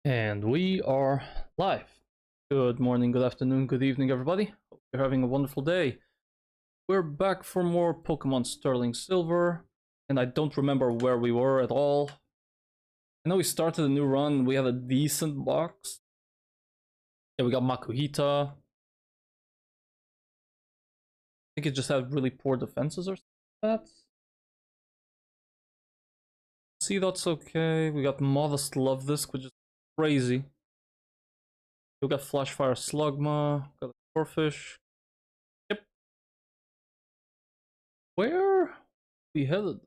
And we are live. Good morning, good afternoon, good evening, everybody. Hope you're having a wonderful day. We're back for more Pokemon Sterling Silver, and I don't remember where we were at all. I know we started a new run, we had a decent box. Yeah, we got Makuhita. I think it just had really poor defenses or something like that. See, that's okay. We got Modest Love Disc, which is crazy. We got Flashfire Slugma, got a Corphish. Yep. Where we headed?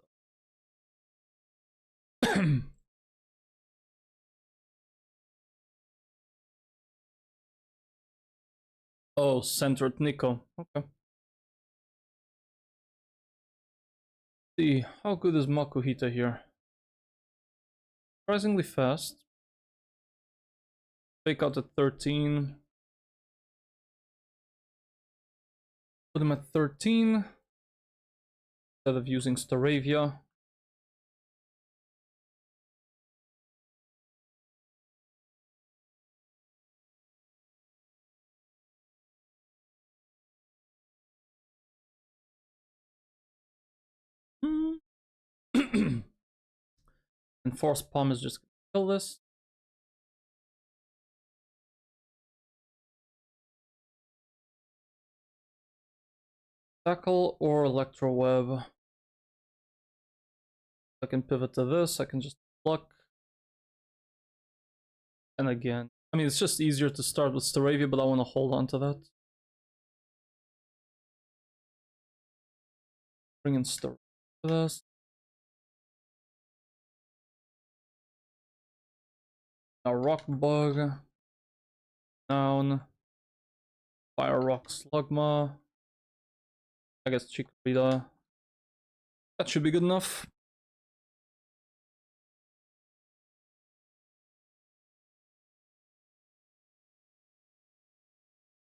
Oh, centered Nico. Okay. See, how good is Makuhita here? Surprisingly fast. Take out at 13. Put him at 13. Instead of using Staravia. And Force Palm is just gonna kill this. Tackle or Electro Web. I can pivot to this, I can just pluck. And again, I mean, it's just easier to start with Staravia, but I want to hold on to that. Bring in Staravia for this. Now Rock Bug. Down. Fire Rock Slugma. I guess Chikorita. That should be good enough.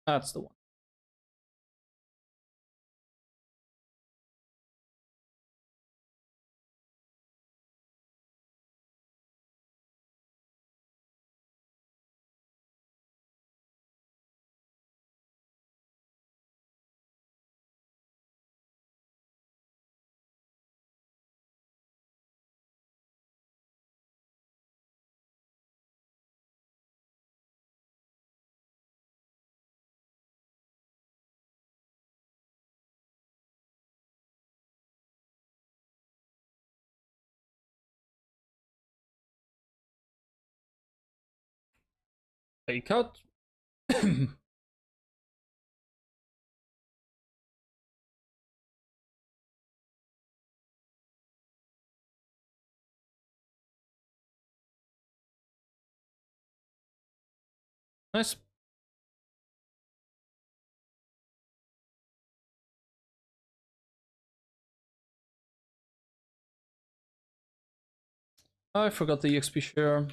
That's the one. Fake out. Nice. I forgot the EXP share.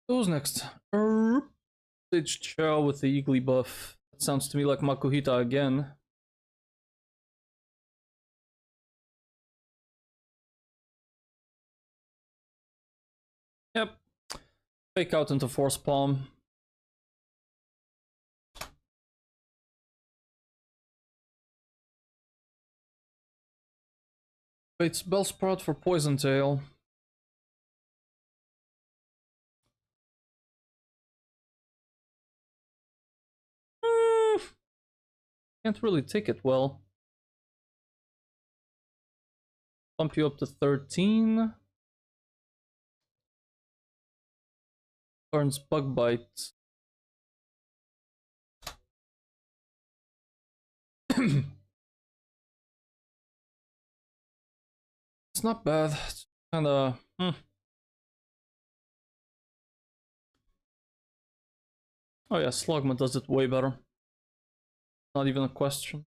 Who's next? Stage Chow with the Eagly buff. That sounds to me like Makuhita again. Yep. Fake out into Force Palm. Wait, Bellsprout for Poison Tail. Can't really take it well. Bump you up to 13. Turns Bug Bite. It's it's not bad. It's kinda... Oh yeah, Slugma does it way better. Not even a question.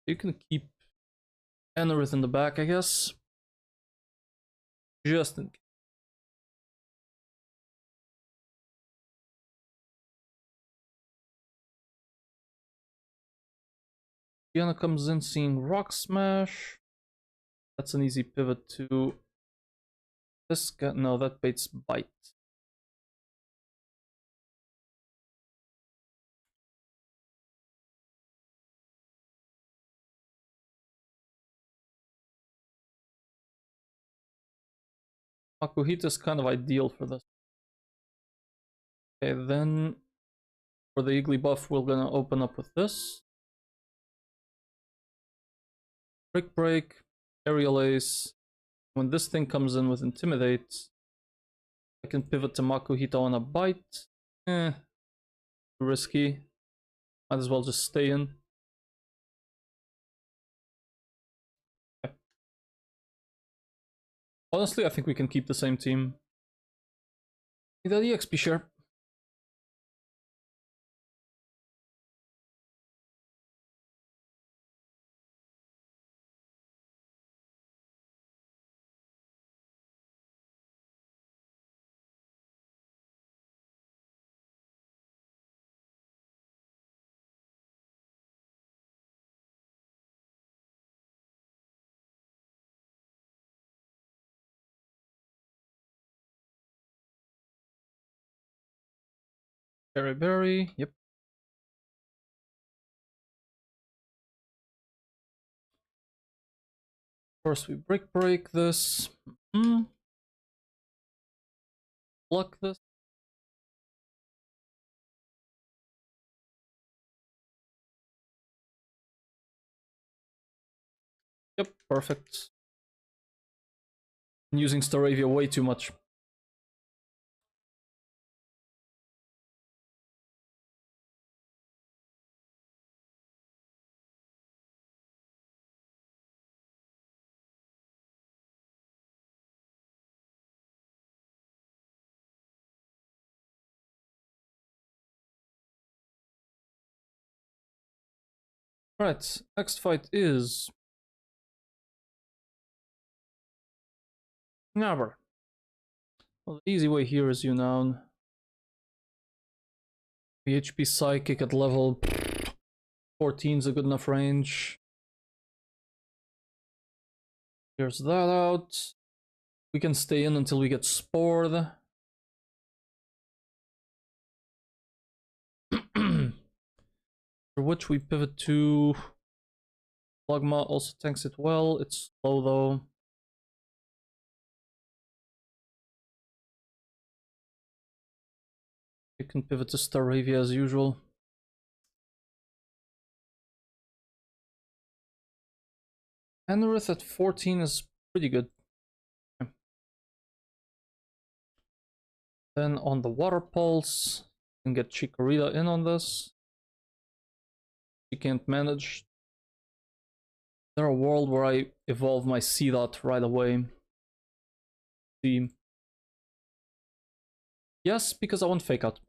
You can keep Anorith in the back, I guess. Just in case. Diana comes in seeing Rock Smash. That's an easy pivot to this guy. No, that baits Bite. Makuhita is kind of ideal for this. Okay, then for the Eagly buff, we're gonna open up with this. Break, Aerial Ace. When this thing comes in with Intimidate, I can pivot to Makuhita on a Bite. Risky. Might as well just stay in. Okay. Honestly, I think we can keep the same team. Need that EXP share. Berry, yep. First we break this. Block this. Yep, perfect. I'm using Staravia way too much. Alright, next fight is Never. Well, the easy way here is Yunnan. PHP Psychic at level 14 is a good enough range. Here's that out. We can stay in until we get Spored. For which we pivot to Logma, also tanks it well. It's slow though. You can pivot to Staravia as usual. Anorith at 14 is pretty good. Okay. Then on the Water Pulse, you can get Chikorita in on this. She can't manage. Is there a world where I evolve my C-Dot right away? See. Yes, because I want Fake Out.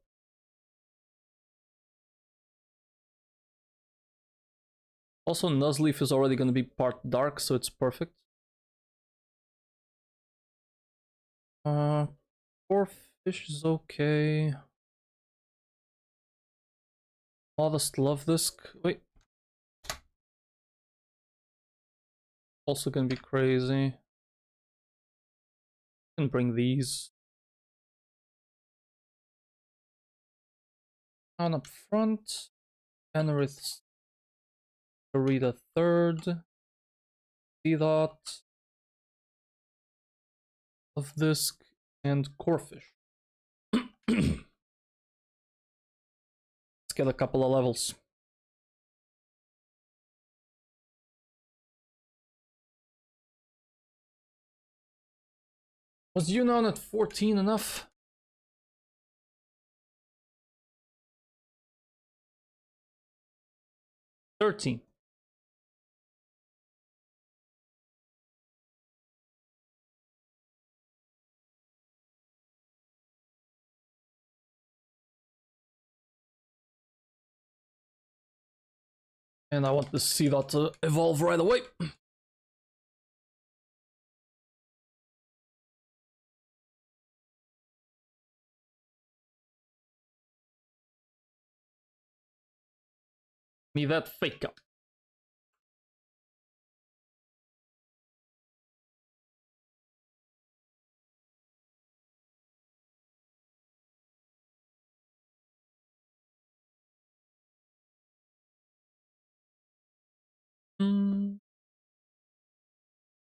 Also, Nuzleaf is already going to be part dark, so it's perfect. Fish is okay. Modest Love Disc. Wait. Also gonna be crazy. Can bring these. On up front. Anorith. Rita third. C-Dot. Love Disc. And Corfish. Let's get a couple of levels. Was Yunnan at 14 enough? 13. And I want to see that evolve right away. Me that fake up.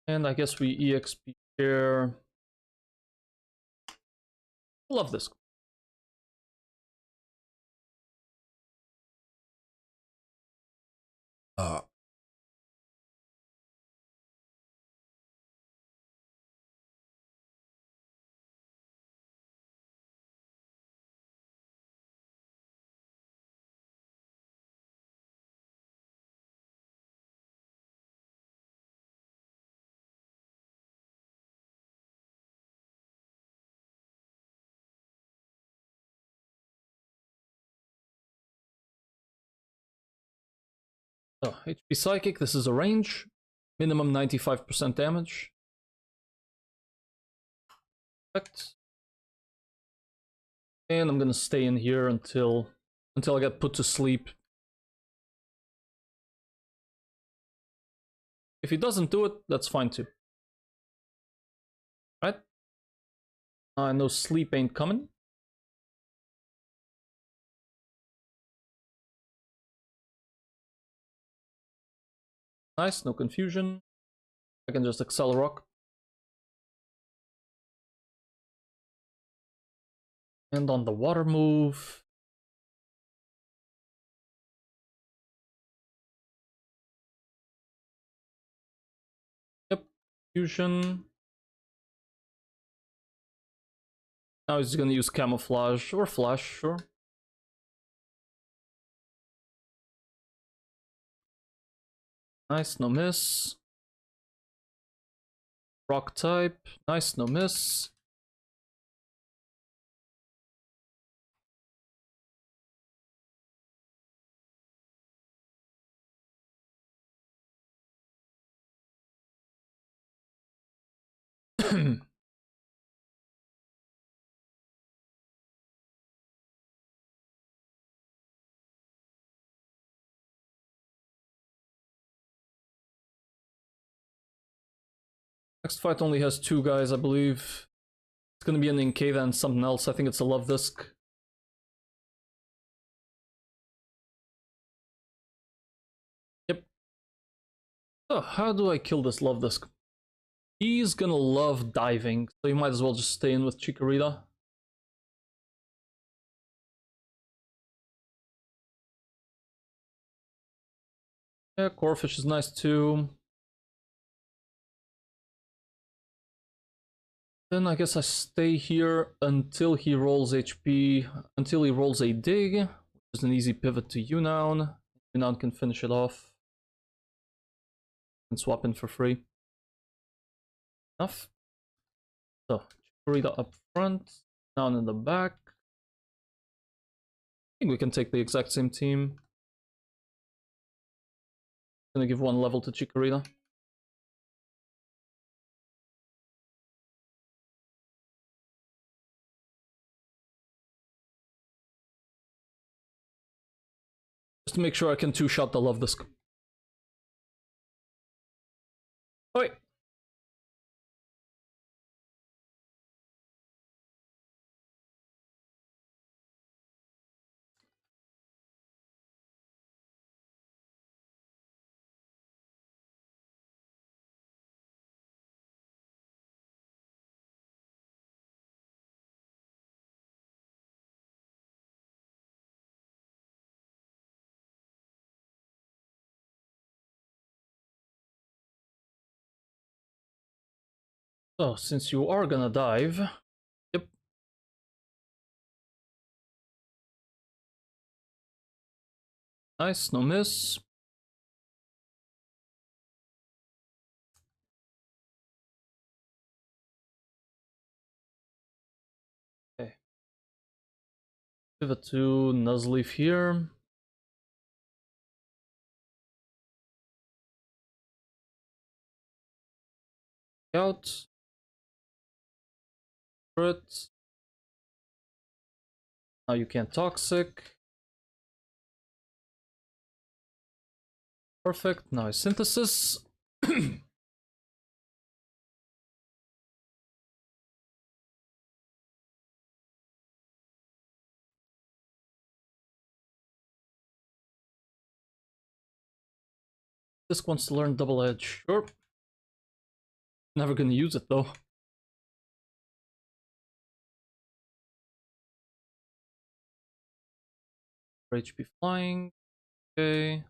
And I guess we EXP here. Love this. So, HP Psychic, this is a range. Minimum 95% damage. Perfect. And I'm gonna stay in here until I get put to sleep. If he doesn't do it, that's fine too. Right? I know sleep ain't coming. Nice, no confusion. I can just Excel Rock. And on the water move. Yep, fusion. Now he's gonna use camouflage or flash, sure. Nice, no miss. Rock type, nice, no miss. Next fight only has 2 guys, I believe. It's gonna be an Inkeda and something else. I think it's a Love Disc. Yep. So, how do I kill this Love Disc? He's gonna love diving, so you might as well just stay in with Chikorita. Yeah, Corphish is nice too. Then I guess I stay here until he rolls HP, until he rolls a dig, which is an easy pivot to Unown. Unown can finish it off. And swap in for free. Enough. So, Chikorita up front, down in the back. I think we can take the exact same team. Gonna give 1 level to Chikorita. Just to make sure I can 2-shot the Love Disc. Oh wait. So, since you are gonna dive... Yep. Nice, no miss. Okay. Pivot to Nuzleaf here. out. Crit. Now you can't toxic. Perfect. Now synthesis. This wants to learn double edge. Sure. Never gonna use it though. HP flying. Okay.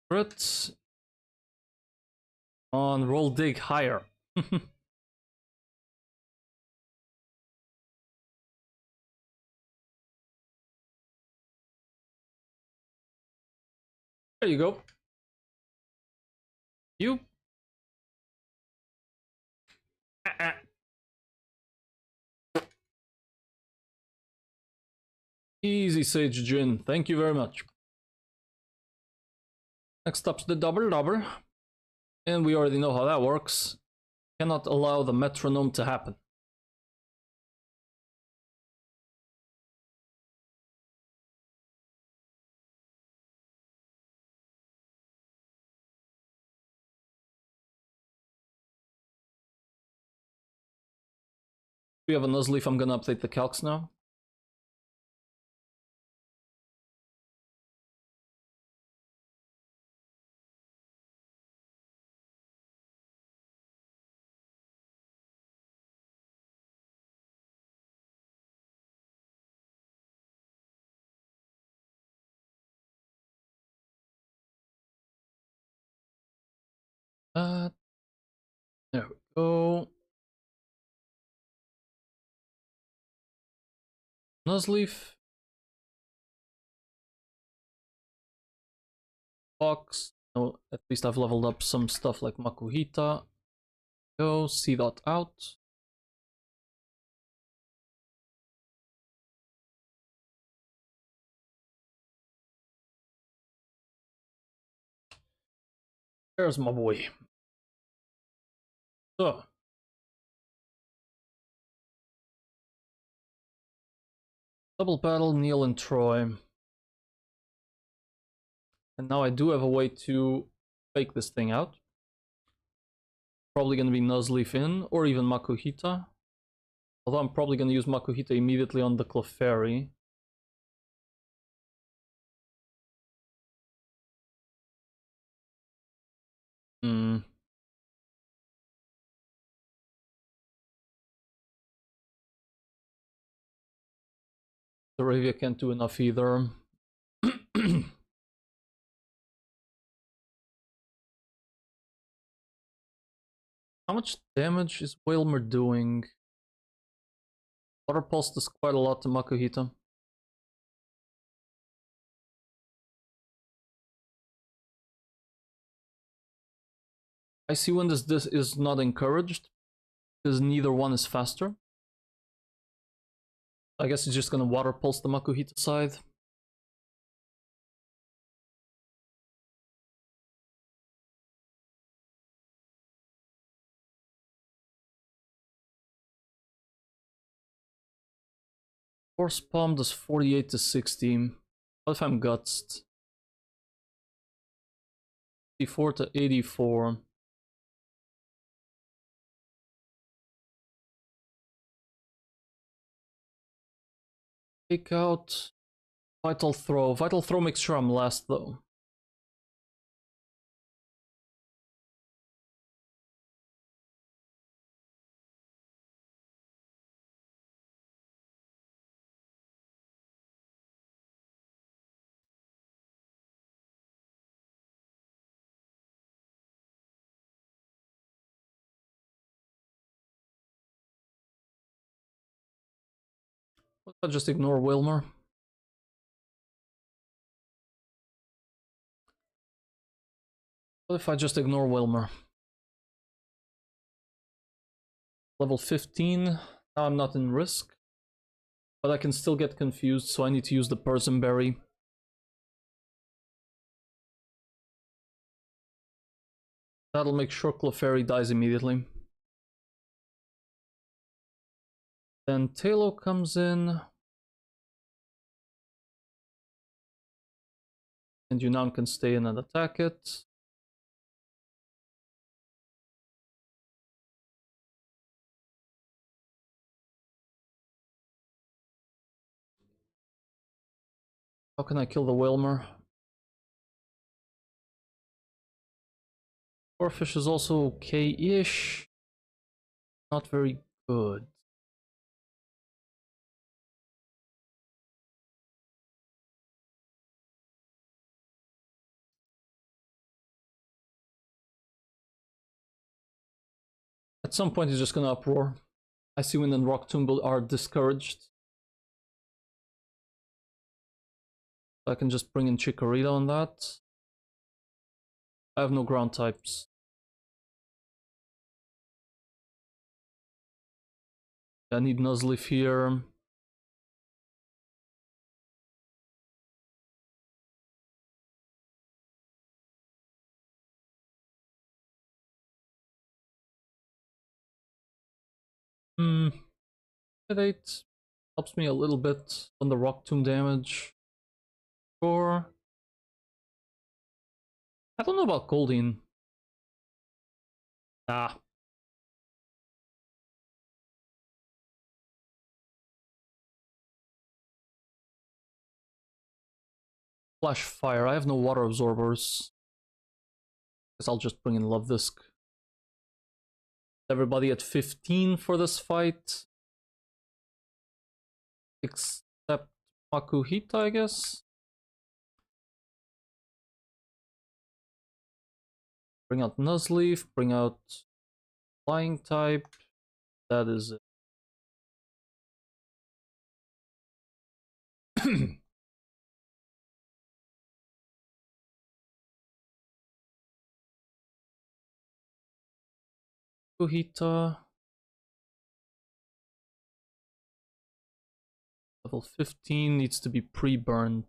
Crit. On roll dig higher. There you go. You. Easy, Sage Jin. Thank you very much. Next up's the double double. And we already know how that works. Cannot allow the metronome to happen. We have a Nuzlocke. I'm gonna update the calcs now. There we go. Nuzleaf. Box. Oh, at least I've leveled up some stuff like Makuhita. Go, see that out. There's my boy. So. Double battle, Neil and Troy. And now I do have a way to fake this thing out. Probably gonna be Nuzleaf in, or even Makuhita. Although I'm probably gonna use Makuhita immediately on the Clefairy. The Ravia can't do enough either. How much damage is Whalmer doing? Water Pulse does quite a lot to Makuhita. Icy Wind this is not encouraged, because neither one is faster. I guess it's just gonna Water Pulse the Makuhita side. Force Palm does 48 to 60. What if I'm Gutsed? 54 to 84. Take out Vital Throw. Vital Throw makes sure I'm last though. What if I just ignore Wilmer? What if I just ignore Wilmer? Level 15. Now I'm not in risk. But I can still get confused, so I need to use the Person Berry. That'll make sure Clefairy dies immediately. Then Talo comes in. And you now can stay in and attack it. How can I kill the Whalmer? Warfish is also okay-ish. Not very good. At some point he's just gonna uproar. Icy Wind and Rock Tomb are discouraged. I can just bring in Chikorita on that. I have no ground types. I need Nuzleaf here. Hit 8 helps me a little bit on the Rock Tomb damage. Sure. I don't know about Goldeen. Ah. Flash Fire. I have no water absorbers. Guess I'll just bring in Love Disc. Everybody at 15 for this fight. Except Makuhita, I guess. Bring out Nuzleaf, bring out Flying type. That is it. Makuhita. Level 15 needs to be pre-burned.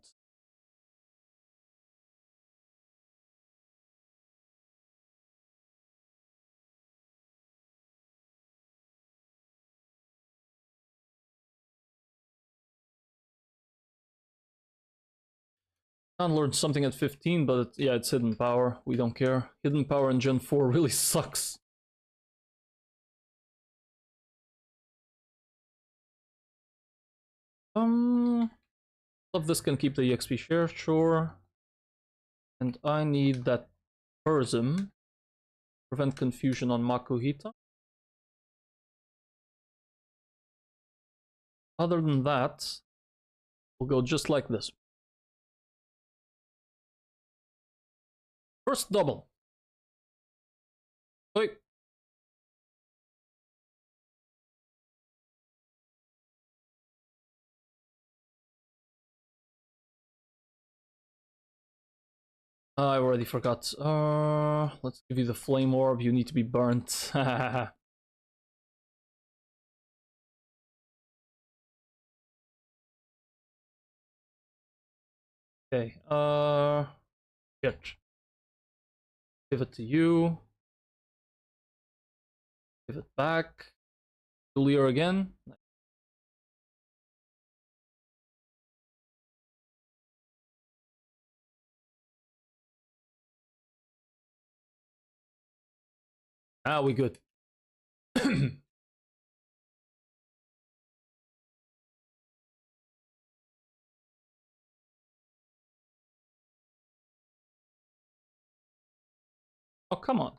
Can learn something at 15, but yeah, it's hidden power. We don't care. Hidden power in Gen 4 really sucks. Love this can keep the EXP share, sure. And I need that Burzum. Prevent confusion on Makuhita. Other than that, we'll go just like this. First double. Wait. I already forgot. Let's give you the flame orb. You need to be burnt. Okay. Shit. Give it to you. Give it back. Julia again. Ah, we good. Oh, come on.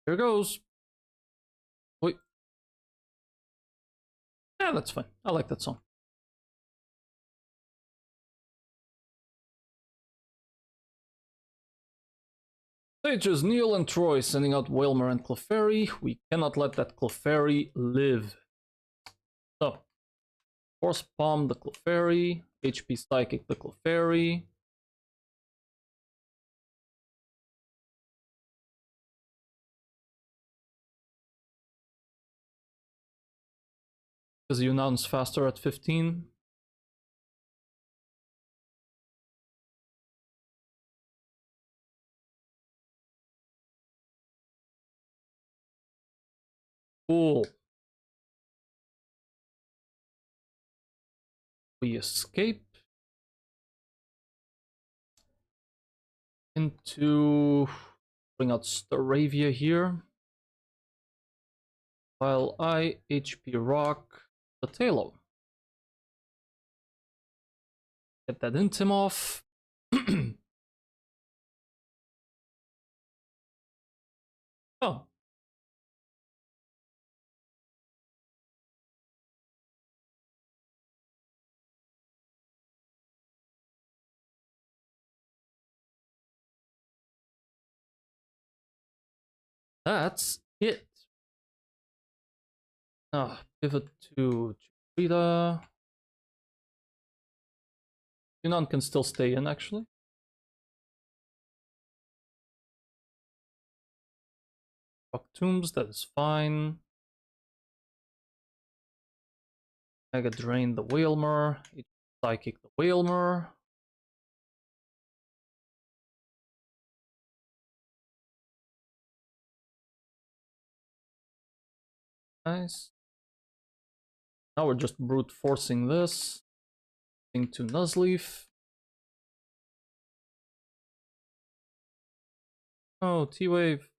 Here goes. Wait. Yeah, that's fine. I like that song. Sages, Neil and Troy sending out Whalmer and Clefairy. We cannot let that Clefairy live. So, Force Palm the Clefairy, HP Psychic the Clefairy. Because Yunaan's faster at 15. Cool. We escape into bring out Staravia here. While I HP rock the Talo. Get that intim off. Oh. That's it. Pivot to Rita. Yunnan can still stay in, actually. Rock Tombs, that is fine. Mega Drain the Whalmer. Psychic the Whalmer. Nice. Now we're just brute forcing this. Into Nuzleaf. Oh, T-Wave.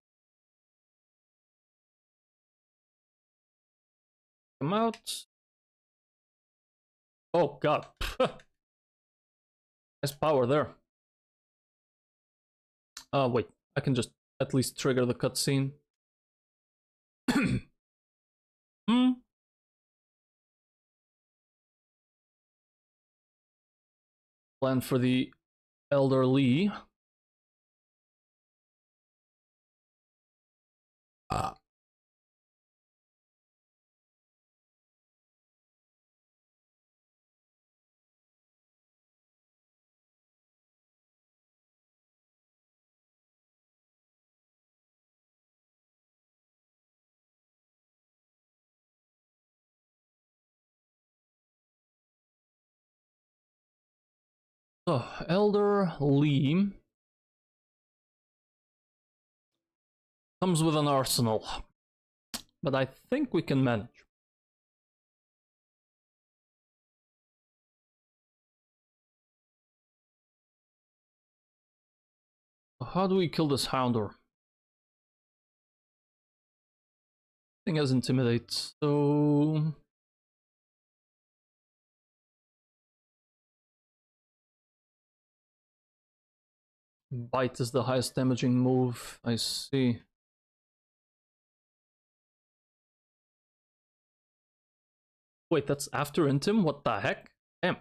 Come out. Oh god. Nice power there. Wait. I can just at least trigger the cutscene. Plan for the elderly. So, Elder Lee comes with an arsenal, but I think we can manage. How do we kill this Hounder? Thing has Intimidate, so... Bite is the highest damaging move, I see. Wait, that's after Intim? What the heck? Damn.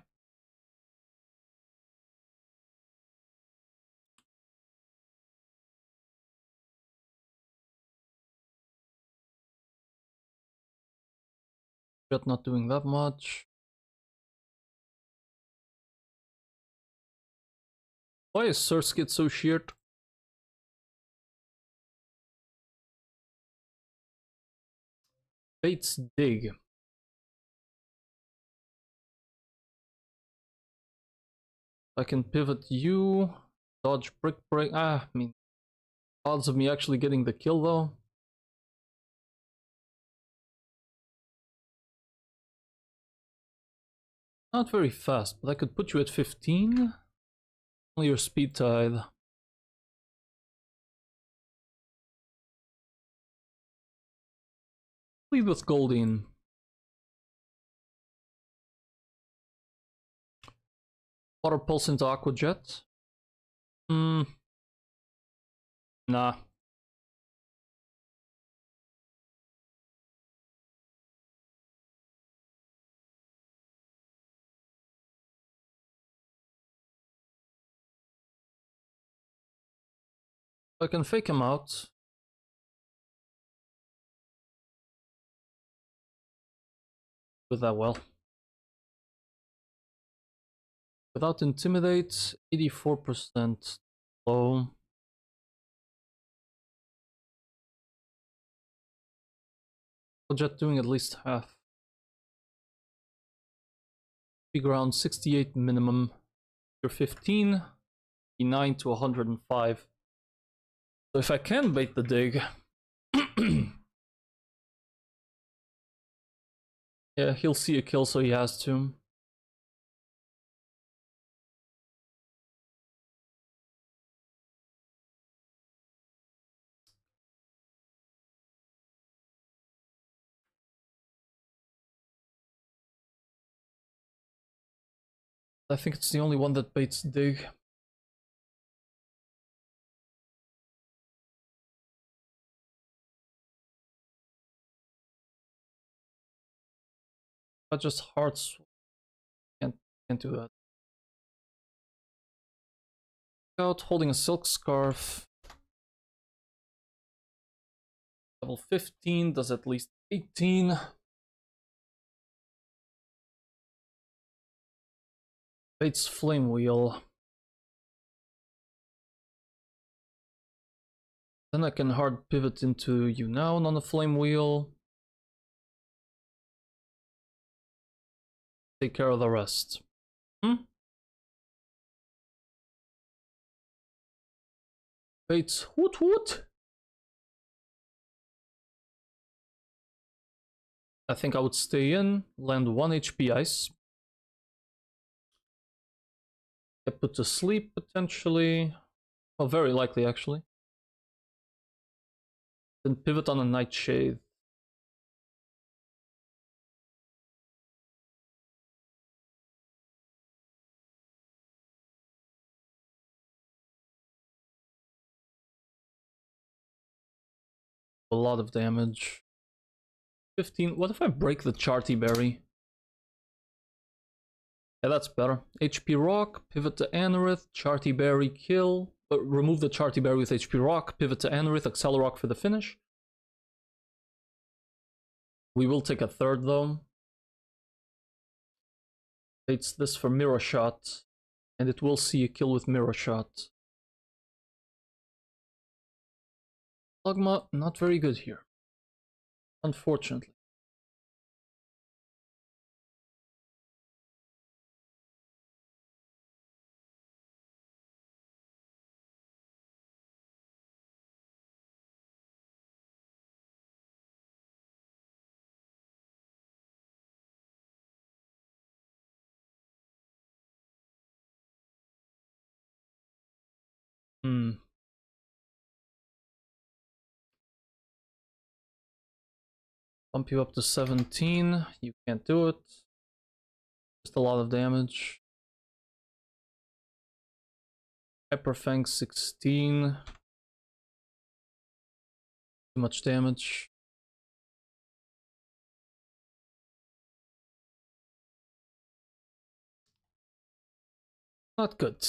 But not doing that much. Why is Surskit so sheared? Fate's Dig. I can pivot you, dodge Brick Break. I mean, odds of me actually getting the kill though. Not very fast, but I could put you at 15. Only your speed tide. Lead with Goldeen. Water Pulse into Aqua Jet. Nah. I can fake him out. With that well. Without Intimidate, 84% low. Jet doing at least half. HP ground, 68 minimum. You're 15, 9 to 105. So if I can bait the dig, yeah, he'll see a kill, so he has to. I think it's the only one that baits dig. But just hearts can't do that. Out holding a silk scarf. Level 15 does at least 18. Bates flame wheel. Then I can hard pivot into you now on a flame wheel. Take care of the rest. Bates, woot woot. I think I would stay in, land 1 HP ice. Get put to sleep potentially. Well, very likely actually. Then pivot on a nightshade. A lot of damage. 15. What if I break the Charty Berry? Yeah, that's better. HP Rock, pivot to Anorith, Charty Berry, kill. Remove the Charty Berry with HP Rock, pivot to Anorith, Accelerock for the finish. We will take a third though. It's this for Mirror Shot, and it will see a kill with Mirror Shot. Logma, not very good here. Unfortunately. Bump you up to 17. You can't do it. Just a lot of damage. Hyperfang 16. Too much damage. Not good.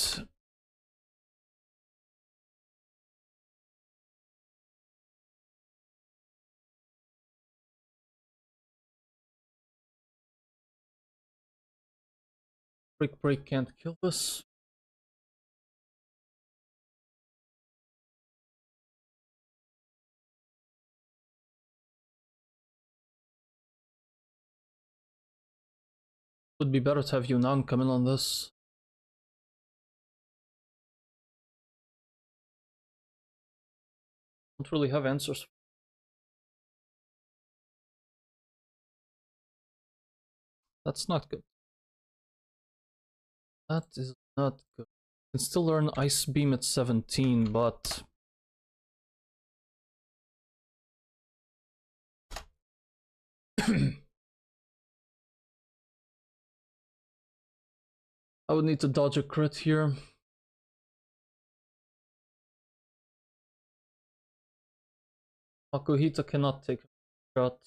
Break can't kill this. Would be better to have Yunnan come in on this. Don't really have answers. That's not good. That is not good. You can still learn Ice Beam at 17, but I would need to dodge a crit here. Makuhita cannot take a shot.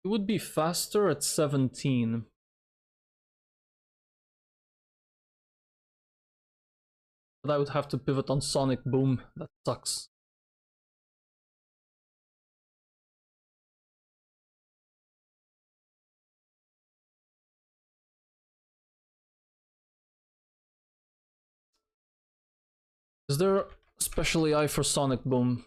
It would be faster at 17. But I would have to pivot on Sonic Boom. That sucks. Is there special AI for Sonic Boom?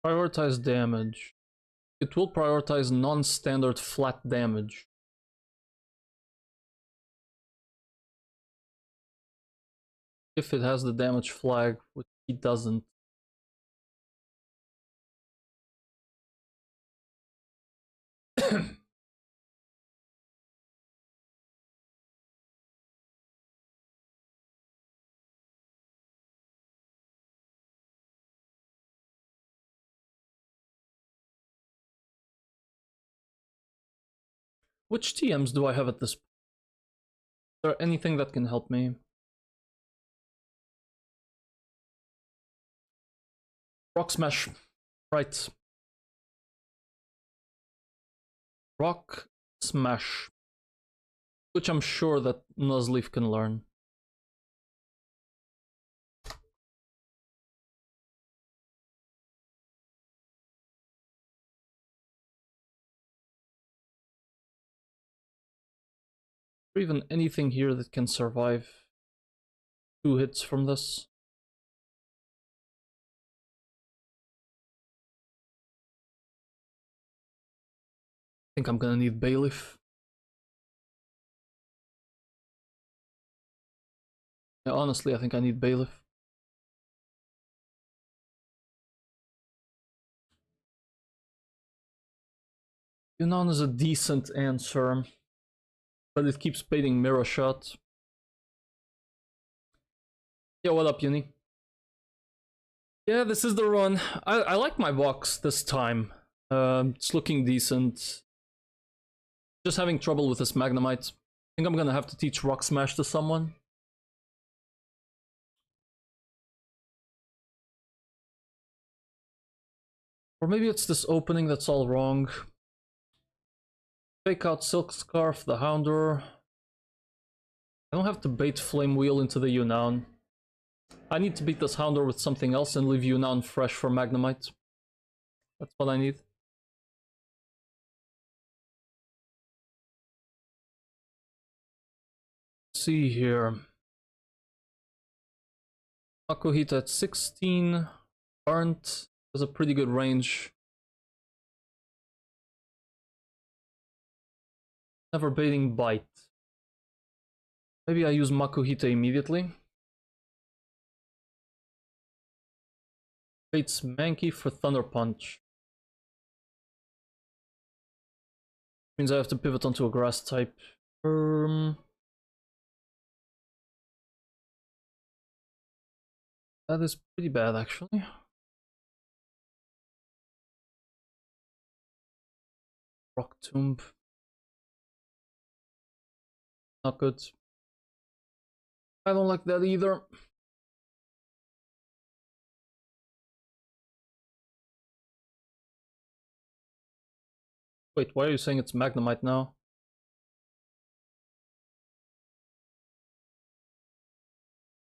Prioritize damage. It will prioritize non-standard flat damage. If it has the damage flag, which it doesn't. Which TMs do I have at this point? Is there anything that can help me? Rock Smash. Right. Rock Smash. Which I'm sure that Nuzlocke can learn. Or even anything here that can survive 2 hits from this. I think I'm gonna need Bailiff. Yeah, honestly, I think I need Bailiff. Yunnan is a decent answer, but it keeps baiting Mirror Shot. Yeah, what up, Uni? Yeah, this is the run. I like my box this time. It's looking decent. Just having trouble with this Magnemite. I think I'm gonna have to teach Rock Smash to someone. Or maybe it's this opening that's all wrong. Fake out Silk Scarf, the Houndour. I don't have to bait Flame Wheel into the Yunnan. I need to beat this Houndour with something else and leave Yunnan fresh for Magnemite. That's what I need. Let's see here. Makuhita at 16. Aren't has a pretty good range. Never baiting Bite. Maybe I use Makuhita immediately. Baits Mankey for Thunder Punch. Means I have to pivot onto a grass type. That is pretty bad, actually. Rock Tomb. Not good. I don't like that either. Wait, why are you saying it's Magnemite now?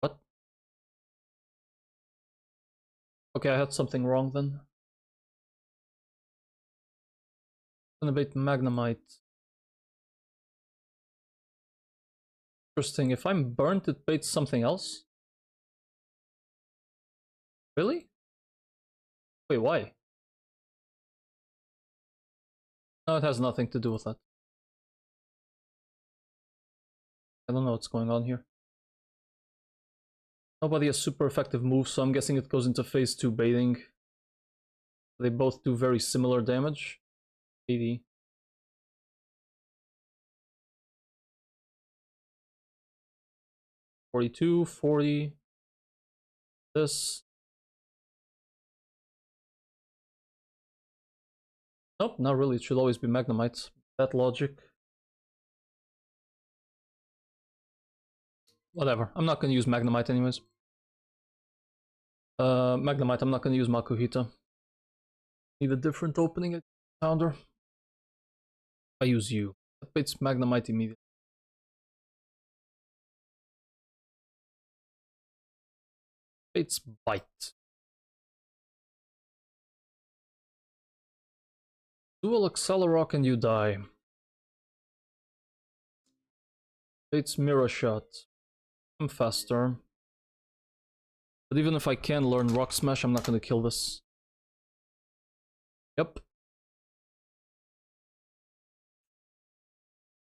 What? Okay, I had something wrong then. Gonna bait Magnemite. Interesting. If I'm burnt, it baits something else? Really? Wait, why? No, it has nothing to do with that. I don't know what's going on here. Nobody has super effective moves, so I'm guessing it goes into phase 2 baiting. They both do very similar damage. 80. $42, 40. This. Nope, not really. It should always be Magnemite. That logic. Whatever. I'm not gonna use Magnemite anyways. Magnemite, I'm not gonna use Makuhita. Need a different opening counter. I use you. That baits Magnemite immediately. Baits Bite. Dual Accelerock and you die. Baits Mirror Shot. I'm faster. But even if I can learn Rock Smash, I'm not gonna kill this. Yep.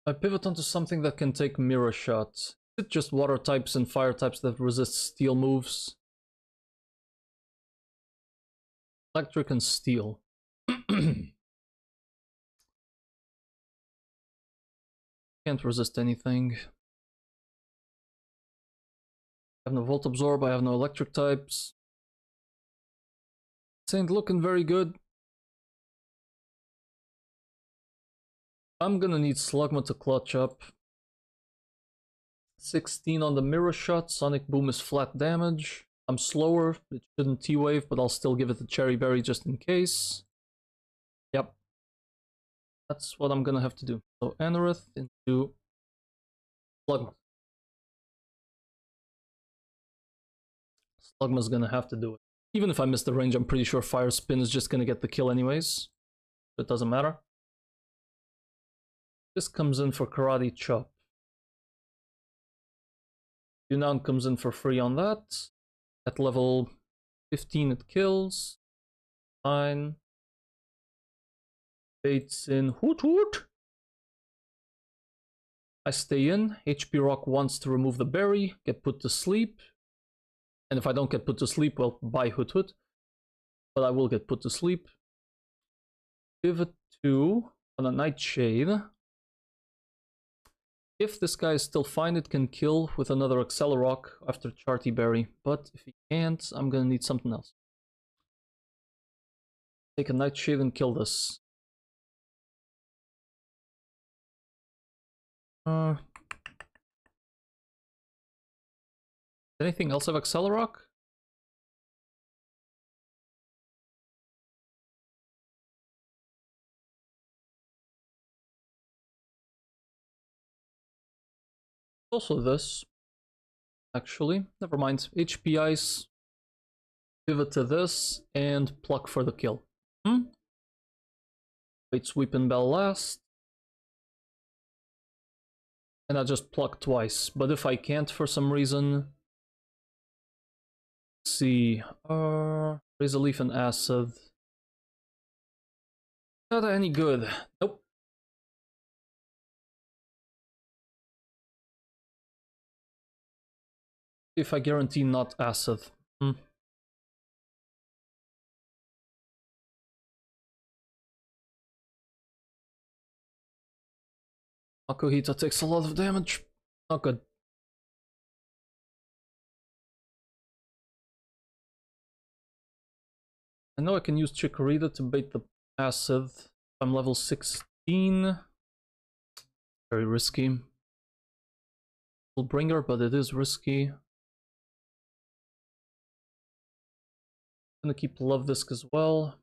I pivot onto something that can take mirror shots. Is it just water types and fire types that resist steel moves? Electric and steel. Can't resist anything. I have no Volt Absorb, I have no electric types. This ain't looking very good. I'm gonna need Slugma to clutch up. 16 on the mirror shot, Sonic Boom is flat damage. I'm slower, it shouldn't T-Wave, but I'll still give it the Cherry Berry just in case. Yep. That's what I'm gonna have to do. So Anorith into Slugma. Slugma's gonna have to do it. Even if I miss the range, I'm pretty sure Fire Spin is just gonna get the kill anyways. It doesn't matter. This comes in for Karate Chop. Yunnan comes in for free on that. At level 15 it kills. Fine. Baits in Hoot Hoot. I stay in. HP Rock wants to remove the berry, get put to sleep. And if I don't get put to sleep, well, bye Hoot Hoot. But I will get put to sleep. Pivot 2 on a Nightshade. If this guy is still fine, it can kill with another Accelerock after Charty Berry. But if he can't, I'm gonna need something else. Take a Nightshade and kill this. Anything else have Accelerock? Also this. Actually, never mind. HP Ice. Pivot to this and pluck for the kill. Wait, Sweep and Bell last. And I just pluck twice. But if I can't for some reason... Let's see. Razor Leaf and Acid. Not any good. Nope. If I guarantee not Acid. Makuhita takes a lot of damage. Not good. I know I can use Chikorita to bait the Acid. I'm level 16. Very risky. Will bring her, but it is risky. I'm gonna keep Love Disc as well.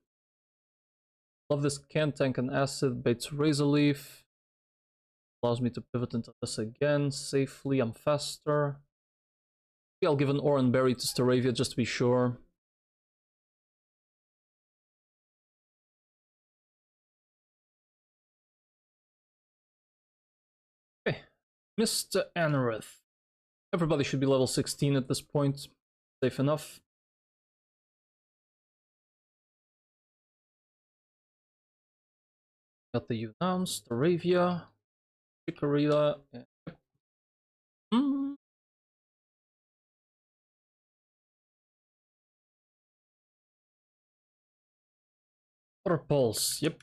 Love Disc can tank an Acid, baits Razor Leaf. Allows me to pivot into this again safely. I'm faster. Maybe I'll give an Oran Berry to Staravia just to be sure. Okay, Mr. Anorith. Everybody should be level 16 at this point. Safe enough. Got the Yunnan, Staravia, Chikorita, and... Water Pulse, yep.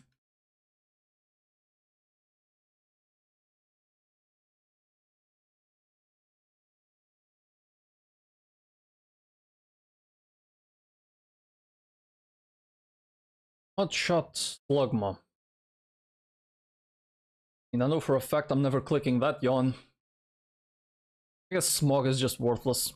Hot Shot Slugma. I know for a fact I'm never clicking that yawn. I guess Smog is just worthless.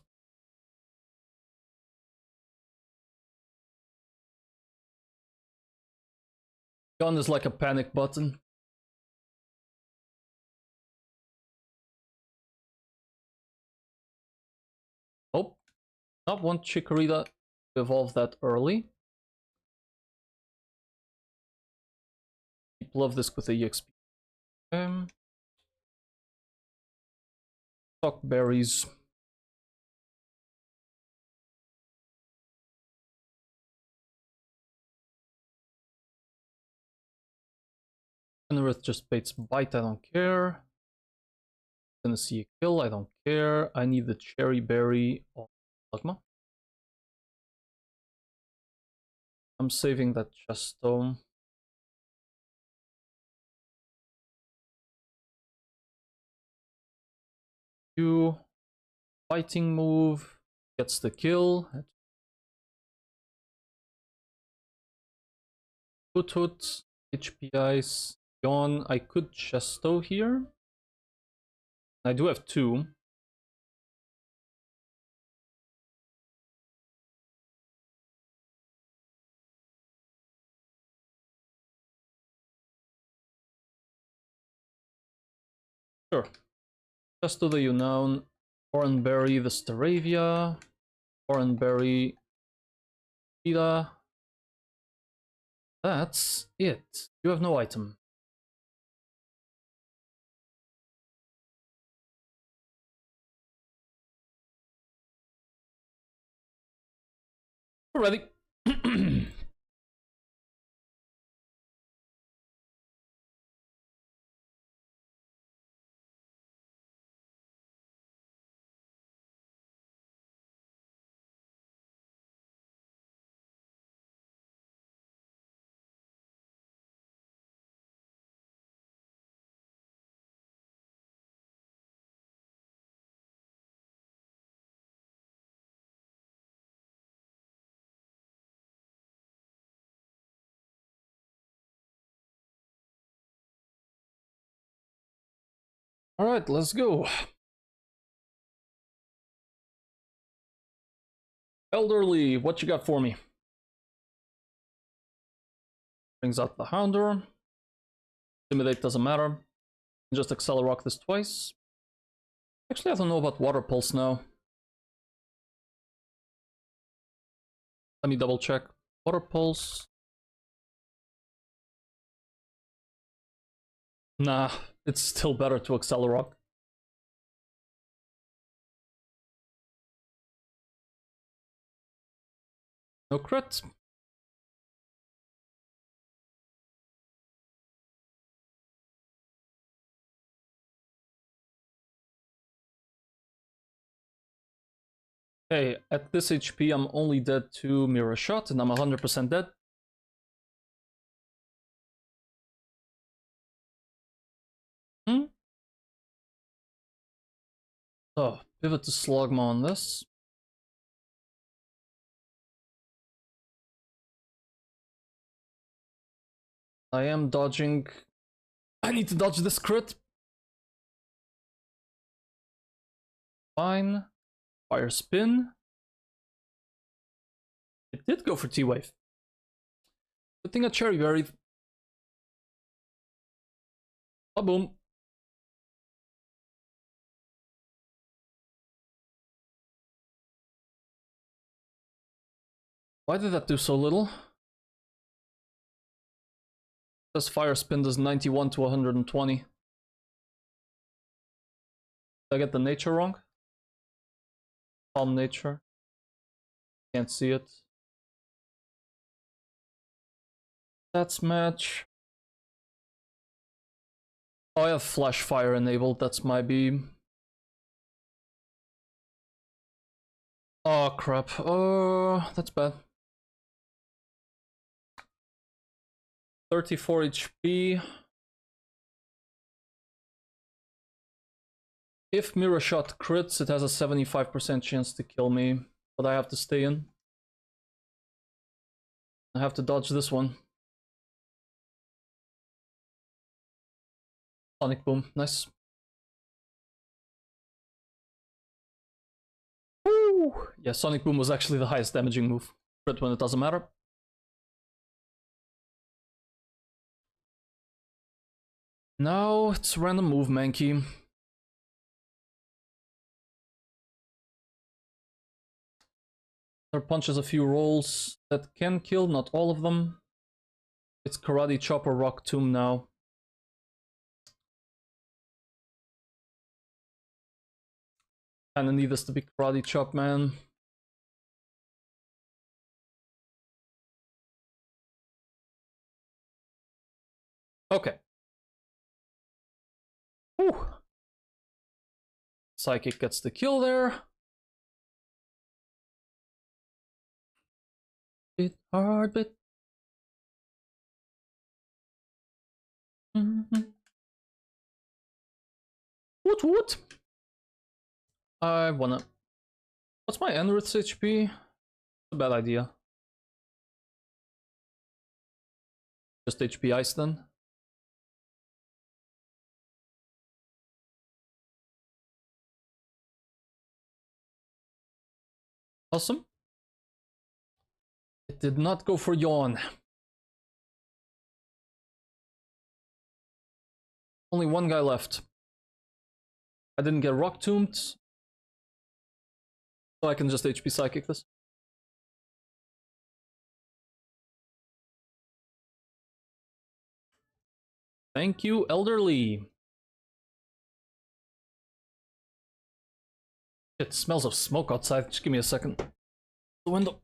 Yawn is like a panic button. Oh, not want Chikorita to evolve that early. Keep Love Disc with the EXP. Stock berries. Earth just baits bite, I don't care. Gonna see a kill, I don't care. I need the cherry berry on Magma. I'm saving that chest stone. You fighting move gets the kill. Hoot hoot, HP ice, yawn. I could chesto here. I do have 2. Sure. Chesto the Unown, Oranberry the Staravia, Oranberry Pita. That's it. You have no item. We're ready. Alright, let's go. Elderly, what you got for me? Brings out the Houndour. Intimidate doesn't matter. Just Accelerock this twice. Actually, I don't know about Water Pulse now. Let me double check. Water Pulse. Nah, it's still better to Accelerock. No crit. Okay, at this HP, I'm only dead to Mirror Shot, and I'm 100% dead. So, pivot to Slugma on this. I am dodging. I need to dodge this crit. Fine. Fire Spin. It did go for T-Wave. Good thing a Cherry Berry. Ah, boom. Why did that do so little? This Fire Spin does 91 to 120. Did I get the nature wrong? Calm nature. Can't see it. That's match. Oh, I have Flash Fire enabled. That's my beam. Oh, crap. Oh, that's bad. 34 HP. If Mirror Shot crits, it has a 75% chance to kill me, but I have to stay in. I have to dodge this one. Sonic Boom, nice. Woo! Yeah, Sonic Boom was actually the highest damaging move. Crit when it doesn't matter. Now it's random move, Mankey. There punches a few rolls that can kill, not all of them. It's Karate Chop or Rock Tomb now. Kinda need this to be Karate Chop, man. Okay. Whew. Psychic gets the kill there. Bit hard, bit. Woot woot. I wanna. What's my Enrith's HP? A bad idea. Just HP ice then. Awesome. It did not go for yawn. Only one guy left. I didn't get rock tombed, so I can just HP psychic this. Thank you, elderly. It smells of smoke outside. Just give me a second. The window.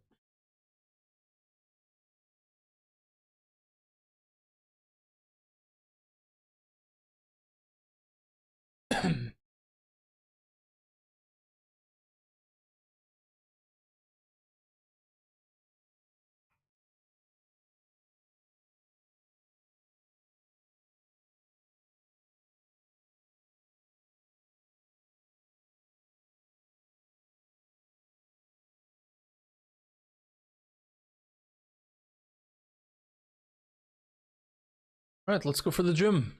Alright, let's go for the gym.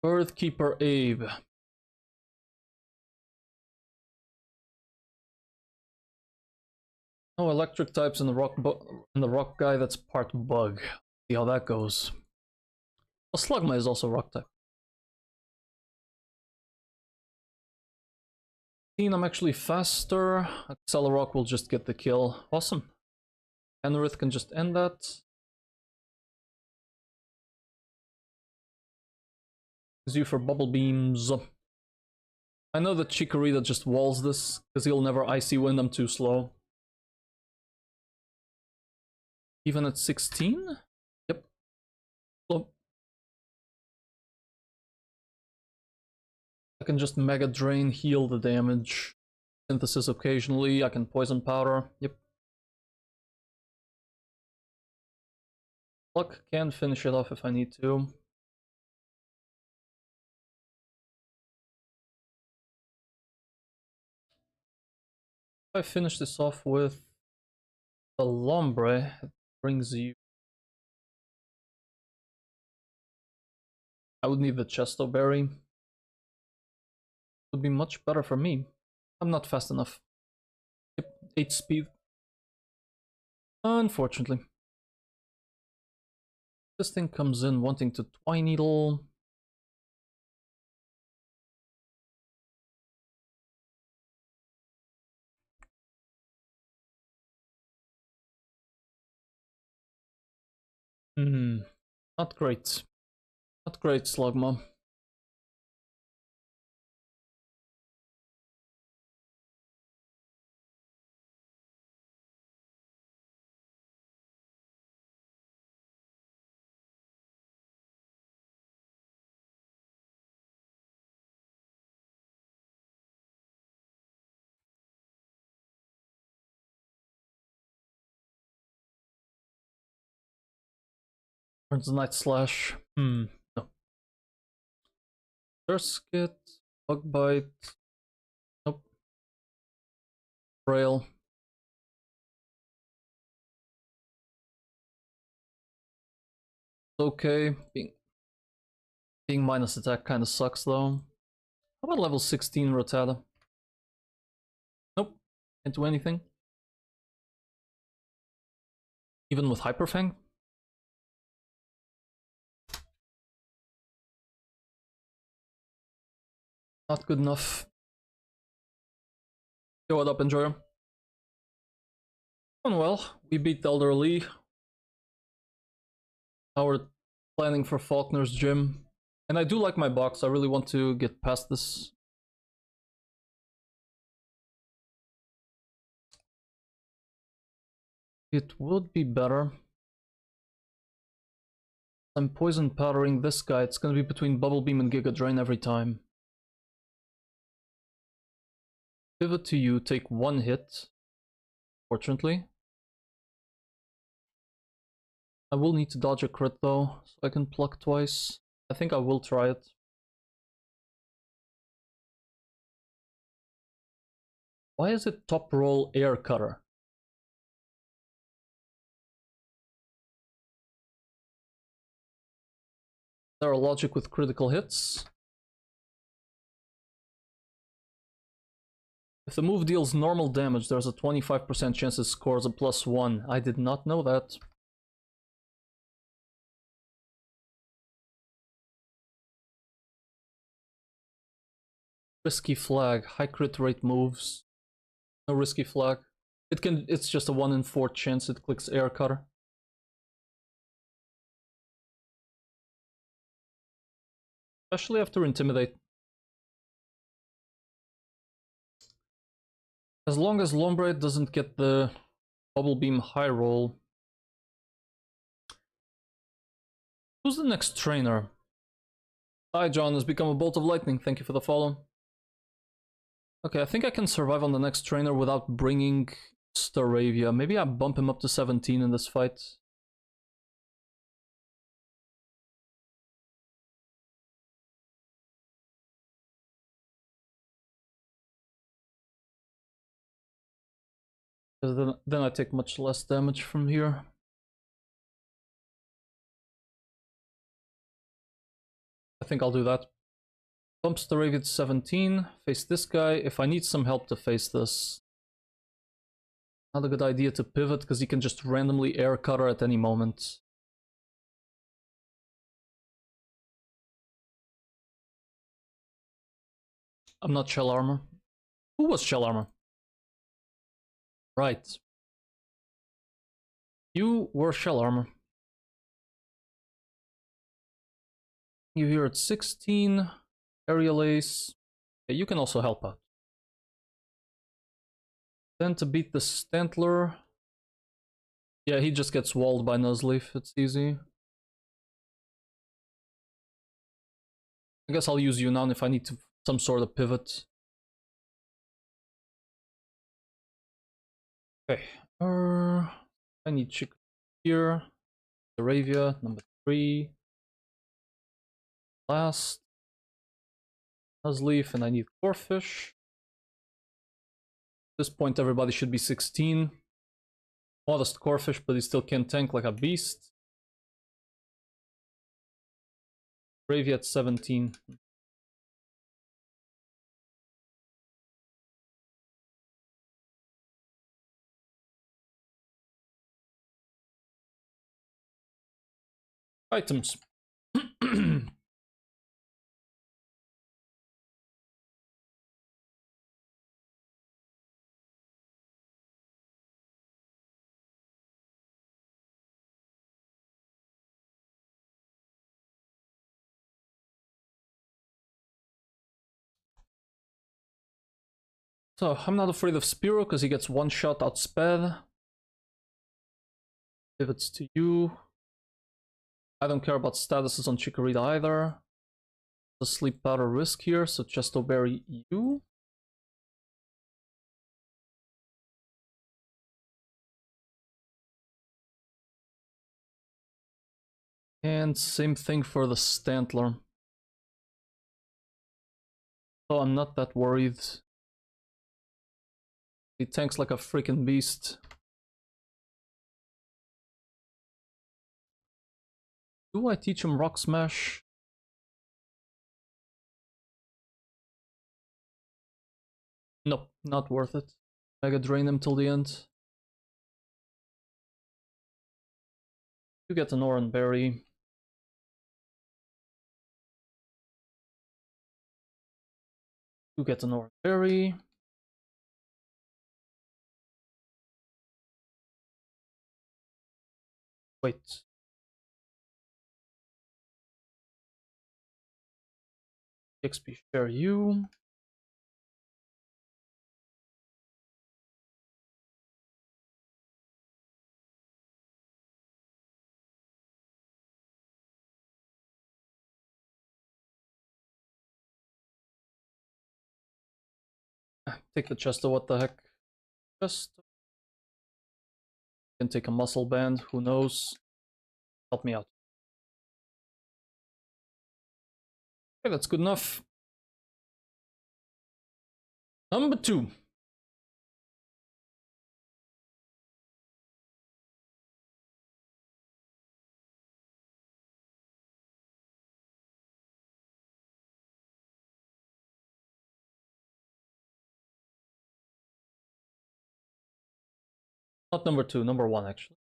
Earthkeeper Abe. No electric types in the rock guy. That's part bug. See how that goes. Well, Slugma is also rock type. I'm actually faster. Accelerock will just get the kill. Awesome. Enrith can just end that. Use you for bubble beams. I know that Chikorita just walls this, because he'll never Icy Wind, I'm too slow. Even at 16? Yep. Slow. I can just Mega Drain, heal the damage. Synthesis occasionally, I can Poison Powder. Yep. Luck can finish it off if I need to. If I finish this off with the Lombre, it brings you... I would need the Chesto Berry. Would be much better for me. I'm not fast enough. Yep, 8 speed. Unfortunately. This thing comes in wanting to Twine Needle. Not great. Not great, Slugma. Turns the Night Slash. No. Surskit, Bug Bite. Nope. Braille. Okay. Being minus attack kind of sucks though. How about level 16 Rattata? Nope. Can't do anything. Even with Hyper Fang? Not good enough. Yo, what up, Enjoyer? Going well. We beat Elder Lee. Now we're planning for Falkner's gym. And I do like my box. I really want to get past this. It would be better I'm poison powdering this guy. It's gonna be between Bubble Beam and Giga Drain every time. Pivot to you, take 1 hit. Fortunately. I will need to dodge a crit though, so I can pluck twice. I think I will try it. Why is it top roll air cutter? Is there a logic with critical hits? If the move deals normal damage, there's a 25% chance it scores a +1. I did not know that. Risky flag, high crit rate moves. No risky flag. It's just a 1 in 4 chance it clicks air cutter. Especially after intimidate. As long as Lombre doesn't get the bubble beam high roll. Who's the next trainer? Hi John, has become a bolt of lightning. Thank you for the follow. Okay, I think I can survive on the next trainer without bringing Staravia. Maybe I bump him up to 17 in this fight. Because then I take much less damage from here. I think I'll do that. Bump Staravia to 17. Face this guy. If I need some help to face this. Not a good idea to pivot because he can just randomly air cutter at any moment. I'm not shell armor. Who was shell armor? Right. You were shell armor. You here at 16. Aerial Ace. Yeah, you can also help out. Then to beat the Stantler. Yeah, he just gets walled by Nuzleaf. It's easy. I guess I'll use you now if I need to some sort of pivot. Okay. I need chicken here. Aravia, number 3. Last. Nuzleaf, and I need Corfish. At this point, everybody should be 16. Modest Corfish, but he still can tank like a beast. Aravia at 17. Items. So, I'm not afraid of Spiro because he gets one shot outsped. Pivots to you. I don't care about statuses on Chikorita either. The sleep powder risk here, so Chesto Berry you. And same thing for the Stantler. So I'm not that worried. He tanks like a freaking beast. Do I teach him Rock Smash? Nope, not worth it. Mega Drain him till the end. You get an Oran Berry. You get an Oran Berry. Wait. XP share you. take the chest, what the heck? Chest. Can take a muscle band, who knows? Help me out. Okay, that's good enough. Number 2. Not number 2, number 1 actually.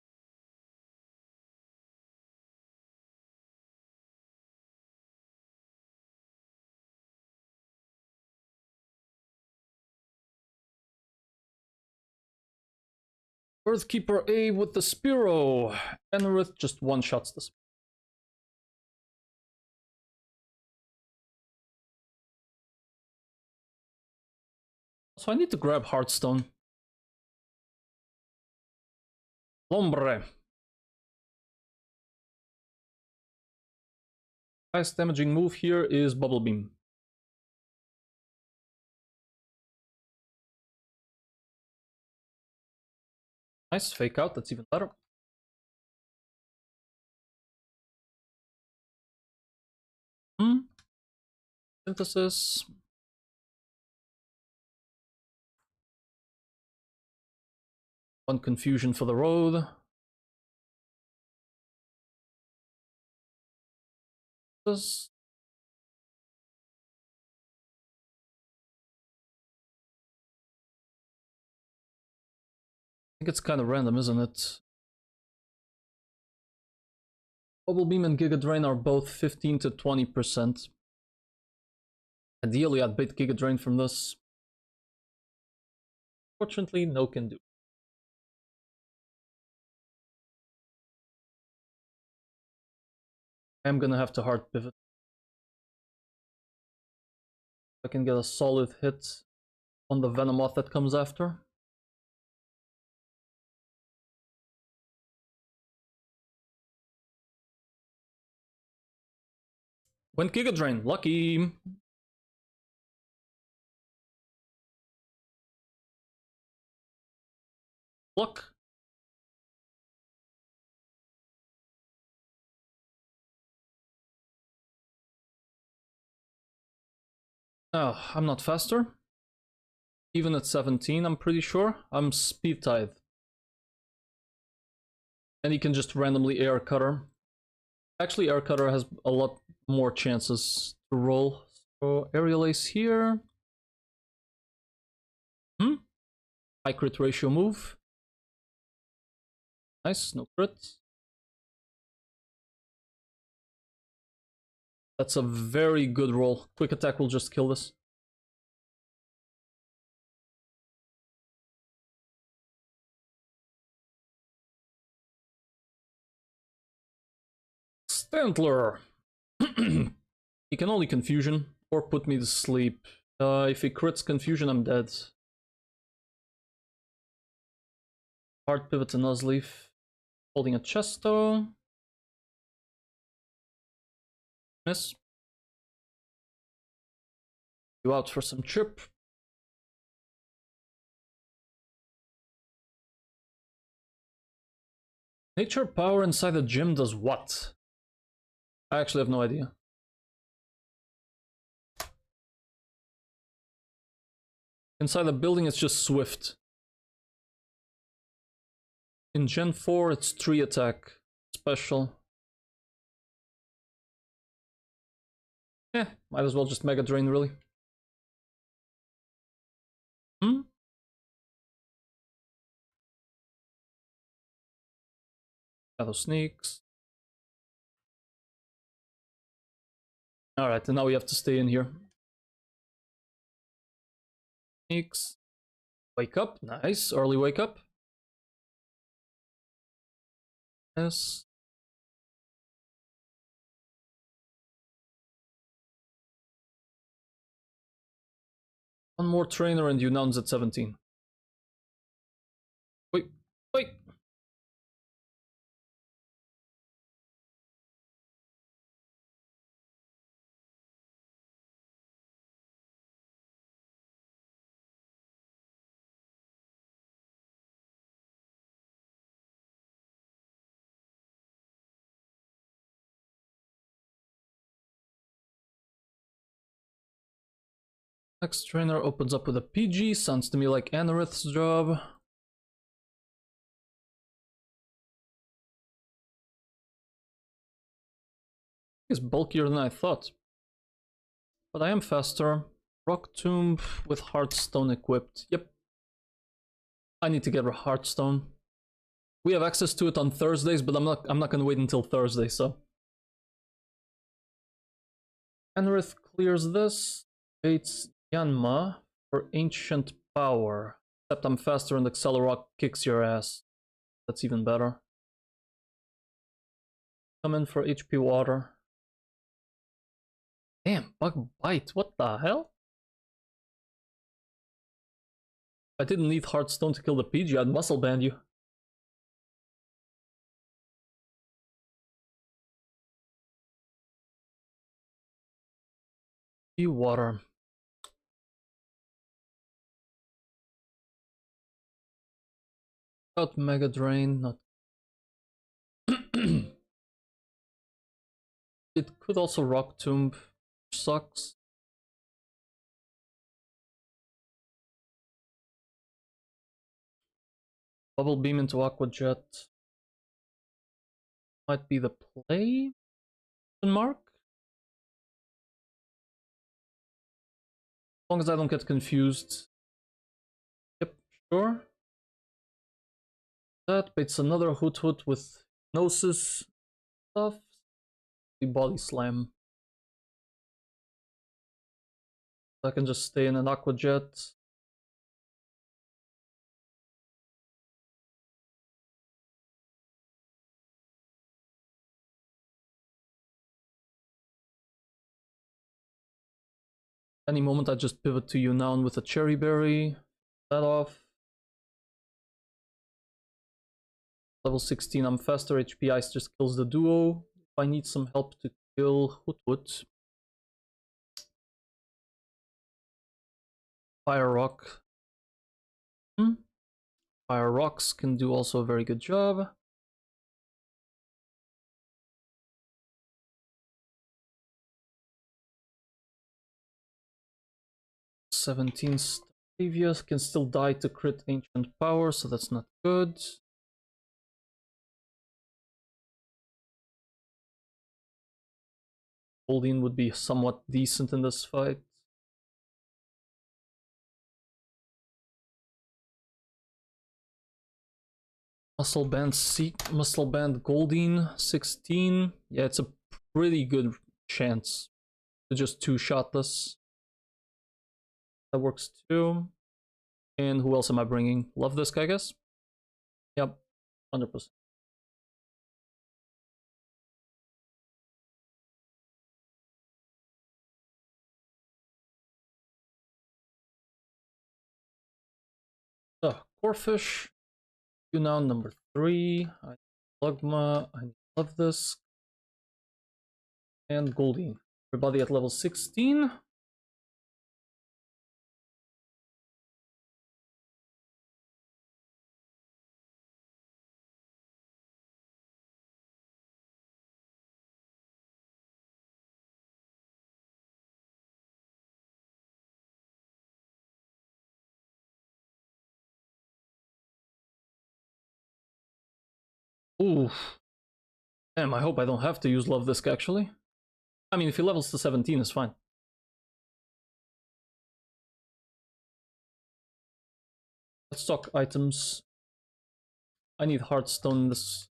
Earthkeeper A with the Spiro. Enrith just one-shots the Spiro. So I need to grab Heartstone. Lombre. Highest damaging move here is Bubble Beam. Nice, fake out, that's even better. Synthesis. One confusion for the road. This. I think it's kind of random, isn't it? Bubble Beam and Giga Drain are both 15 to 20%. Ideally, I'd bait Giga Drain from this. Fortunately, no can do. I'm gonna have to hard pivot. I can get a solid hit on the Venomoth that comes after. Went Giga Drain, lucky. Luck. Oh, I'm not faster. Even at 17, I'm pretty sure. I'm speed tithe. And he can just randomly air cutter. Actually, air cutter has a lot more chances to roll. So aerial ace here. High crit ratio move. Nice, no crit. That's a very good roll. Quick attack will just kill this. Stantler. He can only confusion or put me to sleep. If he crits confusion, I'm dead. Hard pivot to Nuzleaf. Holding a Chesto. Miss. You out for some chip. Nature power inside the gym does what? I actually have no idea. Inside the building, it's just Swift. In Gen 4, it's 3 attack. Special. Might as well just Mega Drain, really. Shadow Sneaks. Alright, and now we have to stay in here. Sneaks. Wake up. Nice. Early wake up. Yes. One more trainer and you nouns at 17. Wait. Wait. Next trainer opens up with a PG, sounds to me like Anorith's job. It's bulkier than I thought. But I am faster. Rock Tomb with Heartstone equipped. Yep. I need to get a Heartstone. We have access to it on Thursdays, but I'm not gonna wait until Thursday, so. Anorith clears this. Bates Yanma for Ancient Power. Except I'm faster and Accelerock kicks your ass. That's even better. Come in for HP Water. Damn, Bug Bite, what the hell? I didn't need Heartstone to kill the PG, I'd Muscle Band you. Water. Got Mega Drain, not. It could also Rock Tomb, which sucks. Bubble Beam into Aqua Jet. Might be the play? Mark? As long as I don't get confused. Yep, sure. That baits another Hoot Hoot with Gnosis stuff. The Body Slam. I can just stay in an Aqua Jet. Any moment I just pivot to you now with a Cherry Berry. That off. Level 16, I'm faster. HP Ice just kills the duo. If I need some help to kill Hoot Hoot. Fire Rock. Fire Rocks can do also a very good job. "17 Stavius can still die to crit Ancient Power, so that's not good. Goldeen would be somewhat decent in this fight. Muscle Band Goldeen 16. Yeah, it's a pretty good chance to just two-shot this. That works too. And who else am I bringing? Love this guy, I guess? Yep, 100%. Corfish. You now number 3. I need Lugma. I love this. And Goldeen. Everybody at level 16. Oof. Damn, I hope I don't have to use Love Disc actually. I mean, if he levels to 17, it's fine. Let's talk items. I need Heartstone. This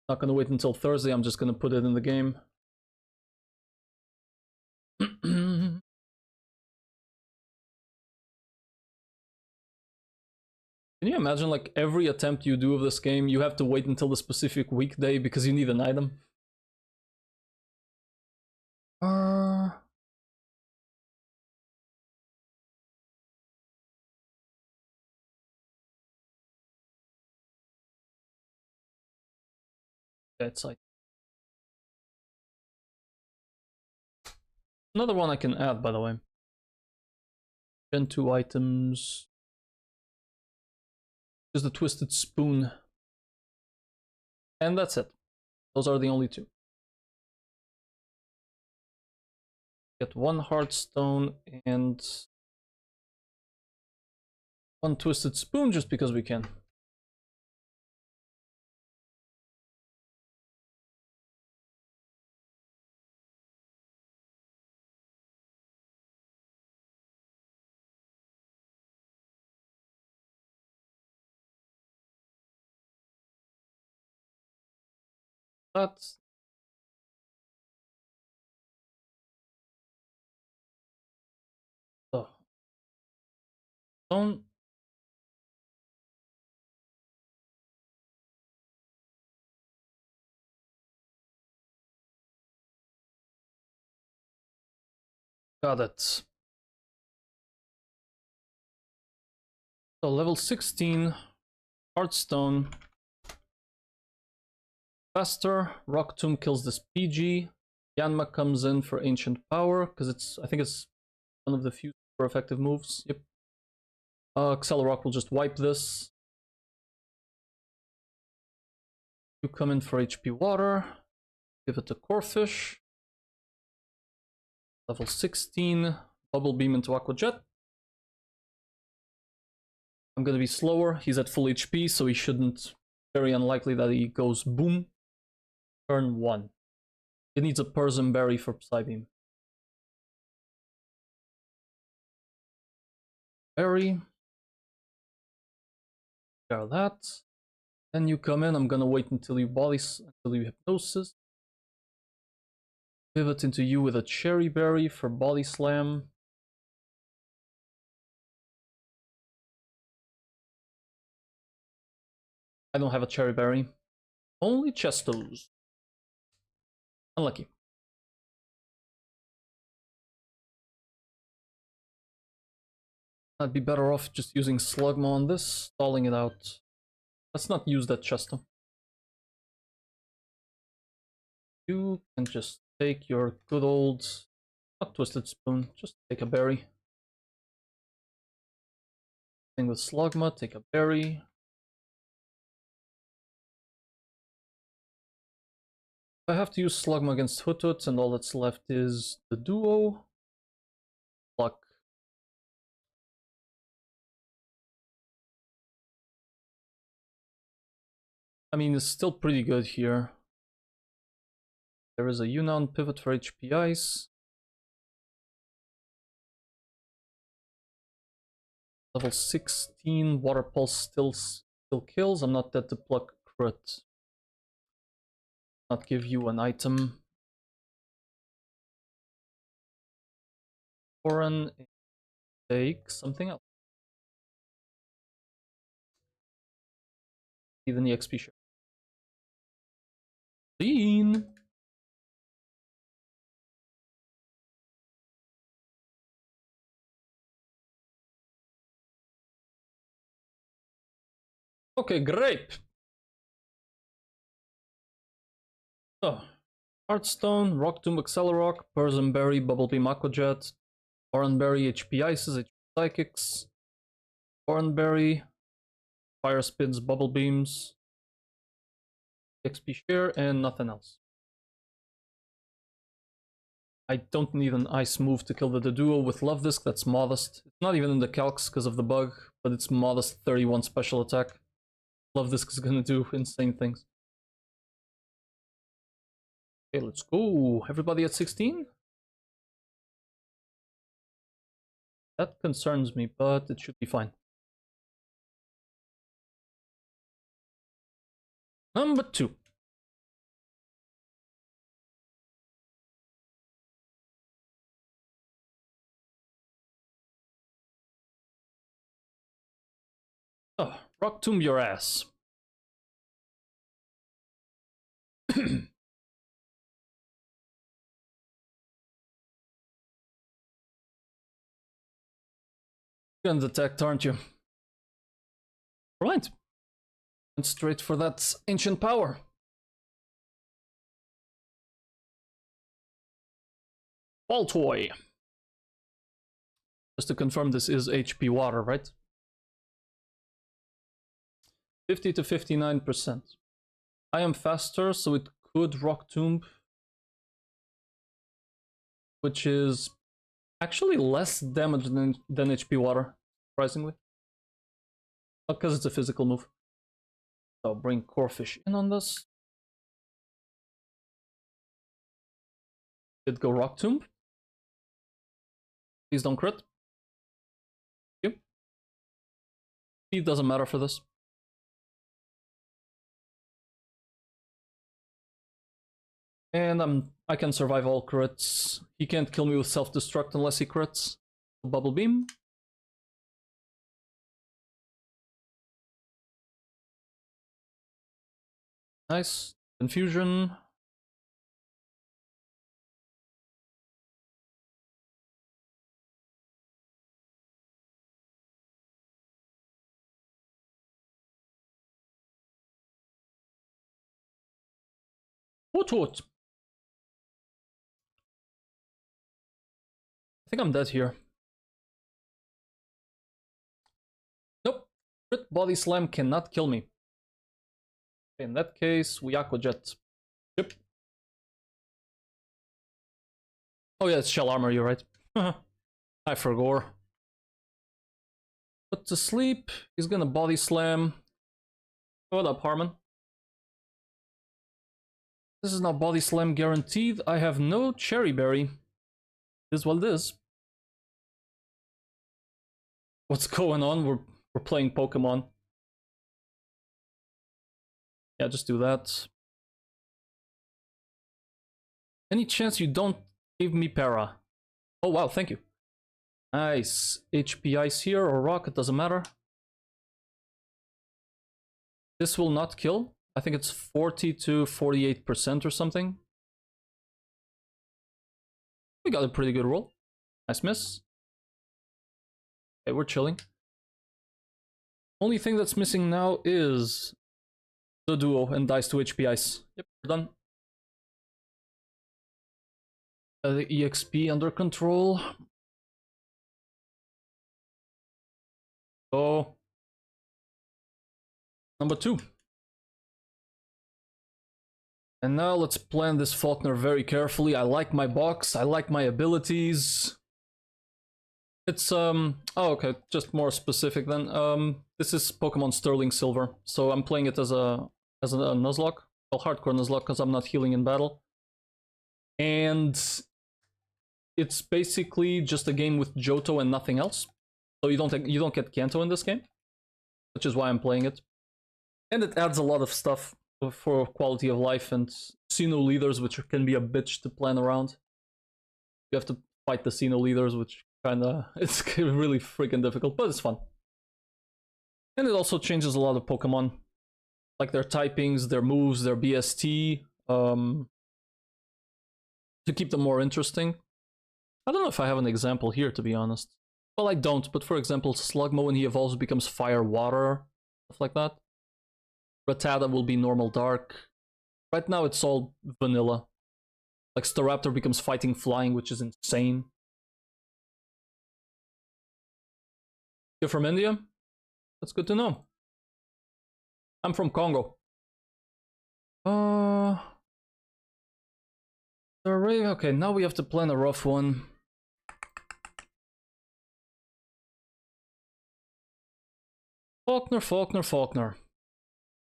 not gonna wait until Thursday. I'm just gonna put it in the game. Can you imagine, like, every attempt you do of this game, you have to wait until the specific weekday because you need an item? Yeah, it's like another one I can add, by the way. Gen 2 items. Just the Twisted Spoon. And that's it. Those are the only two. Get one Heartstone and One Twisted Spoon just because we can. That's the stone. Got it. So level 16, Heartstone. Faster, Rock Tomb kills this PG. Yanma comes in for Ancient Power, because I think it's one of the few super effective moves. Yep. Accelerock will just wipe this. You come in for HP Water. Give it to Corefish. Level 16, Bubble Beam into Aqua Jet. I'm gonna be slower. He's at full HP, so he shouldn't. Very unlikely that he goes boom. Turn 1. It needs a Persian Berry for Psybeam. Berry. Share that. Then you come in. I'm gonna wait until you Hypnosis. Pivot into you with a Cherry Berry for Body Slam. I don't have a Cherry Berry. Only Chestos. Unlucky. I'd be better off just using Slugma on this, stalling it out. Let's not use that Chesto. You can just take your good old, not Twisted Spoon, just take a berry. Thing with Slugma, take a berry. I have to use Slugma against Hoothoot, and all that's left is the duo. Pluck. I mean, it's still pretty good here. There is a Yunnan pivot for HP Ice. Level 16, Water Pulse still kills. I'm not dead to pluck crit. Not give you an item. Foreign, take something else. Even the XP share. Clean. Okay, great. So, Heartstone, Rock Tomb, Accelerock, Persian Berry, Bubble Beam, Aqua Jet, Oran Berry, HP Ices, HP Psychics, Oran Berry, Fire Spins, Bubble Beams, XP Share, and nothing else. I don't need an ice move to kill the Duo with Love Disc, that's modest. It's not even in the calcs because of the bug, but it's modest 31 special attack. Love Disc is gonna do insane things. Okay, let's go. Everybody at 16? That concerns me, but it should be fine. Number 2. Oh, Rock Tomb your ass. You're gonna detect, aren't you? Right. And straight for that ancient power. Ball toy. Just to confirm, this is HP water, right? 50 to 59%. I am faster, so it could Rock Tomb, which is actually less damage than HP water, surprisingly. because it's a physical move. So bring Corefish in on this. Did go Rock Tomb. Please don't crit. Yep. Speed doesn't matter for this. And I can survive all crits. He can't kill me with self-destruct unless he crits. Bubble Beam. Nice. Confusion. What? I think I'm dead here. Nope. Crit Body Slam cannot kill me. In that case, we Aqua Jet. Yep. Oh yeah, it's Shell Armor, you're right. I forgot. Put to sleep. He's gonna Body Slam. What up, Harmon? This is not Body Slam guaranteed. I have no Cherry Berry. This is what it is. What's going on? We're playing Pokemon. Yeah, just do that. Any chance you don't give me Para? Oh wow, thank you. Nice. HP Ice here or Rock, it doesn't matter. This will not kill. I think it's 40 to 48% or something. We got a pretty good roll. Nice miss. Okay, we're chilling. Only thing that's missing now is the duo and dice to HP Ice. Yep, we're done. The EXP under control. Oh. Number 2. And now let's plan this Falkner very carefully. I like my box, I like my abilities. It's oh okay, just more specific then. This is Pokemon Sterling Silver, so I'm playing it as a Nuzlocke, well, hardcore Nuzlocke, because I'm not healing in battle. And it's basically just a game with Johto and nothing else. So you don't get Kanto in this game, which is why I'm playing it. And it adds a lot of stuff for quality of life and Sinnoh leaders, which can be a bitch to plan around. You have to fight the Sinnoh leaders, which kinda it's really freaking difficult, but it's fun. And it also changes a lot of Pokemon, like their typings, their moves, their BST, to keep them more interesting. I don't know if I have an example here, to be honest. Well, I don't, but for example, Slugma, when he evolves, becomes Fire Water, stuff like that. Rattata will be normal dark. Right now it's all vanilla. Like Staraptor becomes Fighting Flying, which is insane. You're from India? That's good to know. I'm from Congo. Okay, now we have to plan a rough one. Falkner.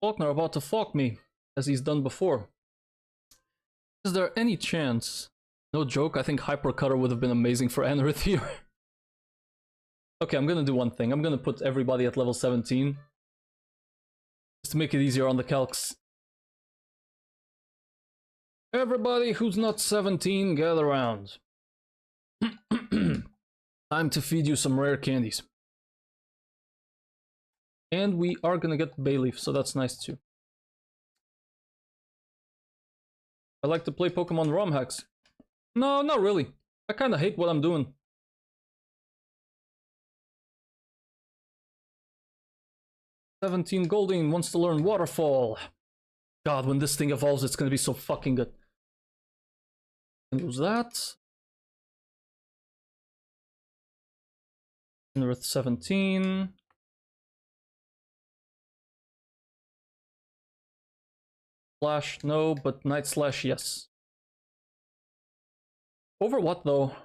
Falkner about to falk me, as he's done before. Is there any chance? No joke, I think Hyper Cutter would have been amazing for Anorith here. Okay, I'm gonna do one thing. I'm gonna put everybody at level 17. Just to make it easier on the calcs. Everybody who's not 17, gather around. Time to feed you some rare candies. And we are gonna get Bayleaf, so that's nice too. I like to play Pokemon ROM hacks. No, not really. I kinda hate what I'm doing. $17 Golding wants to learn Waterfall. God, when this thing evolves, it's gonna be so fucking good. And lose that. Earth 17. Slash, no, but Night Slash, yes. Over what, though?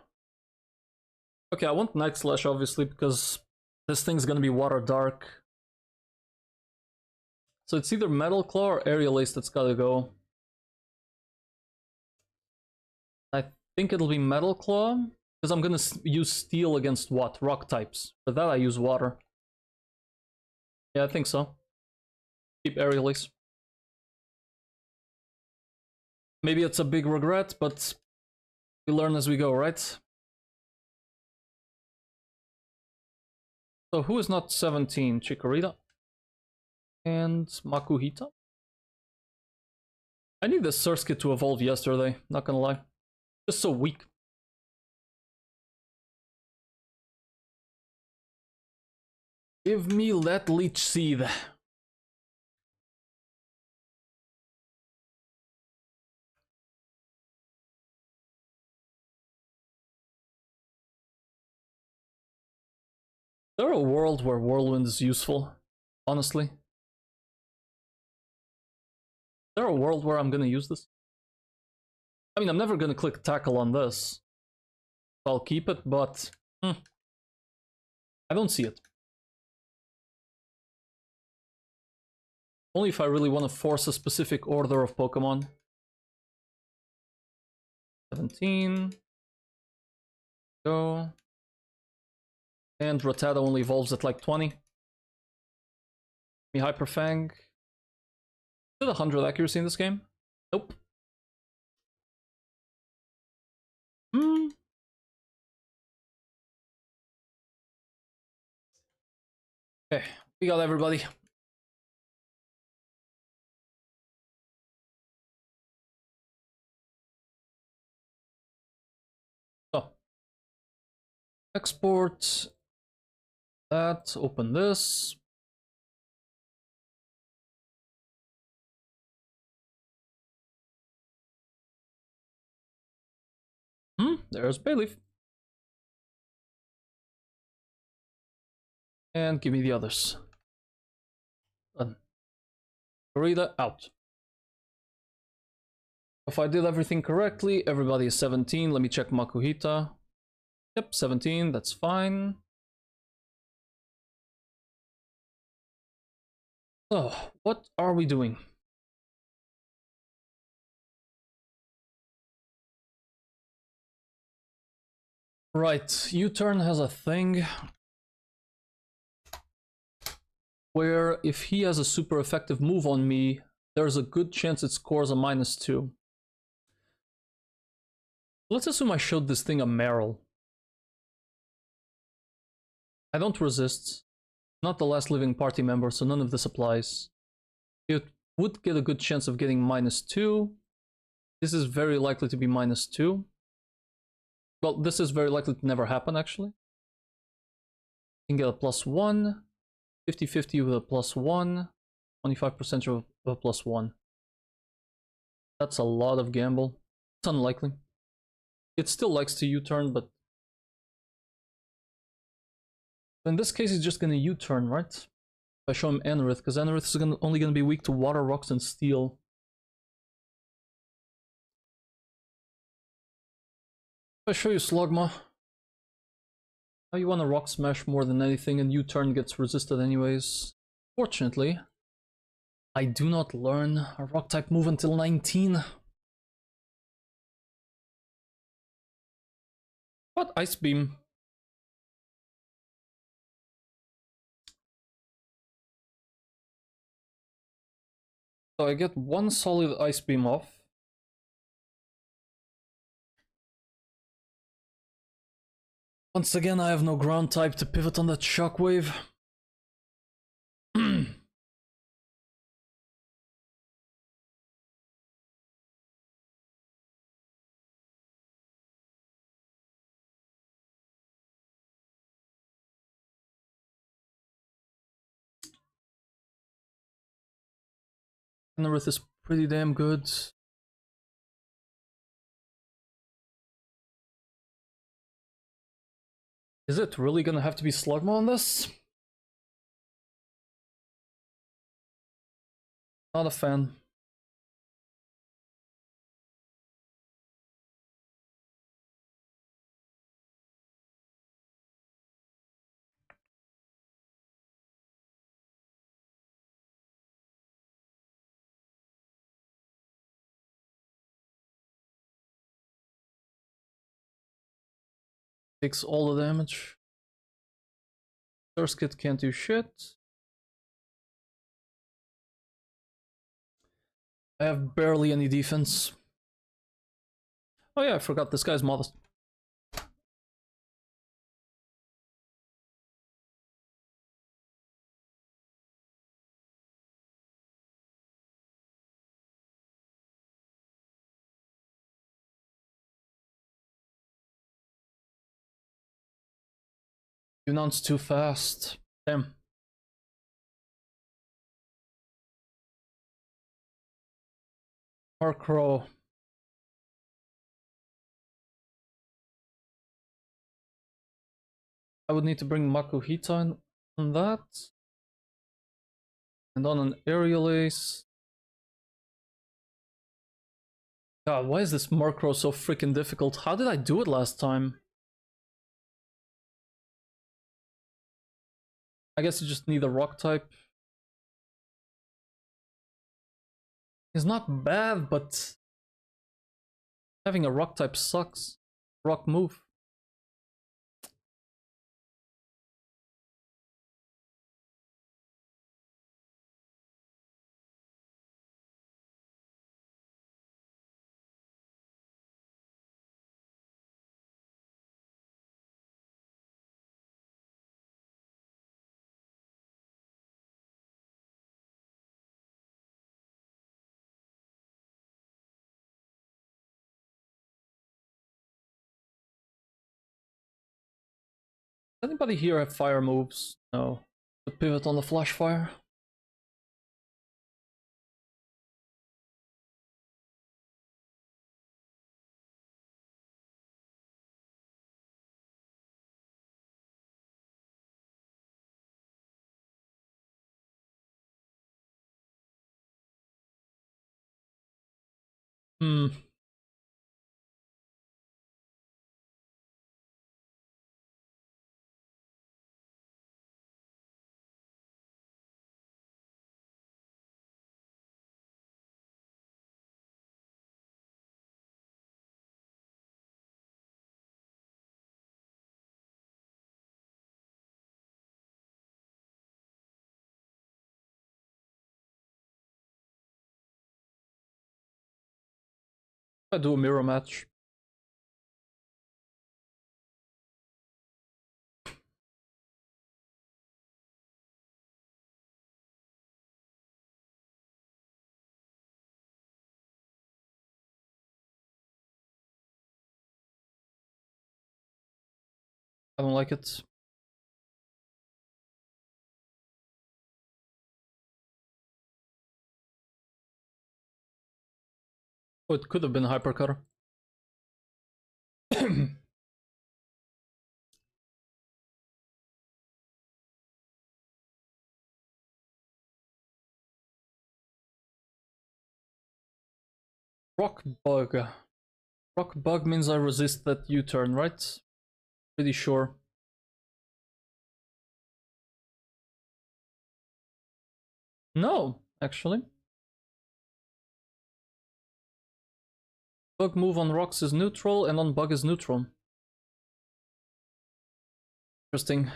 Okay, I want Night Slash, obviously, because this thing's gonna be Water Dark. So it's either Metal Claw or Aerial Ace that's gotta go. I think it'll be Metal Claw, because I'm gonna use Steel against what? Rock types. For that I use Water. Yeah, I think so. Keep Aerial Ace. Maybe it's a big regret, but we learn as we go, right? So who is not 17? Chikorita and Makuhita. I need this Surskit to evolve yesterday, not gonna lie. Just so weak. Give me that Leech Seed. Is there a world where Whirlwind is useful? Honestly. Is there a world where I'm gonna use this? I mean, I'm never gonna click Tackle on this. I'll keep it, but... I don't see it. Only if I really want to force a specific order of Pokemon. 17. Go. And Rattata only evolves at like 20. Me Hyper Fang. Is it 100 accuracy in this game? Nope. Okay, we got everybody. So, export that, open this. There's Bayleaf. And give me the others. Done. Corrida out. If I did everything correctly, everybody is 17. Let me check Makuhita. Yep, 17, that's fine. So, what are we doing? Right, U-turn has a thing where if he has a super effective move on me, there's a good chance it scores a -2. Let's assume I showed this thing a Meryl. I don't resist. Not the last living party member, so none of this applies. It would get a good chance of getting -2. This is very likely to be -2. Well, this is very likely to never happen, actually. You can get a +1. 50-50 with a +1. 25% of a +1. That's a lot of gamble. It's unlikely. It still likes to U-turn, but... in this case, he's just gonna U-turn, right? If I show him Anorith, because Anorith is only gonna be weak to Water, Rocks, and Steel. If I show you Slugma, how you want to Rock Smash more than anything, and U-turn gets resisted anyways. Fortunately, I do not learn a Rock-type move until 19. What? Ice Beam. So I get one solid Ice Beam off. Once again, I have no ground type to pivot on that Shockwave. Anorith is pretty damn good. Is it really gonna have to be Slugma on this? Not a fan. Takes all the damage. Surskit can't do shit. I have barely any defense. Oh yeah, I forgot this guy's modest. You announced too fast. Damn. Markrow. I would need to bring Makuhita in on that. And on an aerial ace. God, why is this Markrow so freaking difficult? How did I do it last time? I guess you just need a rock type. It's not bad, but having a rock type sucks. Rock move. Does anybody here have fire moves? No. The pivot on the flash fire. Hmm. I do a mirror match. I don't like it. Oh, it could have been hypercutter. Rock bug. Rock bug means I resist that U-turn, right? Pretty sure. No, actually. Bug move on rocks is neutral and on bug is neutral. Interesting.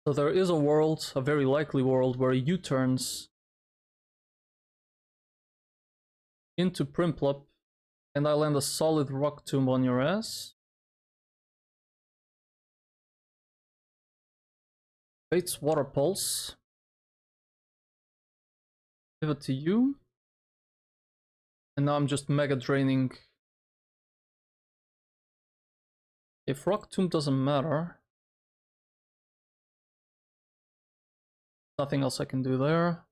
So there is a world, a very likely world, where U-turns into Primplop and I land a solid rock tomb on your ass. Bates water pulse. Pivot to you. And now I'm just mega draining. If rock tomb doesn't matter, nothing else I can do there.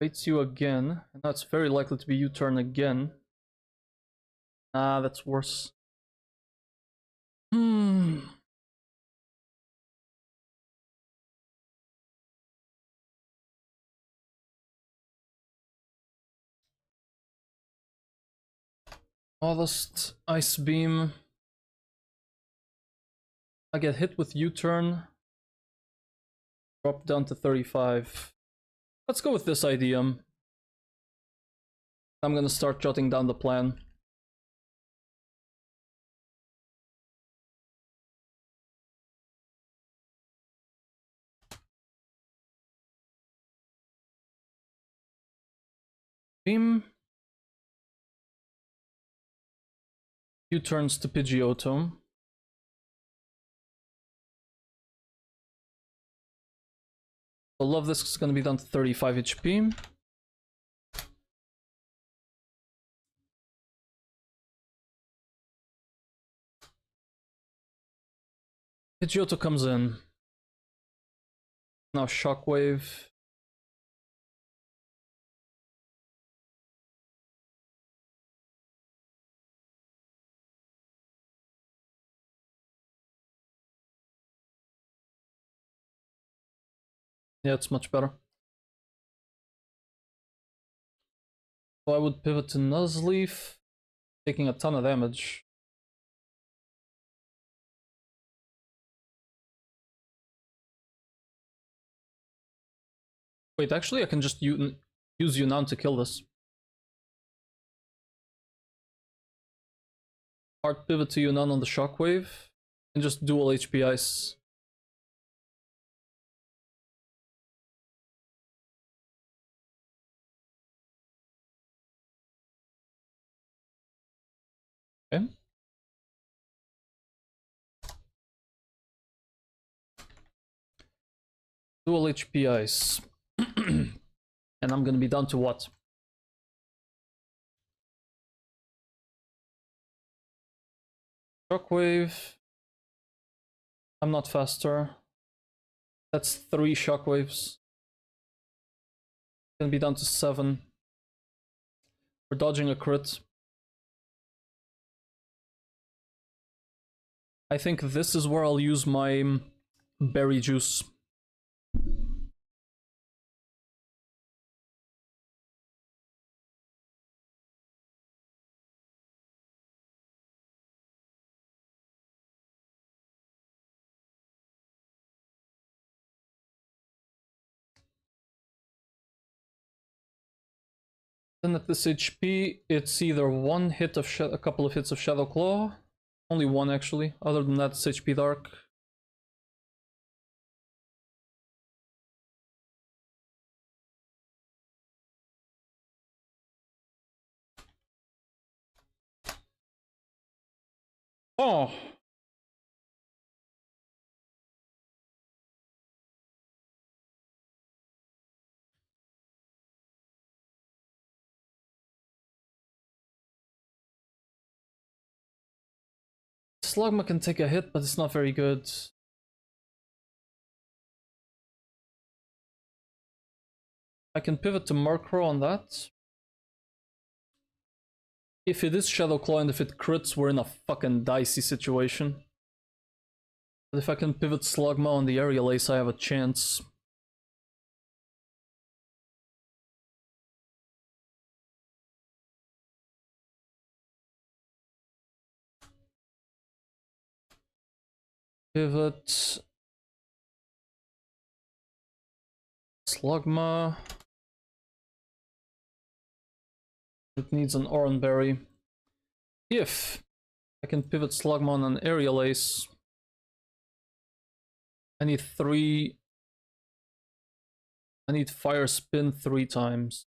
Baits you again, and that's very likely to be U-turn again. Ah, that's worse. Modest ice beam. I get hit with U-turn. Drop down to 35. Let's go with this idea. I'm gonna start jotting down the plan. Beam. Few turns to Pidgeotto. So Love Disc is gonna be down to 35 HP. Pidgeotto comes in. Now Shockwave. Yeah, it's much better. So I would pivot to Nuzleaf, taking a ton of damage. Wait, actually I can just use Yunnan to kill this. Hard pivot to Yunnan on the Shockwave, and just dual HP Ice. Okay. Dual HP Ice. And I'm gonna be down to what? Shockwave. I'm not faster. That's 3 shockwaves. Gonna be down to 7. We're dodging a crit. I think this is where I'll use my berry juice. Then at this HP, it's either one hit of a couple of hits of Shadow Claw. Only one actually. Other than that, it's HP Dark. Oh! Slugma can take a hit, but it's not very good. I can pivot to Murkrow on that. If it is Shadow Claw and if it crits, we're in a fucking dicey situation. But if I can pivot Slugma on the Aerial Ace, I have a chance. Pivot. Slugma. It needs an Oran Berry. If I can pivot Slugma on an Aerial Ace, I need 3. I need Fire Spin 3 times.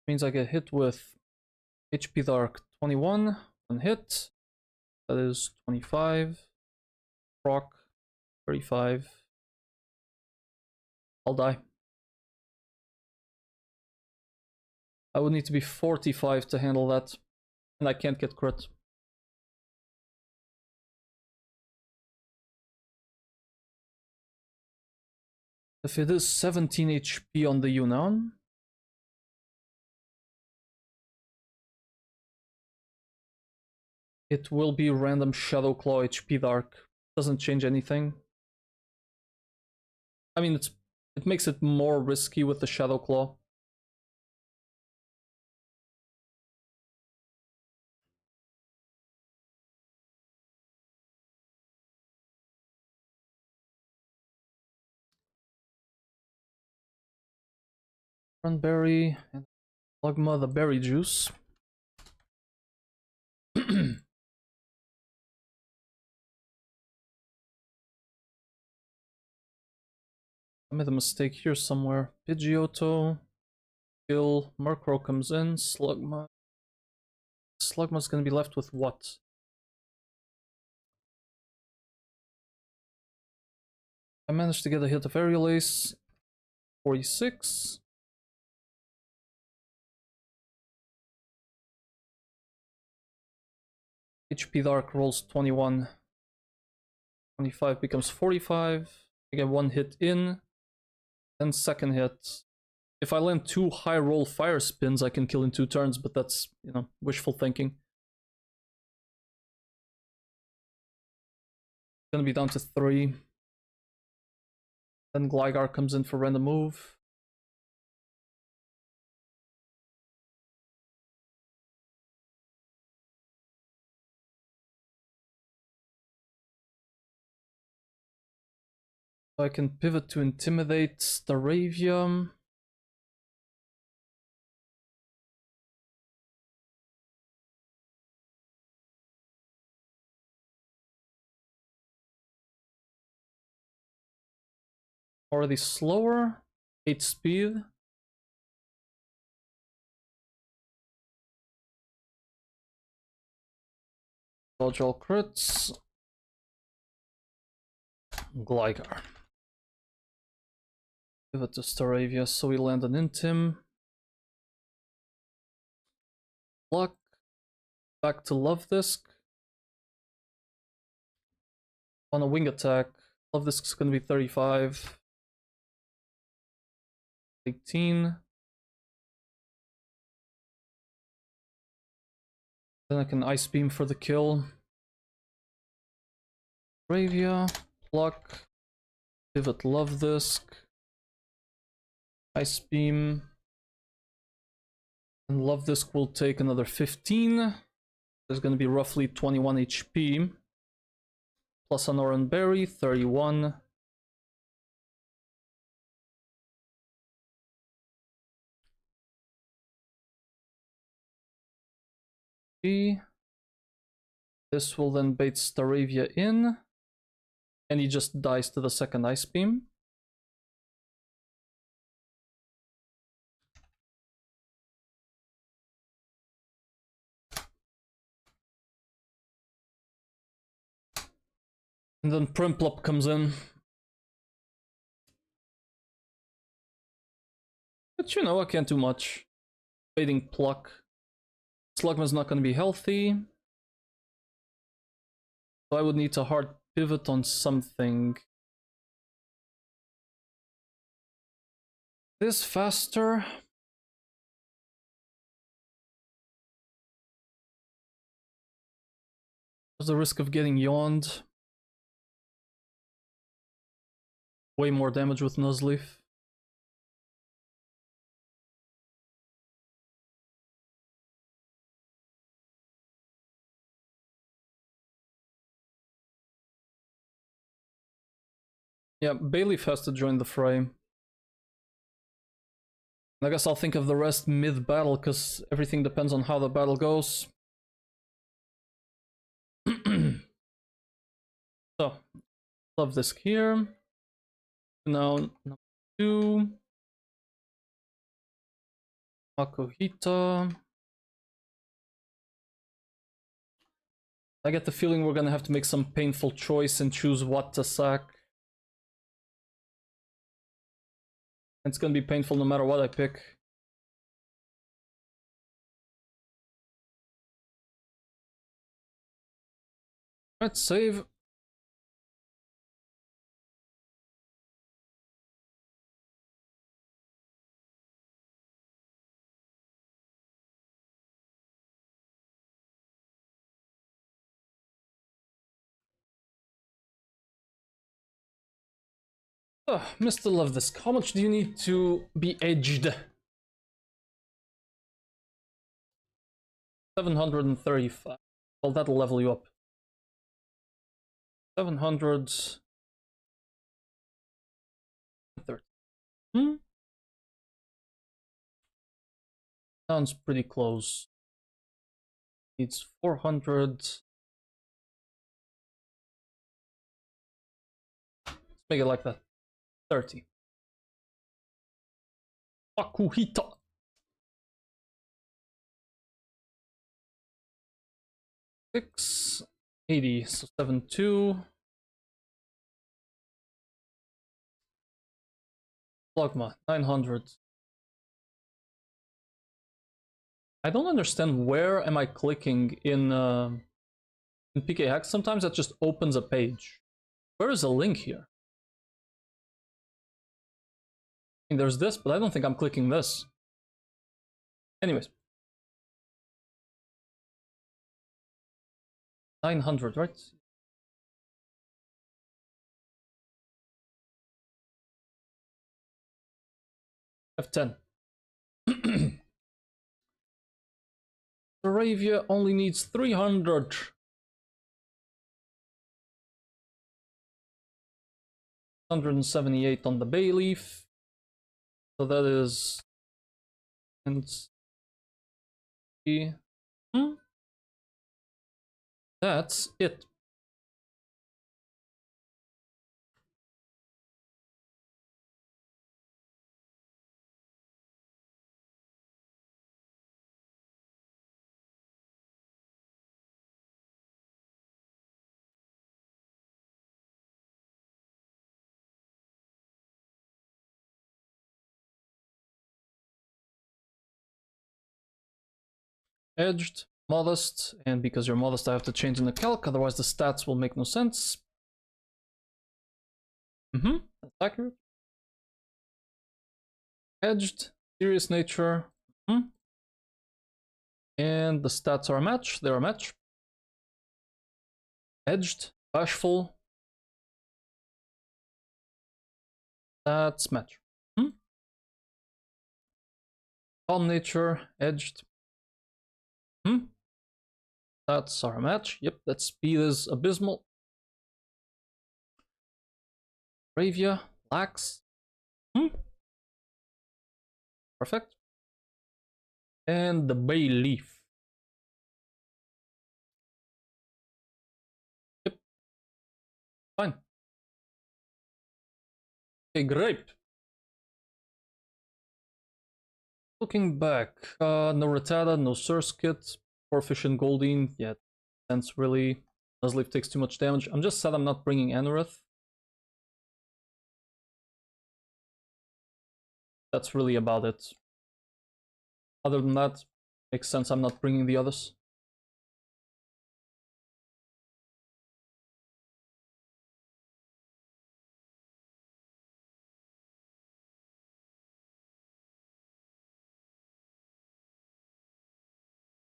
Means I get hit with HP Dark 21 and hit. That is 25. Proc 35. I'll die. I would need to be 45 to handle that. And I can't get crit. If it is 17 HP on the Yunnan, it will be random Shadow Claw HP Dark. Doesn't change anything. I mean, it makes it more risky with the Shadow Claw. Berry and Lugma the berry juice. I'm I made a mistake here somewhere. Pidgeotto, kill, Murkrow comes in, Slugma. Slugma's gonna be left with what? I managed to get a hit of Aerial Ace, 46. HP Dark rolls 21. 25 becomes 45. I get one hit in. Then second hit. If I land 2 high roll fire spins, I can kill in 2 turns, but that's, you know, wishful thinking. Gonna be down to 3. Then Gligar comes in for random move. I can pivot to intimidate Staravia. Already slower. 8 speed. Dodge all crits. Gligar. Pivot to Staravia, so we land an Intim. Luck. Back to Love Disc. On a wing attack. Love Disc is gonna be 35. 18. Then I can Ice Beam for the kill. Bravia, Pluck, Pivot Love Disc, Ice Beam, and Love Disc will take another 15. There's going to be roughly 21 HP. Plus an Oran Berry, 31. This will then bait Staravia in. And he just dies to the second Ice Beam. And then Prinplup comes in. But you know, I can't do much. Baiting Pluck. Slugma's not going to be healthy. So I would need to hard pivot on something. This faster. There's the risk of getting yawned. Way more damage with Nuzleaf. Yeah, Bayleaf has to join the fray. I guess I'll think of the rest mid-battle, because everything depends on how the battle goes. So, Love Disc here. Now, number 2. Makuhita. I get the feeling we're gonna have to make some painful choice and choose what to sack. It's gonna be painful no matter what I pick. Alright, save. Mr. Love Disc, how much do you need to be edged? 735. Well, that'll level you up. 730. Sounds pretty close. Needs 400. Let's make it like that. 30. Akuhita. $680, so 7.2. Flogma, 900. I don't understand where am I clicking in PK Hack. Sometimes that just opens a page. Where is a link here? I mean, there's this, but I don't think I'm clicking this. Anyways. 900, right? F10. Arabia only needs 300. 178 on the bay leaf. So that is... And... That's it. Edged, modest, and because you're modest I have to change in the calc, otherwise the stats will make no sense. That's accurate. Edged, serious nature, and the stats are a match, they're a match. Edged, bashful, that's match. Calm nature, edged. That's our match. Yep, that speed is abysmal. Bravia, lax. Perfect. And the bay leaf. Yep. Fine. Okay, grape. Looking back, no Rattata, no Surskit, Proficient Goldine. Yeah, sense really. Nuzleaf takes too much damage. I'm just sad I'm not bringing Anorith. That's really about it. Other than that, makes sense I'm not bringing the others.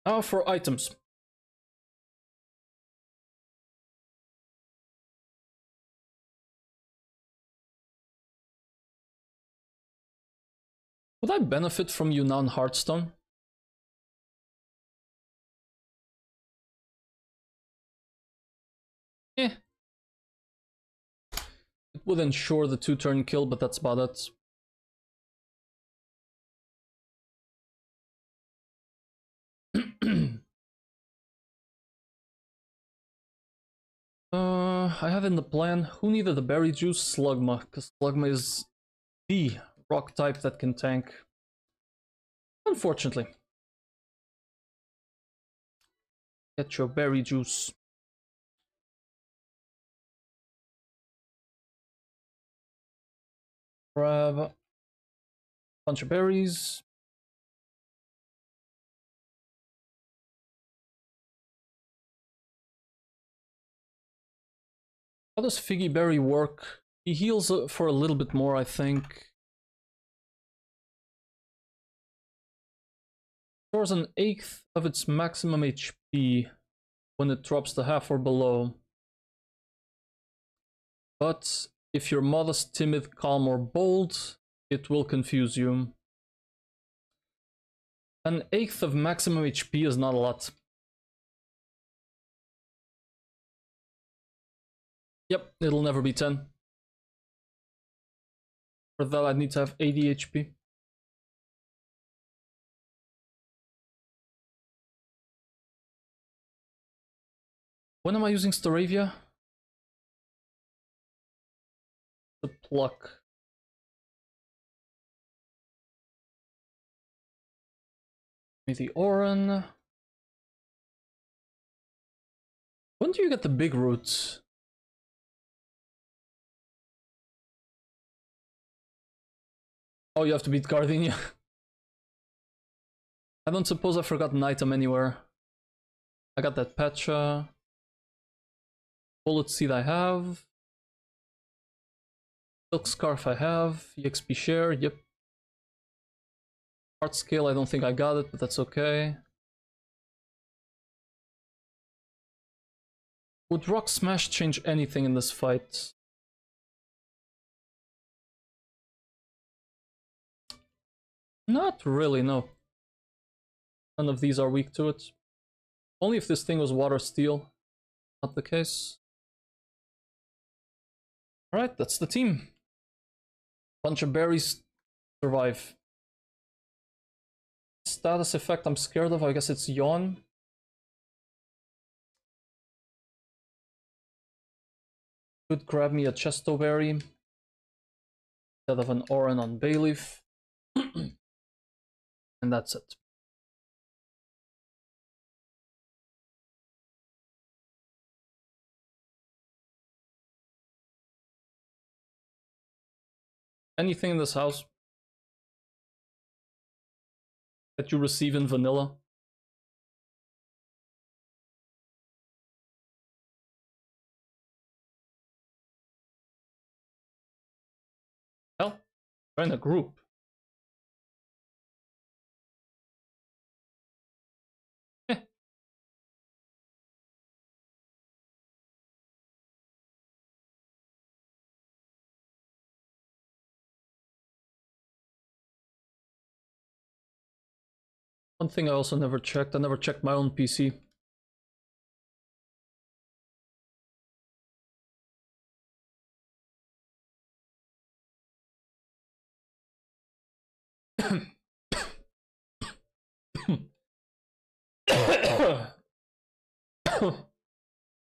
Now for items. Would I benefit from Yunnan Heartstone? Eh. It would ensure the 2-turn kill, but that's about it. I have in the plan, who needed the berry juice? Slugma, because Slugma is the rock type that can tank. Unfortunately. Get your berry juice. Grab a bunch of berries. How does Figgy Berry work? He heals for a little bit more, I think. Stores an eighth of its maximum HP when it drops to half or below. But if you're modest, timid, calm, or bold, it will confuse you. An eighth of maximum HP is not a lot. Yep, it'll never be 10. For that, I'd need to have 80 HP. When am I using Staravia? The pluck. The Oran. When do you get the big roots? Oh, you have to beat Gardenia. I don't suppose I forgot an item anywhere. I got that Petra. Bullet Seed I have. Silk Scarf I have. EXP Share, yep. Heart Scale, I don't think I got it, but that's okay. Would Rock Smash change anything in this fight? Not really, no. None of these are weak to it. Only if this thing was Water Steel. Not the case. Alright, that's the team. Bunch of berries. Survive. Status effect I'm scared of, I guess it's Yawn. Could grab me a Chesto Berry instead of an Oran on Bayleaf. And that's it. Anything in this house that you receive in vanilla? Hell, we're in a group. One thing I also never checked, I never checked my own PC.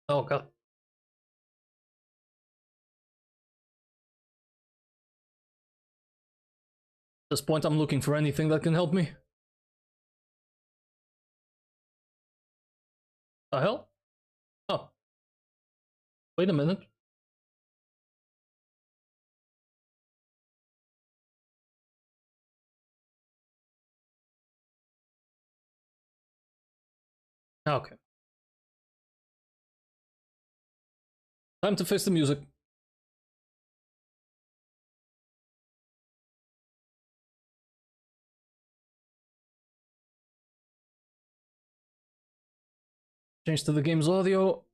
Oh god. At this point I'm looking for anything that can help me. The hell? Oh. Wait a minute. Okay. Time to face the music. Change to the game's audio.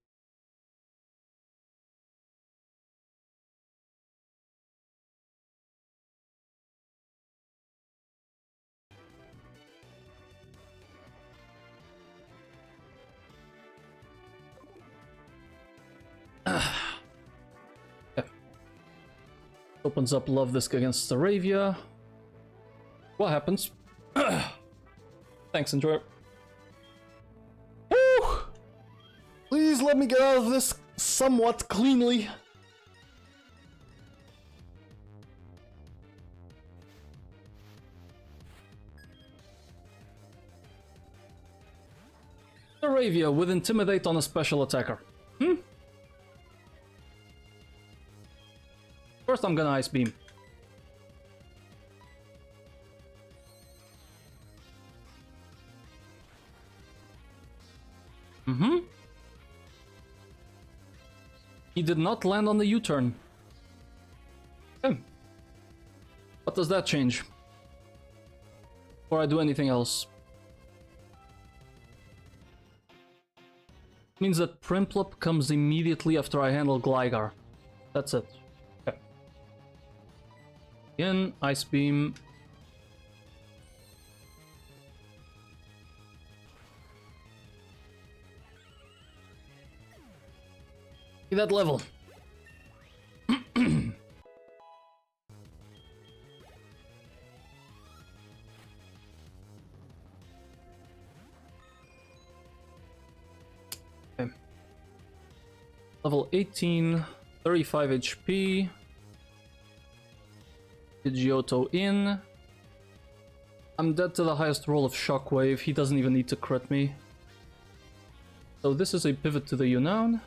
Okay. Opens up Love Disc against Aravia. What happens? Thanks, enjoy. Woo! Please let me get out of this somewhat cleanly. Aravia with Intimidate on a special attacker. First I'm gonna Ice Beam. He did not land on the U-turn. Okay. What does that change? Before I do anything else. Means that Prinplup comes immediately after I handle Gligar. That's it. Okay. Again, Ice Beam. That level. Okay. Level 18, 35 HP. Pidgeotto in. I'm dead to the highest roll of Shockwave. He doesn't even need to crit me. So this is a pivot to the Yunnan.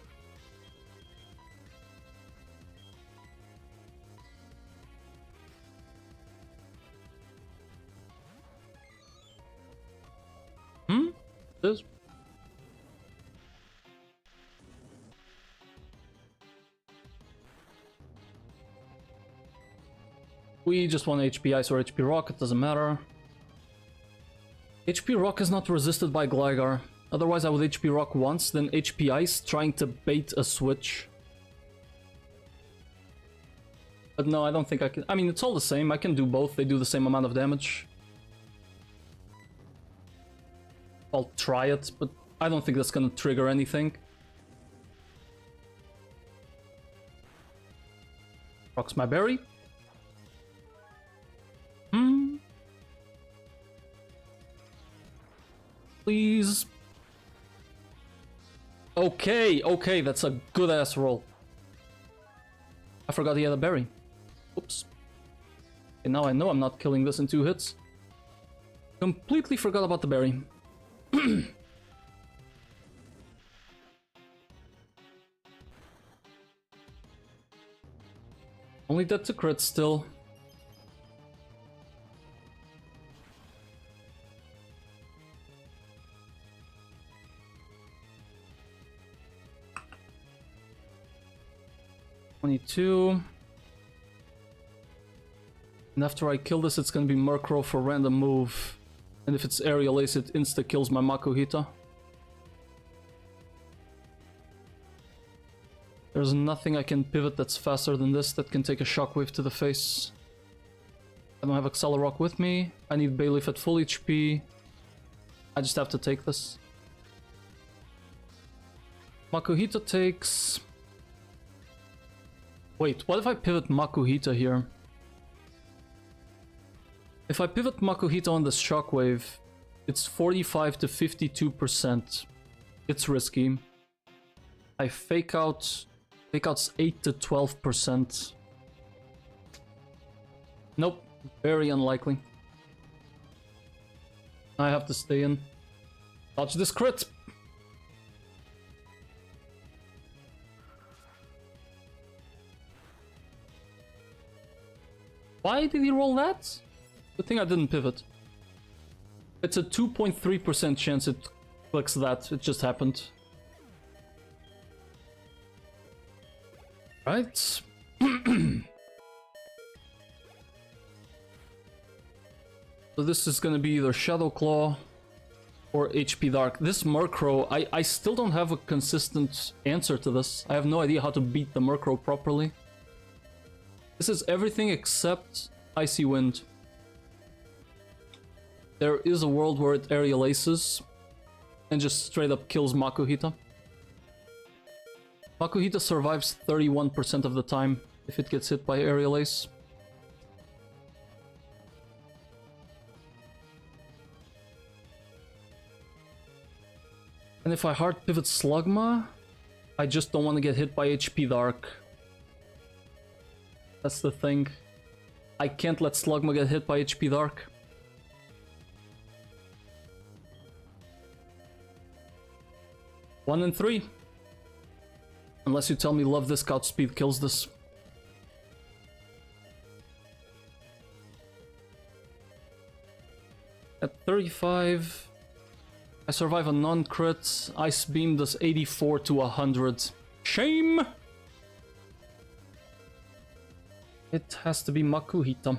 This. We just want HP Ice or HP Rock, it doesn't matter. HP Rock is not resisted by Gligar. Otherwise I would HP Rock once, then HP Ice, trying to bait a switch. But no, I don't think I can. I mean, it's all the same. I can do both. They do the same amount of damage. I'll try it, but I don't think that's gonna trigger anything. Rocks my berry. Please. Okay, that's a good ass roll. I forgot he had a berry. Oops. And now I know I'm not killing this in 2 hits. Completely forgot about the berry. Only dead to crit still. $22. And after I kill this, it's gonna be Murkrow for random move. And if it's Aerial Ace, it insta-kills my Makuhita. There's nothing I can pivot that's faster than this that can take a Shockwave to the face. I don't have Accelerock with me. I need Bayleaf at full HP. I just have to take this. Makuhita takes... Wait, what if I pivot Makuhita here? If I pivot Makuhita on this Shockwave, it's 45 to 52%. It's risky. I fake out's 8 to 12%. Nope, very unlikely. I have to stay in. Dodge this crit! Why did he roll that? Good thing I didn't pivot. It's a 2.3% chance it clicks that. It just happened. Right. So this is gonna be either Shadow Claw or HP Dark. This Murkrow, I still don't have a consistent answer to this. I have no idea how to beat the Murkrow properly. This is everything except Icy Wind. There is a world where it Aerial Aces and just straight up kills Makuhita. Makuhita survives 31% of the time if it gets hit by Aerial Ace. And if I hard pivot Slugma, I just don't want to get hit by HP Dark. That's the thing. I can't let Slugma get hit by HP Dark. One and 3. Unless you tell me Love This Scout Speed kills this. At 35, I survive a non-crit. Ice Beam does 84 to 100. Shame! It has to be Makuhita.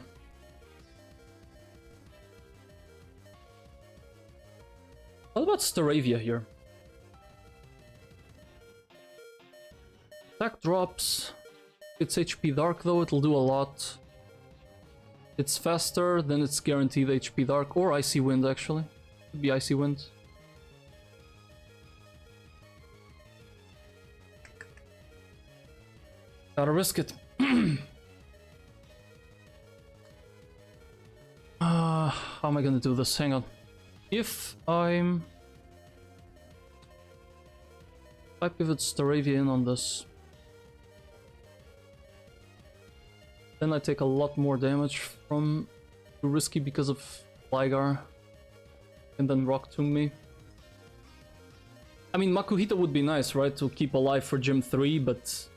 What about Staravia here? Attack drops. It's HP Dark though, it'll do a lot. It's faster, then it's guaranteed HP Dark, or Icy Wind actually. Could be Icy Wind. Gotta risk it. How am I gonna do this? Hang on. If I pivot Staravia in on this, then I take a lot more damage from too risky because of Ligar. And then Rock Tomb me. I mean, Makuhita would be nice, right? To keep alive for Gym 3, but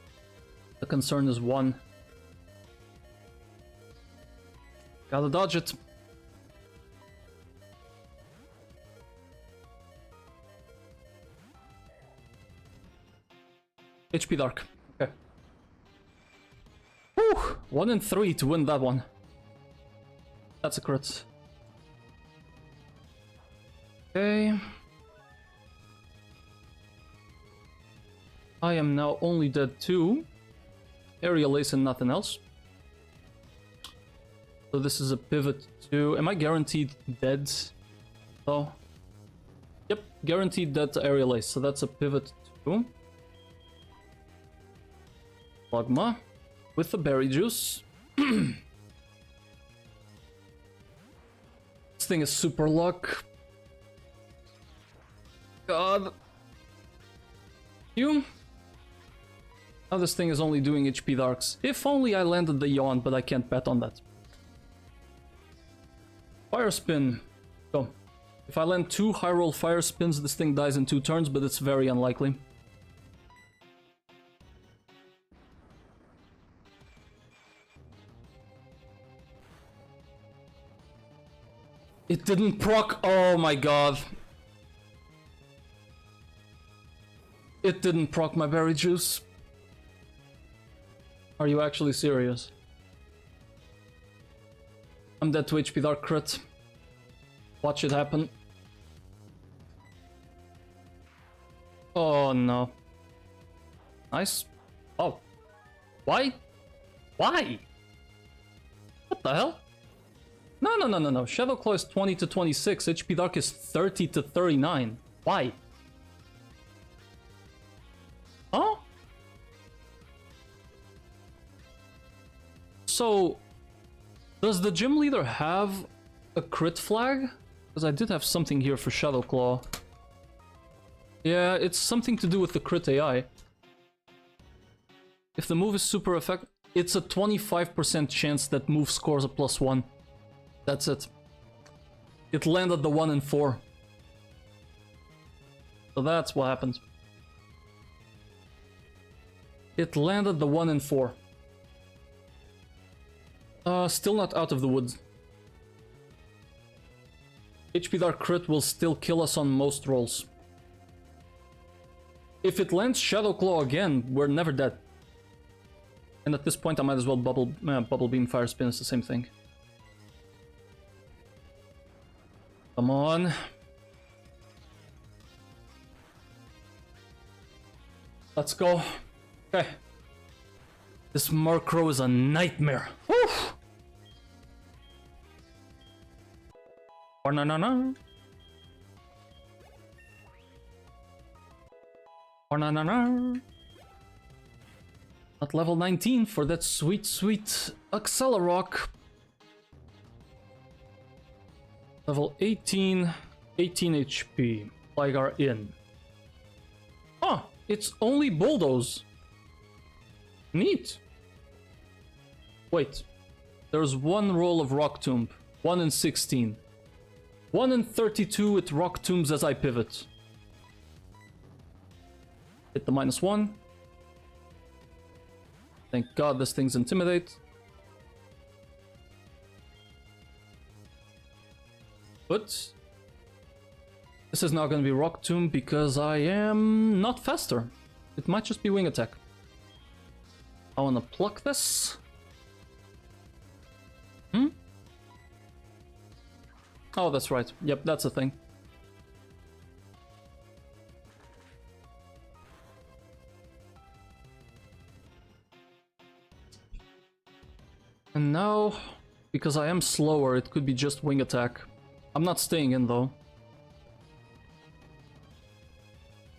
the concern is 1. Gotta dodge it. HP Dark. Okay. Whew! 1 in 3 to win that one. That's a crit. Okay. I am now only dead 2. Aerial Ace and nothing else. So this is a pivot to... Am I guaranteed dead? Oh. Yep, guaranteed dead to Aerial Ace. So that's a pivot to... Logma. With the berry juice. This thing is super luck. God. You... Now this thing is only doing HP Darks. If only I landed the Yawn, but I can't bet on that. Fire Spin. Go. If I land 2 high roll Fire Spins, this thing dies in 2 turns, but it's very unlikely. It didn't proc. Oh my god. It didn't proc my berry juice. Are you actually serious? I'm dead to HP Dark crit. Watch it happen. Oh no. Nice. Oh. Why? Why? What the hell? No. Shadow Claw is 20 to 26. HP Dark is 30 to 39. Why? Huh? So, does the gym leader have a crit flag? Because I did have something here for Shadow Claw. Yeah, it's something to do with the crit AI. If the move is super effective, it's a 25% chance that move scores a +1. That's it. It landed the 1 in 4. So that's what happened. It landed the 1 in 4. Still not out of the woods. HP Dark crit will still kill us on most rolls. If it lands Shadow Claw again, we're never dead. And at this point I might as well Bubble Beam Fire Spin, it's the same thing. Come on. Let's go. Okay. This Murkrow is a nightmare. Woo! Or no. Or no. Not level 19 for that sweet Accelerock. Level 18, 18 HP. Ligar in. Ah, it's only Bulldoze. Neat. Wait, there's 1 roll of Rock Tomb. 1 in 16. 1 in 32 with Rock Tombs as I pivot. Hit the -1. Thank God this thing's Intimidate. But this is not going to be Rock Tomb because I am not faster. It might just be Wing Attack. I want to pluck this. Oh, that's right. Yep, that's a thing. And now, because I am slower, it could be just Wing Attack. I'm not staying in though.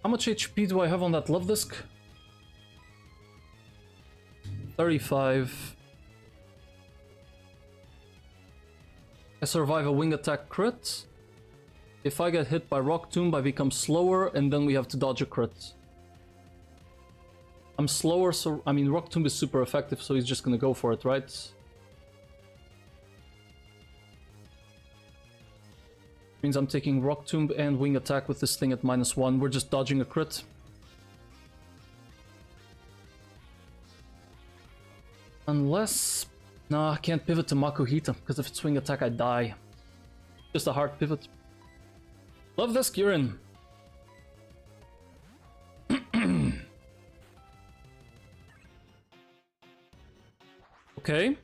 How much HP do I have on that Love Disc? 35. I survive a Wing Attack crit. If I get hit by Rock Tomb, I become slower, and then we have to dodge a crit. I'm slower, so... I mean, Rock Tomb is super effective, so he's just gonna go for it, right? Means I'm taking Rock Tomb and Wing Attack with this thing at -1. We're just dodging a crit. Unless... No, I can't pivot to Makuhita, because if it's Wing Attack, I die. Just a hard pivot. Love this, Kirin. Okay.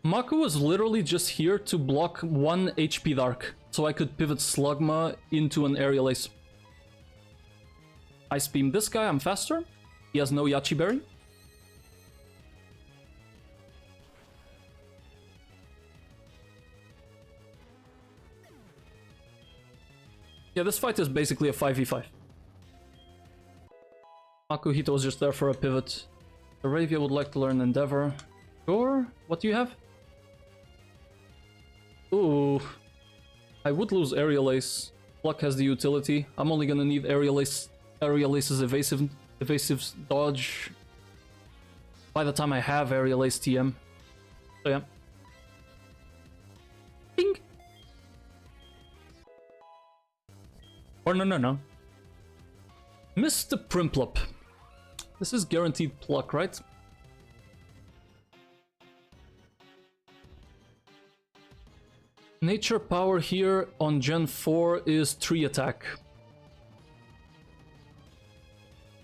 Maku was literally just here to block 1 HP Dark, so I could pivot Slugma into an Aerial Ace. Ice Beam this guy, I'm faster. He has no Yachi Berry. Yeah, this fight is basically a 5v5. Makuhito was just there for a pivot. Aravia would like to learn Endeavor. Sure. What do you have? Ooh. I would lose Aerial Ace. Pluck has the utility. I'm only gonna need Aerial Ace. Aerial Ace's evasive dodge by the time I have Aerial Ace TM. So yeah. Bing! Or no. Mr. Primplop. This is guaranteed pluck, right? Nature power here on Gen 4 is 3 attack.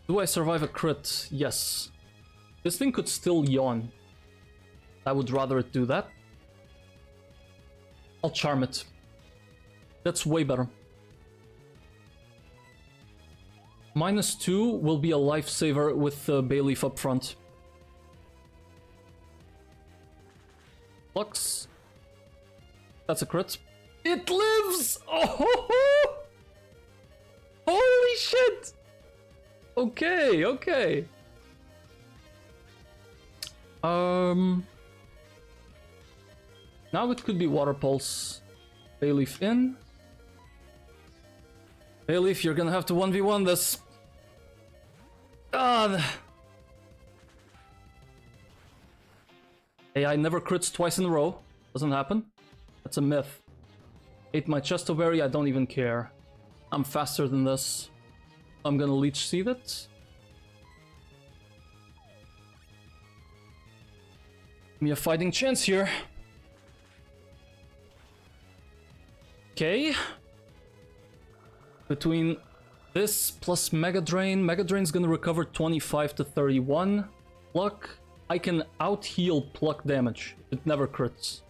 Do I survive a crit? Yes. This thing could still yawn. I would rather it do that. I'll charm it. That's way better. -2 will be a lifesaver with the Bayleaf up front. Lux. That's a crit. It lives! Oh! Holy shit! Okay. Now it could be Water Pulse. Bayleaf in. Bayleaf, you're gonna have to 1v1 this. God. AI never crits twice in a row. Doesn't happen. That's a myth. Ate my Chesto Berry, I don't even care. I'm faster than this. I'm gonna Leech Seed it. Give me a fighting chance here. Okay. Between this plus Mega Drain, Mega Drain's gonna recover 25 to 31. Pluck, I can out-heal Pluck damage. It never crits.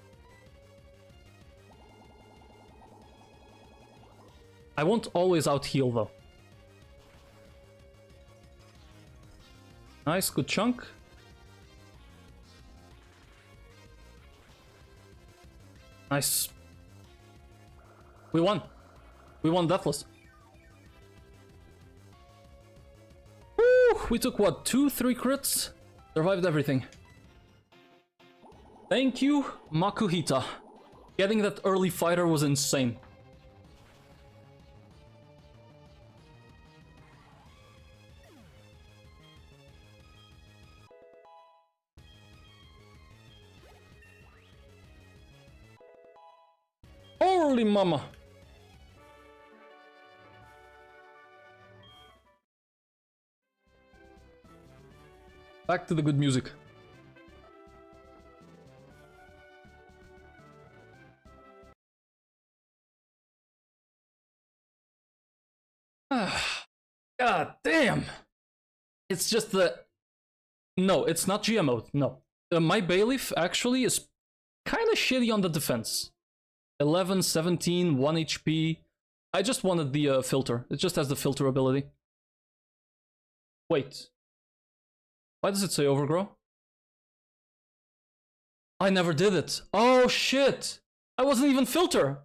I won't always out-heal though. Nice, good chunk. Nice. We won. We won Deathless. Woo! We took what, 2-3 crits? Survived everything. Thank you, Makuhita. Getting that early fighter was insane. Holy mama! Back to the good music. God damn! It's just the... No, it's not GMO, no. My Bayleaf actually is kind of shitty on the defense. 11, 17, 1 HP. I just wanted the filter. It just has the filter ability. Wait. Why does it say overgrow? I never did it. Oh shit! I wasn't even filter!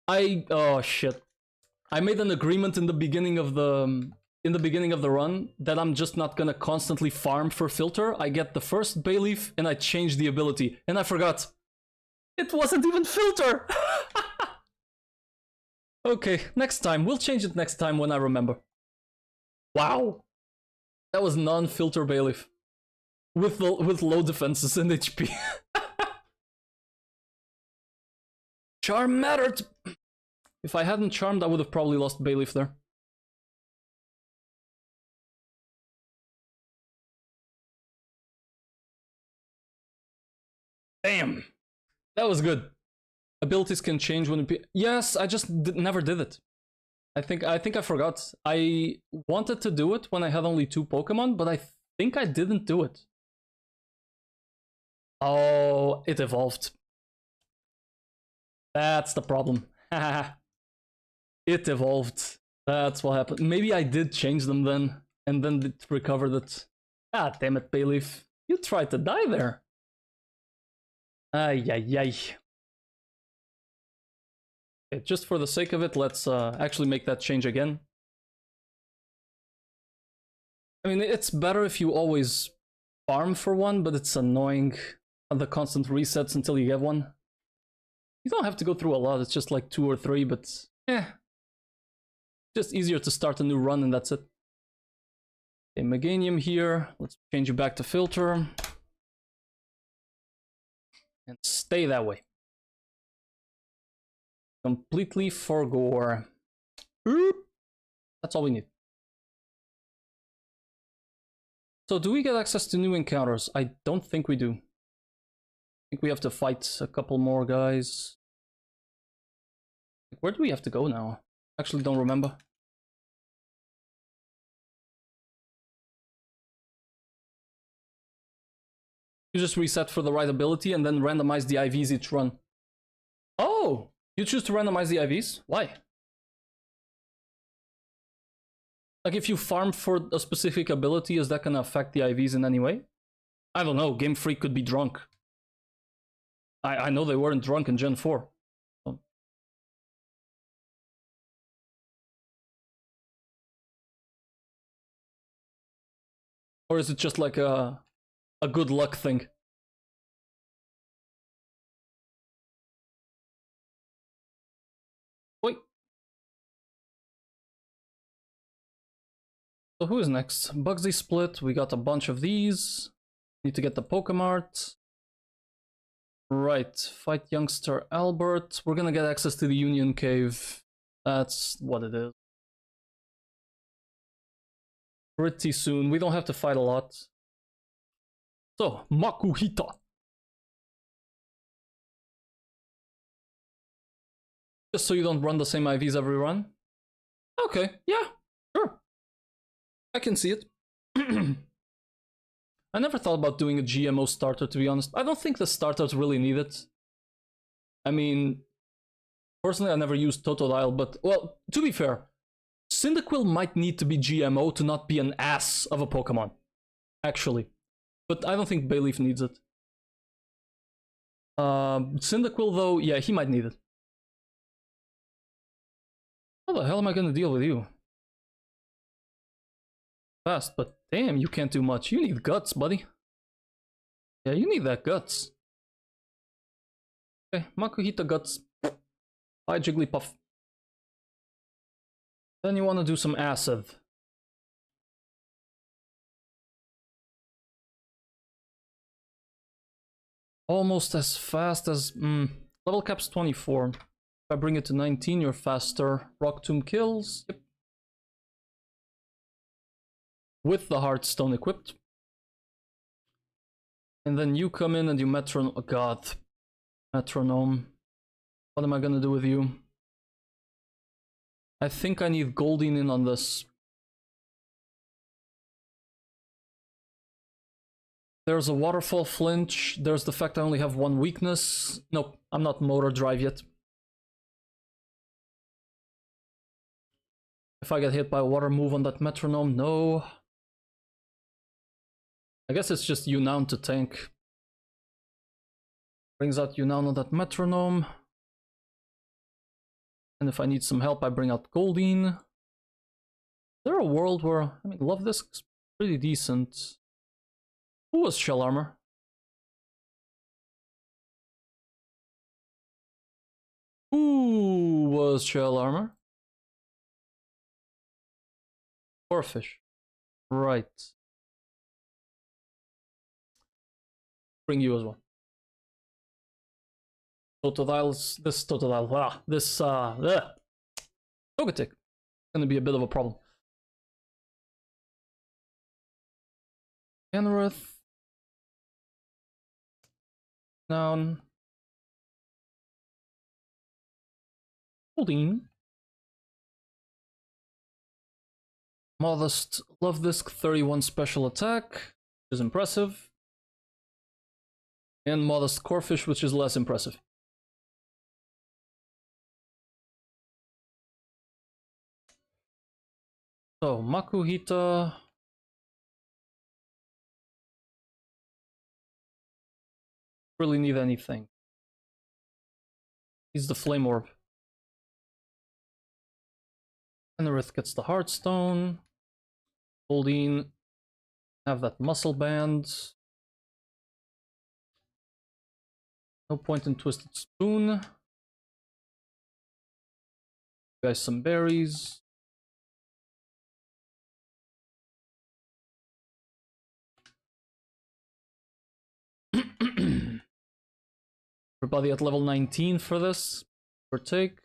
Oh shit. I made an agreement in the beginning of the... run that I'm just not gonna constantly farm for filter. I get the first Bayleaf and I change the ability. And I forgot. It wasn't even filter! Okay, next time. We'll change it next time when I remember. Wow! That was non-filter Bayleaf. With low defenses and HP. Charm mattered! If I hadn't charmed, I would have probably lost Bayleaf there. Damn! That was good. Abilities can change when it yes, I just never did it. I think I forgot. I wanted to do it when I had only 2 Pokemon, but I think I didn't do it. Oh, it evolved. That's the problem. It evolved. That's what happened. Maybe I did change them then, and then it recovered it. Ah, damn it, Bayleaf. You tried to die there. Ay, ay, ay. Okay, just for the sake of it, let's actually make that change again. I mean, it's better if you always farm for one, but it's annoying. The constant resets until you get one. You don't have to go through a lot, it's just like 2 or 3, but just easier to start a new run and that's it. Okay, Meganium here. Let's change you back to filter. And stay that way. Completely forgore. That's all we need. So do we get access to new encounters? I don't think we do. I think we have to fight a couple more guys. Where do we have to go now? Actually don't remember. You just reset for the right ability and then randomize the IVs each run. Oh! You choose to randomize the IVs? Why? Like if you farm for a specific ability, is that gonna affect the IVs in any way? I don't know, Game Freak could be drunk. I know they weren't drunk in Gen 4. So. Or is it just like a good luck thing? Wait. So who is next? Bugsy split, we got a bunch of these. Need to get the Pokemart. Right, fight youngster Albert. We're gonna get access to the Union Cave. That's what it is. Pretty soon. We don't have to fight a lot. So, Makuhita. Just so you don't run the same IVs every run? Okay, yeah, sure. I can see it. I never thought about doing a GMO starter, to be honest. I don't think the starters really need it. I mean, personally, I never used Totodile, but, well, to be fair, Cyndaquil might need to be GMO to not be an ass of a Pokemon. Actually. But I don't think Bayleaf needs it. Cyndaquil, though, yeah, he might need it. How the hell am I gonna deal with you? Fast, but damn, you can't do much. You need guts, buddy. Yeah, you need that guts. Okay, Makuhita guts. Bye, Jigglypuff. Then you want to do some acid. Almost as fast as... level cap's 24. If I bring it to 19, you're faster. Rock Tomb kills. Yep. With the Heartstone equipped. And then you come in and you metronome. Oh god. Metronome. What am I gonna do with you? I think I need Goldeen in on this. There's a waterfall flinch. There's the fact I only have 1 weakness. Nope, I'm not motor drive yet. If I get hit by a water move on that metronome, no. I guess it's just Unown to tank. Brings out Unown on that metronome. And if I need some help, I bring out Goldeen. Is there a world where... I mean, Love Disc's pretty decent. Who was Shell Armor? Who was Shell Armor? Corfish. Right. Bring you as well. Totodile's... This Totodile... Togetic. Gonna be a bit of a problem. Genrith. Down. Holding. Modest Love Disc 31 special attack, which is impressive. And Modest Corphish, which is less impressive. So, Makuhita. Really need anything. He's the Flame Orb. Enrith gets the Heartstone. Holding. Have that Muscle Band. No point in Twisted Spoon. Guys, some berries. Everybody at level 19 for this. Or take.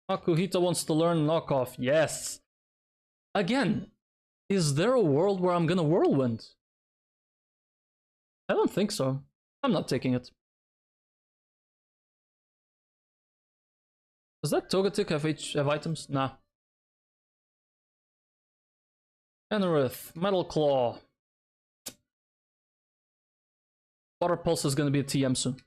Makuhita wants to learn knockoff. Yes. Again, is there a world where I'm gonna Whirlwind? I don't think so. I'm not taking it. Does that Togetic have items? Nah. Enrith, Metal Claw. Water Pulse is gonna be a TM soon.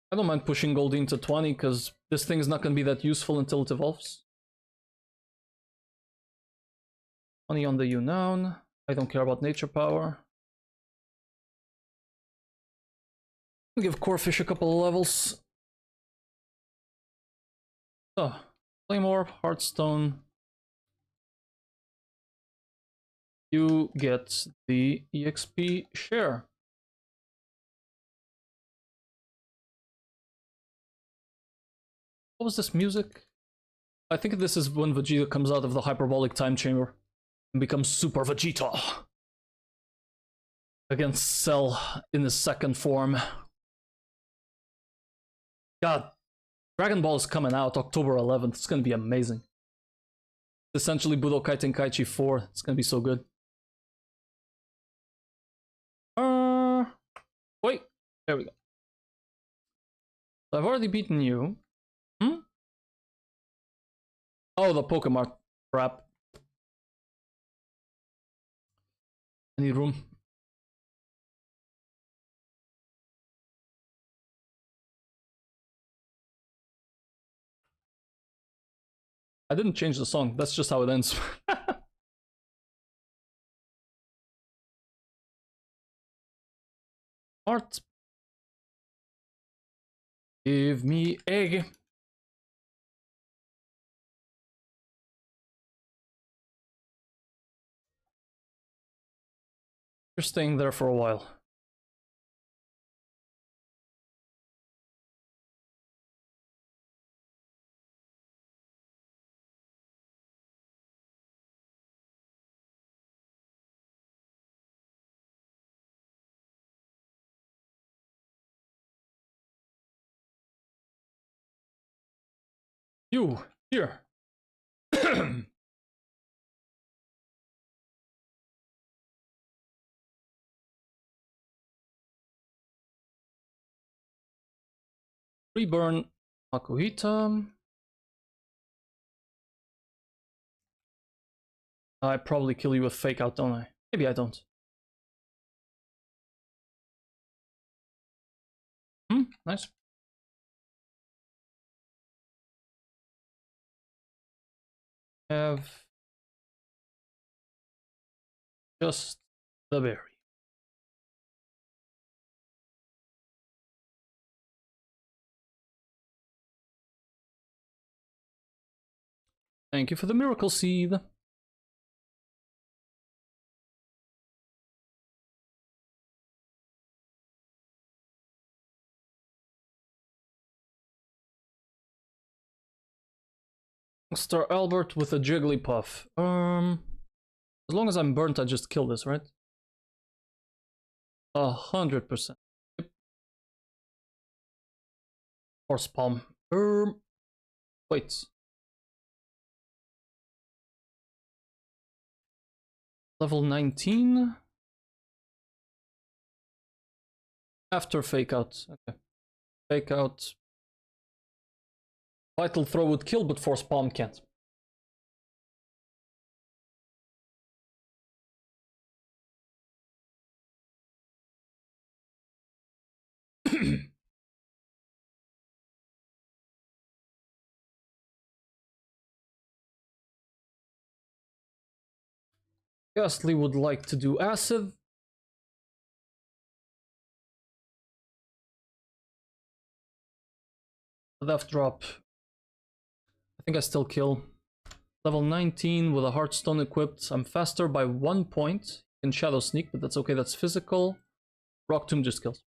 I don't mind pushing Goldeen to 20 because this thing is not gonna be that useful until it evolves. 20 on the Unown. I don't care about Nature Power. I'll give Corphish a couple of levels. So, Flame Orb, Heartstone. You get the EXP share. What was this music? I think this is when Vegeta comes out of the hyperbolic time chamber and becomes Super Vegeta against Cell in his second form. God, Dragon Ball is coming out October 11th. It's gonna be amazing. Essentially Budokai Tenkaichi 4. It's gonna be so good. Wait, there we go. I've already beaten you. Oh, the Pokemon crap. I need room. I didn't change the song. That's just how it ends. Heart. Give me egg. You're staying there for a while. You, here. Reburn Makuhita. I probably kill you with Fake Out, don't I? Maybe I don't. Nice. Have just the berry. Thank you for the Miracle Seed. Star Albert with a Jigglypuff. As long as I'm burnt, I just kill this, right? 100%. Yep. Horse palm. Wait. Level 19. After fake out. Okay. Fake out. Vital throw would kill, but force palm can't. Ghastly would like to do acid. Death drop. I think I still kill. Level 19 with a Heartstone equipped. I'm faster by 1 point. In Shadow Sneak, but that's okay, that's physical. Rock Tomb just kills.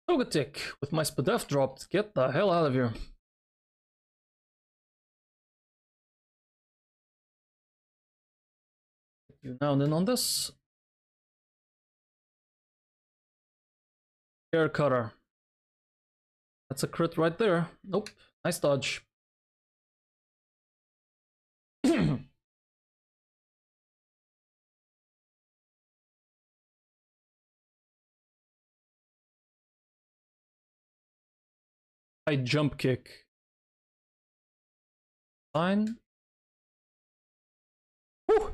Togetic with my Spadef dropped. Get the hell out of here. You now and then on this. Air Cutter. That's a crit right there. Nope. Nice dodge. I jump kick. Fine. Woo!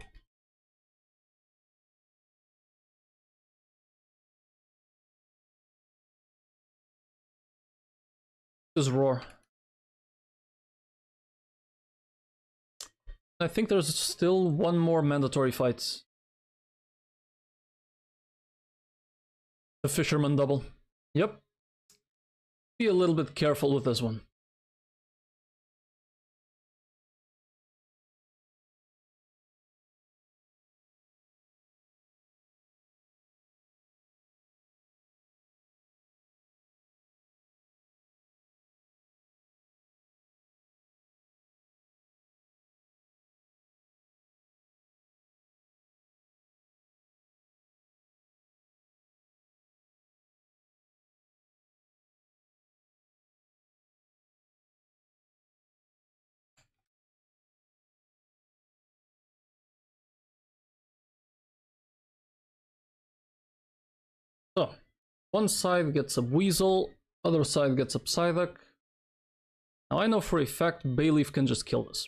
Just roar. I think there's still one more mandatory fight. The Fisherman double. Yep. Be a little bit careful with this one. So, one side gets a Weasel, other side gets a Psyduck. Now I know for a fact Bayleaf can just kill this.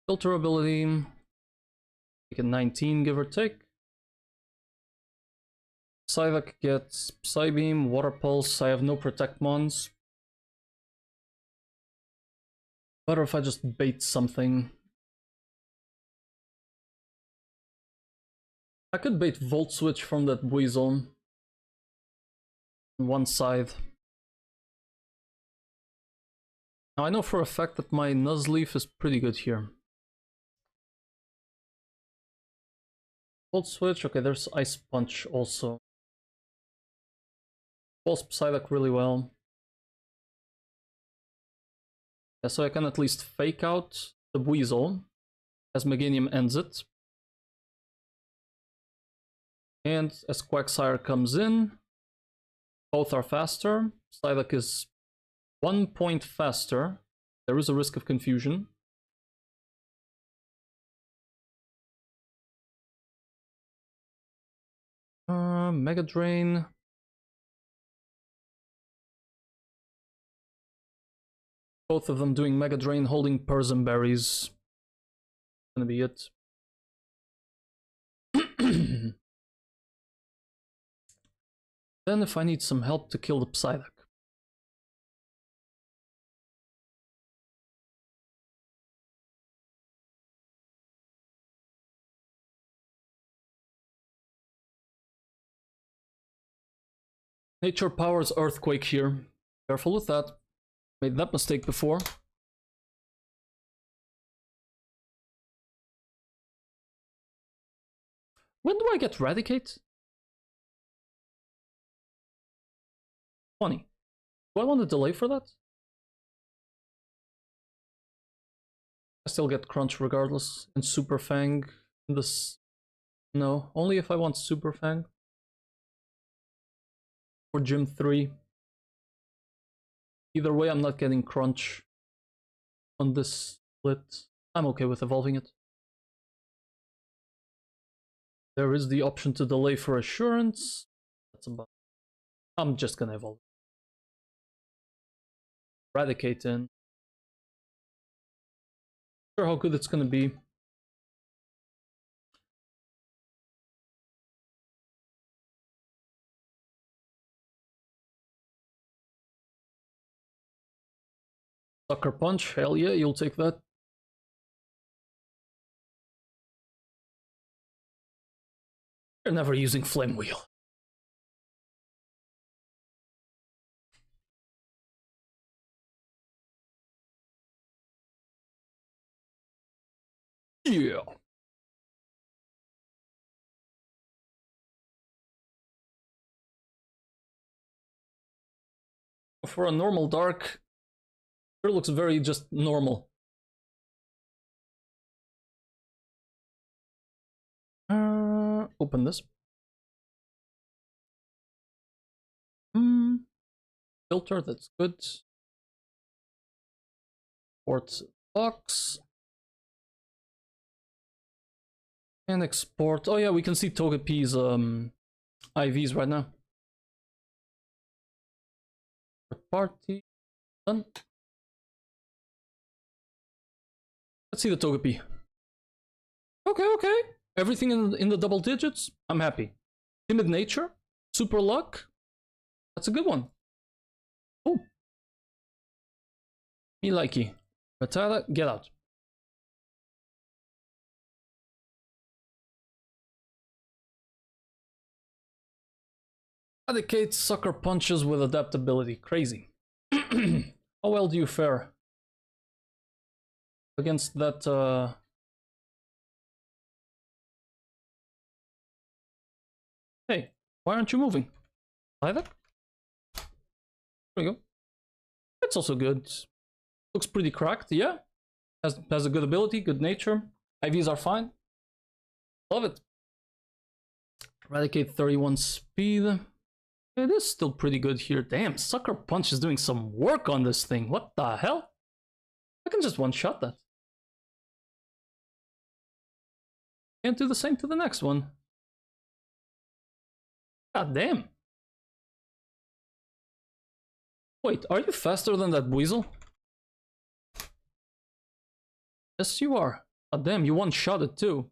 Filter ability. Make it 19, give or take. Psyduck gets Psybeam, Water Pulse. I have no Protect Mons. Better if I just bait something. I could bait Volt Switch from that Weasel. On one side. Now I know for a fact that my Nuzleaf is pretty good here. Volt Switch, okay, there's Ice Punch also. Pulse Psyduck really well. Yeah, so I can at least fake out the Weasel as Meganium ends it. And as Quagsire comes in, both are faster. Psyduck is 1 point faster. There is a risk of confusion. Mega Drain. Both of them doing Mega Drain, holding Persim Berries. Gonna be it. Then if I need some help to kill the Psyduck. Nature powers Earthquake here. Careful with that. Made that mistake before. When do I get Radicate? 20. Do I want a delay for that? I still get Crunch regardless. And Super Fang in this. No, only if I want Super Fang. Or Gym 3. Either way, I'm not getting Crunch on this split. I'm okay with evolving it. There is the option to delay for Assurance. That's about. I'm just gonna evolve. Eradicate in. Not sure how good it's gonna be. Sucker Punch, hell yeah, you'll take that. You're never using Flame Wheel. Yeah. For a normal dark, it looks very just normal. Open this. Filter, that's good. Port box. And export. Oh yeah, we can see Togepi's IVs right now. Party. Done. Let's see the Togepi. Okay. Everything in the double digits. I'm happy. Timid Nature. Super Luck. That's a good one. Oh. Me likey. Rattata, get out. Eradicate Sucker Punches with adaptability. Crazy. How well do you fare against that? Hey, why aren't you moving? Either? There we go. It's also good. Looks pretty cracked, yeah. Has a good ability, good nature. IVs are fine. Love it. Eradicate 31 speed. It is still pretty good here. Damn, Sucker Punch is doing some work on this thing. What the hell? I can just one-shot that. And do the same to the next one. God damn. Wait, are you faster than that Weasel? Yes, you are. God damn, you one-shot it too.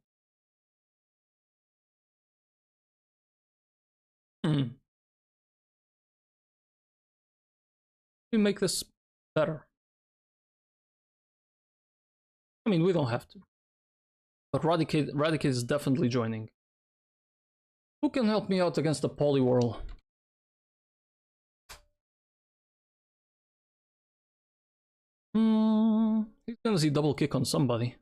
We make this better. I mean, we don't have to. But Radicate is definitely joining. Who can help me out against the Poliwhirl? He's gonna see double kick on somebody.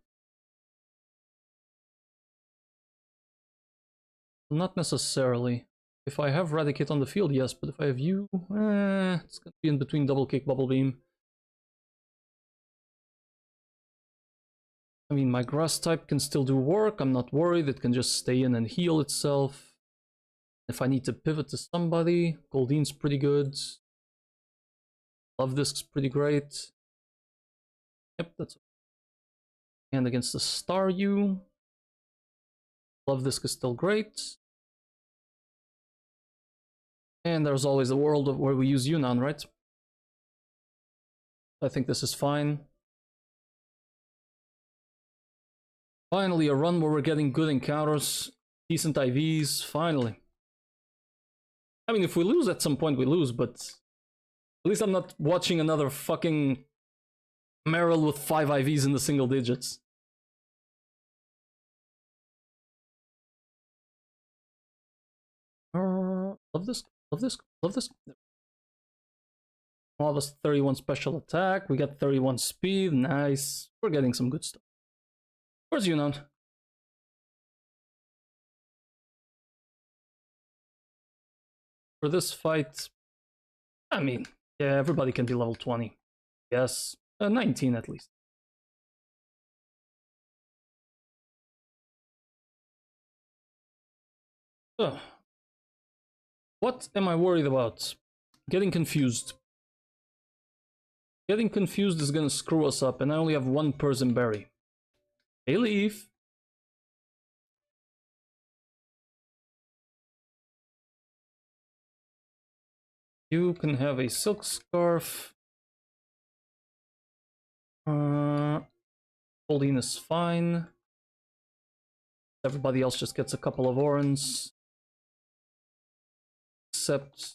Not necessarily. If I have Radicate on the field, yes, but if I have you, it's gonna be in between double kick, bubble beam. I mean, my grass type can still do work. I'm not worried. It can just stay in and heal itself. If I need to pivot to somebody, Goldine's pretty good. Love Disc's pretty great. Yep, that's. And against the Staryu, Love Disc is still great. And there's always a world of where we use Yunnan, right? I think this is fine. Finally, a run where we're getting good encounters, decent IVs, finally. I mean, if we lose at some point, we lose, but at least I'm not watching another fucking Meryl with 5 IVs in the single digits. Love this, love this, love this. Oh, that's 31 special attack. We got 31 speed. Nice. We're getting some good stuff. Where's Yunnan? for this fight, I mean, yeah, everybody can be level 20. Yes, 19 at least. So, what am I worried about? Getting confused. Getting confused is gonna screw us up, and I only have one person berry. Hey, leave. You can have a silk scarf. Pauline is fine. Everybody else just gets a couple of orans. Except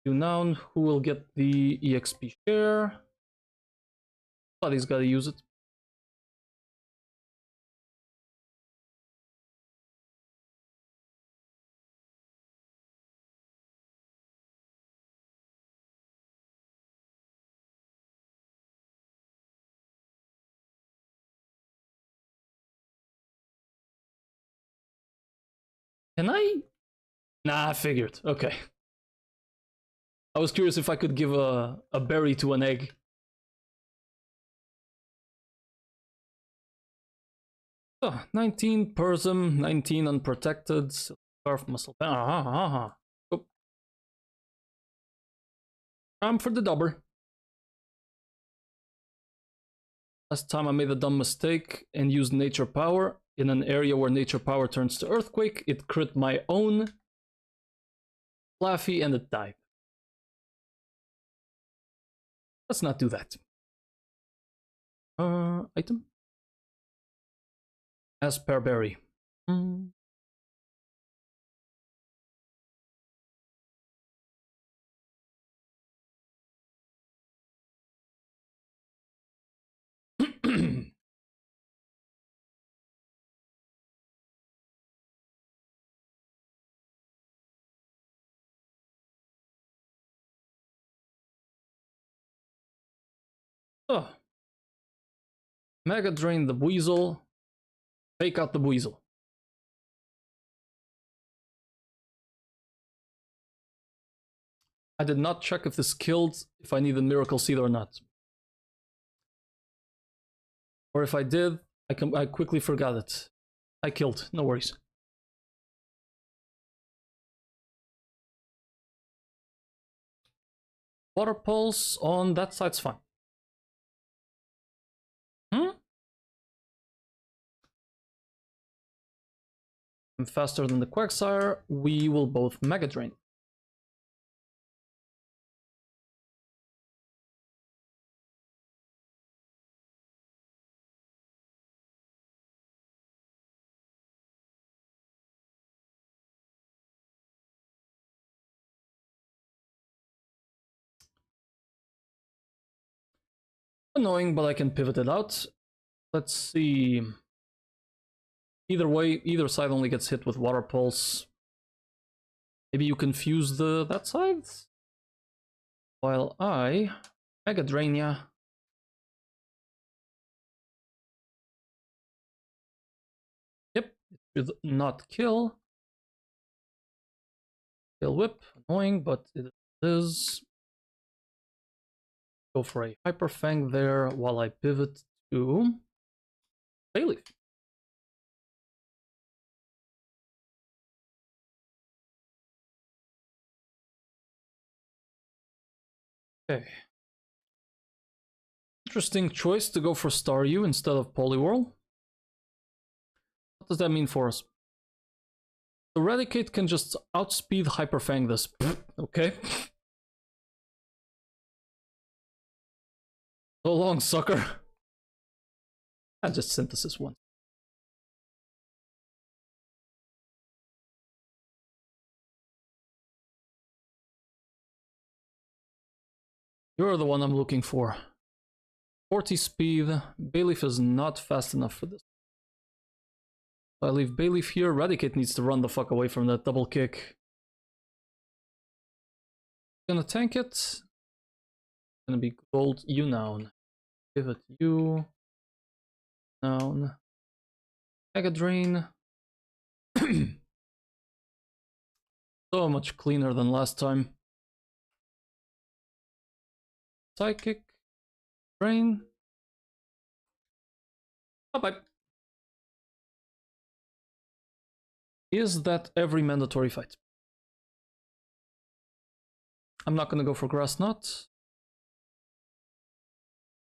you now, who will get the EXP share. Somebody's gotta use it. Can I? Nah, I figured. Okay. I was curious if I could give a berry to an egg. Oh, 19 Persum, 19 unprotected, scarf muscle. Oh. I'm for the double. Last time I made a dumb mistake and used nature power in an area where nature power turns to earthquake. It crit my own Flaffy and it died. Let's not do that. Item? Asperberry. Oh. Mega Drain the Weasel. Fake out the Weasel. I did not check if this killed, if I needed Miracle Seed or not. Or if I did, I quickly forgot it. I killed, no worries. Water Pulse on that side's fine. I'm faster than the Quagsire. We will both Mega Drain. Annoying, but I can pivot it out. Let's see. Either way, either side only gets hit with Water Pulse. Maybe you confuse that side? While I Mega Drain ya. Yep, it should not kill. Tail Whip, annoying, but it is. Go for a Hyper Fang there while I pivot to Bayleaf. Okay. Interesting choice to go for Staryu instead of Poliwhirl. What does that mean for us? Eradicate can just outspeed Hyper Fang this. Okay. So long, sucker. I just Synthesis one. You're the one I'm looking for. 40 speed. Bayleaf is not fast enough for this. If I leave Bayleaf here, Eradicate needs to run the fuck away from that double kick. Gonna tank it. Gonna be gold you noun. Pivot you. Noun. Mega Drain. So much cleaner than last time. Psychic. Brain. Bye-bye. Is that every mandatory fight? I'm not gonna go for Grass Knot.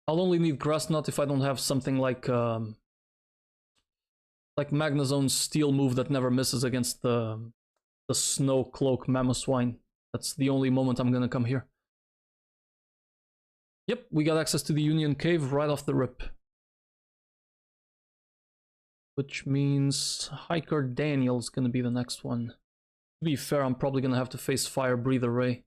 I'll only need Grass Knot if I don't have something like Magnazone's Steel move that never misses against the Snow Cloak Mamoswine. That's the only moment I'm gonna come here. Yep, we got access to the Union Cave right off the rip. Which means Hiker Daniel's gonna be the next one. To be fair, I'm probably gonna have to face Fire Breather Ray.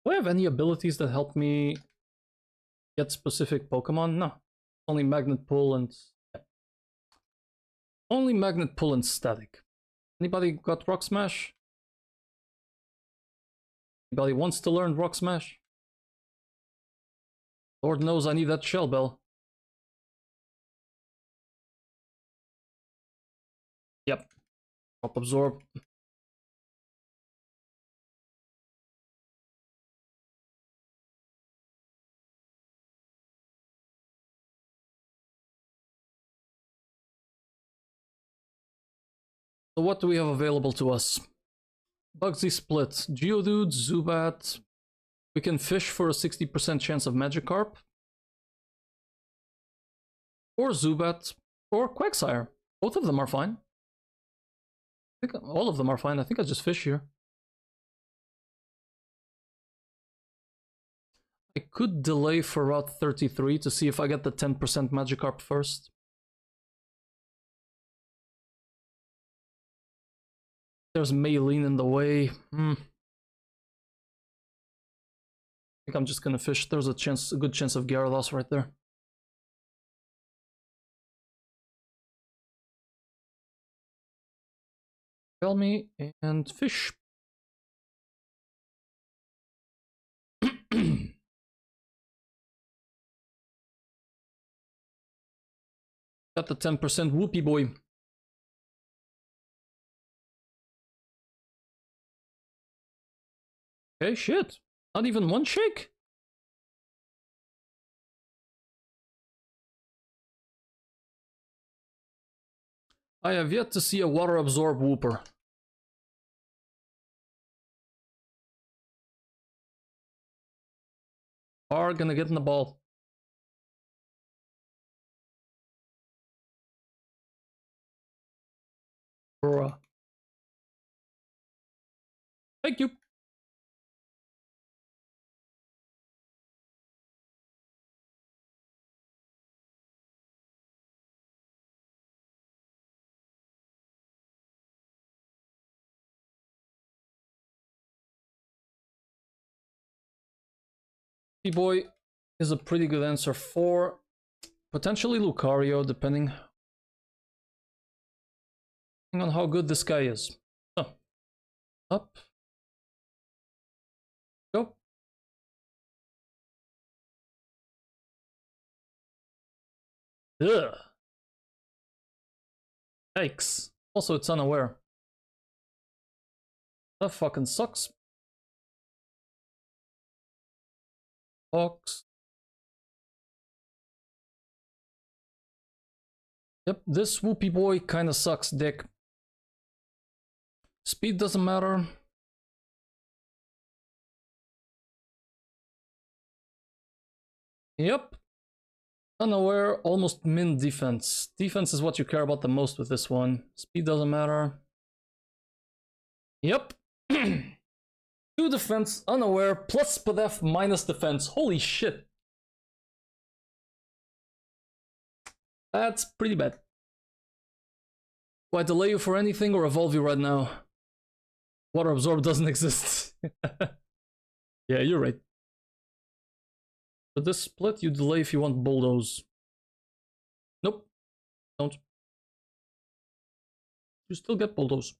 Do I have any abilities that help me get specific Pokemon? No. Only Magnet Pull and... Only Magnet Pull and Static. Anybody got Rock Smash? Anybody wants to learn Rock Smash? Lord knows I need that Shell Bell. Yep. Drop Absorb. So what do we have available to us? Bugsy Split, Geodude, Zubat. We can fish for a 60% chance of Magikarp. Or Zubat, or Quagsire. Both of them are fine. I think all of them are fine. I think I just fish here. I could delay for Route 33 to see if I get the 10% Magikarp first. There's Maylene in the way. I think I'm just gonna fish. There's a good chance of Gyarados right there. Tell me and fish. Got the 10% Whoopie Boy. Okay, shit. Not even one shake? I have yet to see a water absorb Whooper. Are gonna get in the ball. Bruh. Thank you. Boy is a pretty good answer for potentially Lucario, depending on how good this guy is. So, up. Go. Ugh. Yikes. Also, it's unaware. That fucking sucks. Fox. Yep, this Whoopie Boy kinda sucks dick. Speed doesn't matter. Yep. Unaware, almost min defense. Defense is what you care about the most with this one. Speed doesn't matter. Yep. 2 defense, unaware, plus Spadef, minus defense. Holy shit. That's pretty bad. Do I delay you for anything or evolve you right now? Water Absorb doesn't exist. Yeah, you're right. But this split, you delay if you want bulldoze. Nope, don't. You still get bulldoze.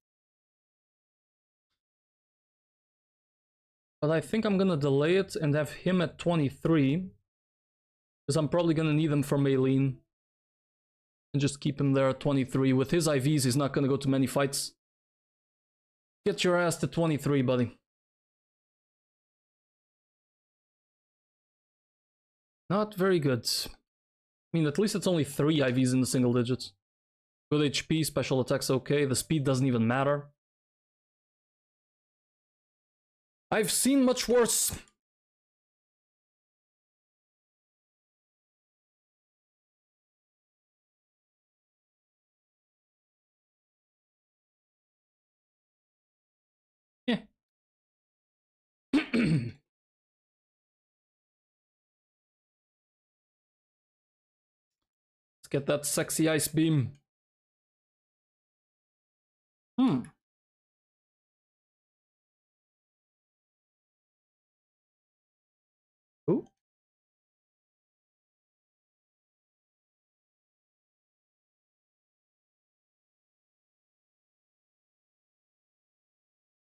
But I think I'm gonna delay it and have him at 23. Because I'm probably gonna need him for Maylene. And just keep him there at 23. With his IVs, he's not gonna go to many fights. Get your ass to 23, buddy. Not very good. I mean, at least it's only 3 IVs in the single digits. Good HP, special attack's okay. The speed doesn't even matter. I've seen much worse. Yeah. Let's get that sexy ice beam. Ooh.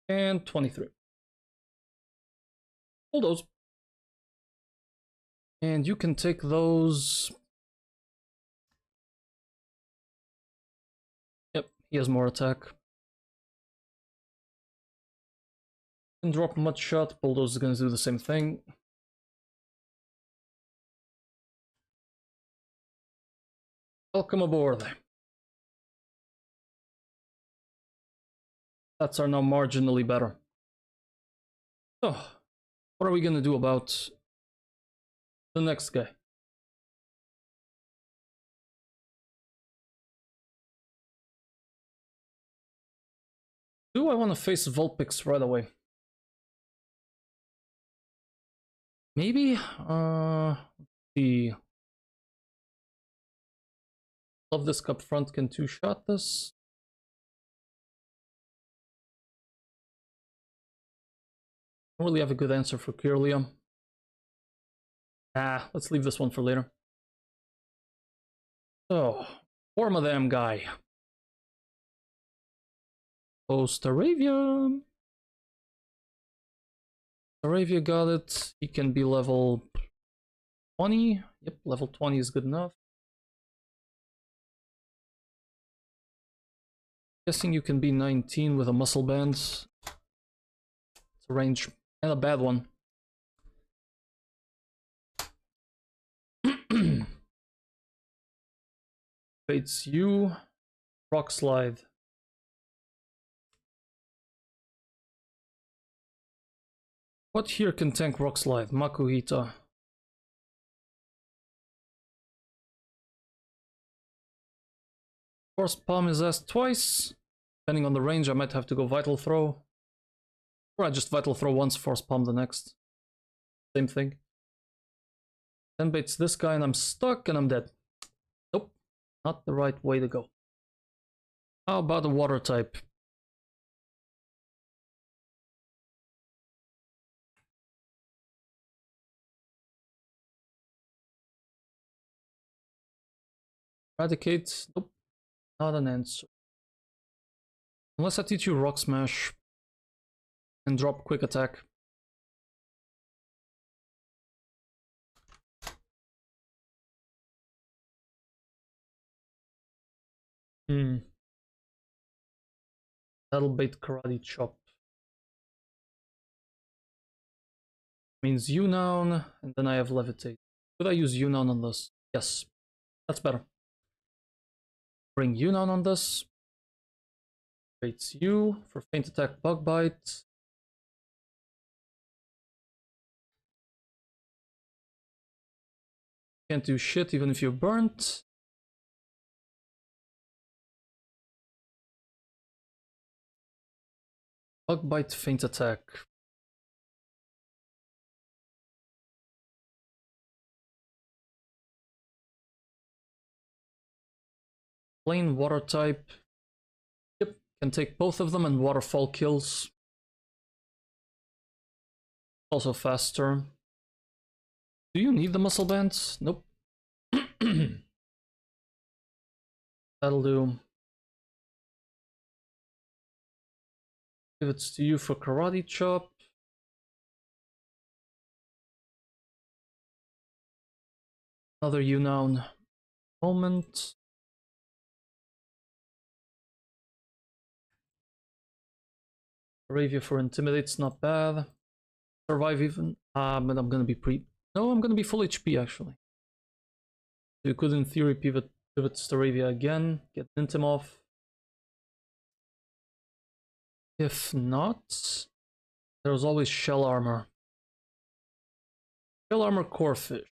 And 23. Hold those. And you can take those. Yep, he has more attack. Can drop mud shot. Bulldoze is gonna do the same thing. Welcome aboard. Stats are now marginally better. So, what are we gonna do about the next guy? Do I want to face Vulpix right away? Maybe? Let's see. Love this cup front can 2-shot this. Don't really have a good answer for Kirlia. Let's leave this one for later. So, form of them guy. Oh, Staravia. Staravia got it. He can be level 20. Yep, level 20 is good enough. Guessing you can be 19 with a muscle band. It's a range and a bad one. Fates you. Rock slide. What here can tank rock slide? Makuhita. Force palm is asked twice. Depending on the range, I might have to go vital throw. Or I just vital throw once, force palm the next. Same thing. 10 baits this guy and I'm stuck and I'm dead. Nope. Not the right way to go. How about a water type? Eradicate. Nope. Not an answer. Unless I teach you Rock Smash and drop Quick Attack. That'll bait Karate Chop. Means U-Noun, and then I have Levitate. Could I use U-Noun on this? Yes. That's better. Bring U-Noun on this. Baits you for Feint Attack, Bug Bite. Can't do shit even if you're burnt. Bug Bite, Feint Attack. Plain water type. Yep, can take both of them and waterfall kills. Also faster. Do you need the muscle bands? Nope. That'll do. Give it to you for karate chop. Another you noun. Moment. Arabia for intimidate's not bad. Survive even. But I'm gonna be No, I'm gonna be full HP actually. You could in theory pivot Staravia again, get Nintim off. If not, there's always shell armor. Shell armor core fish.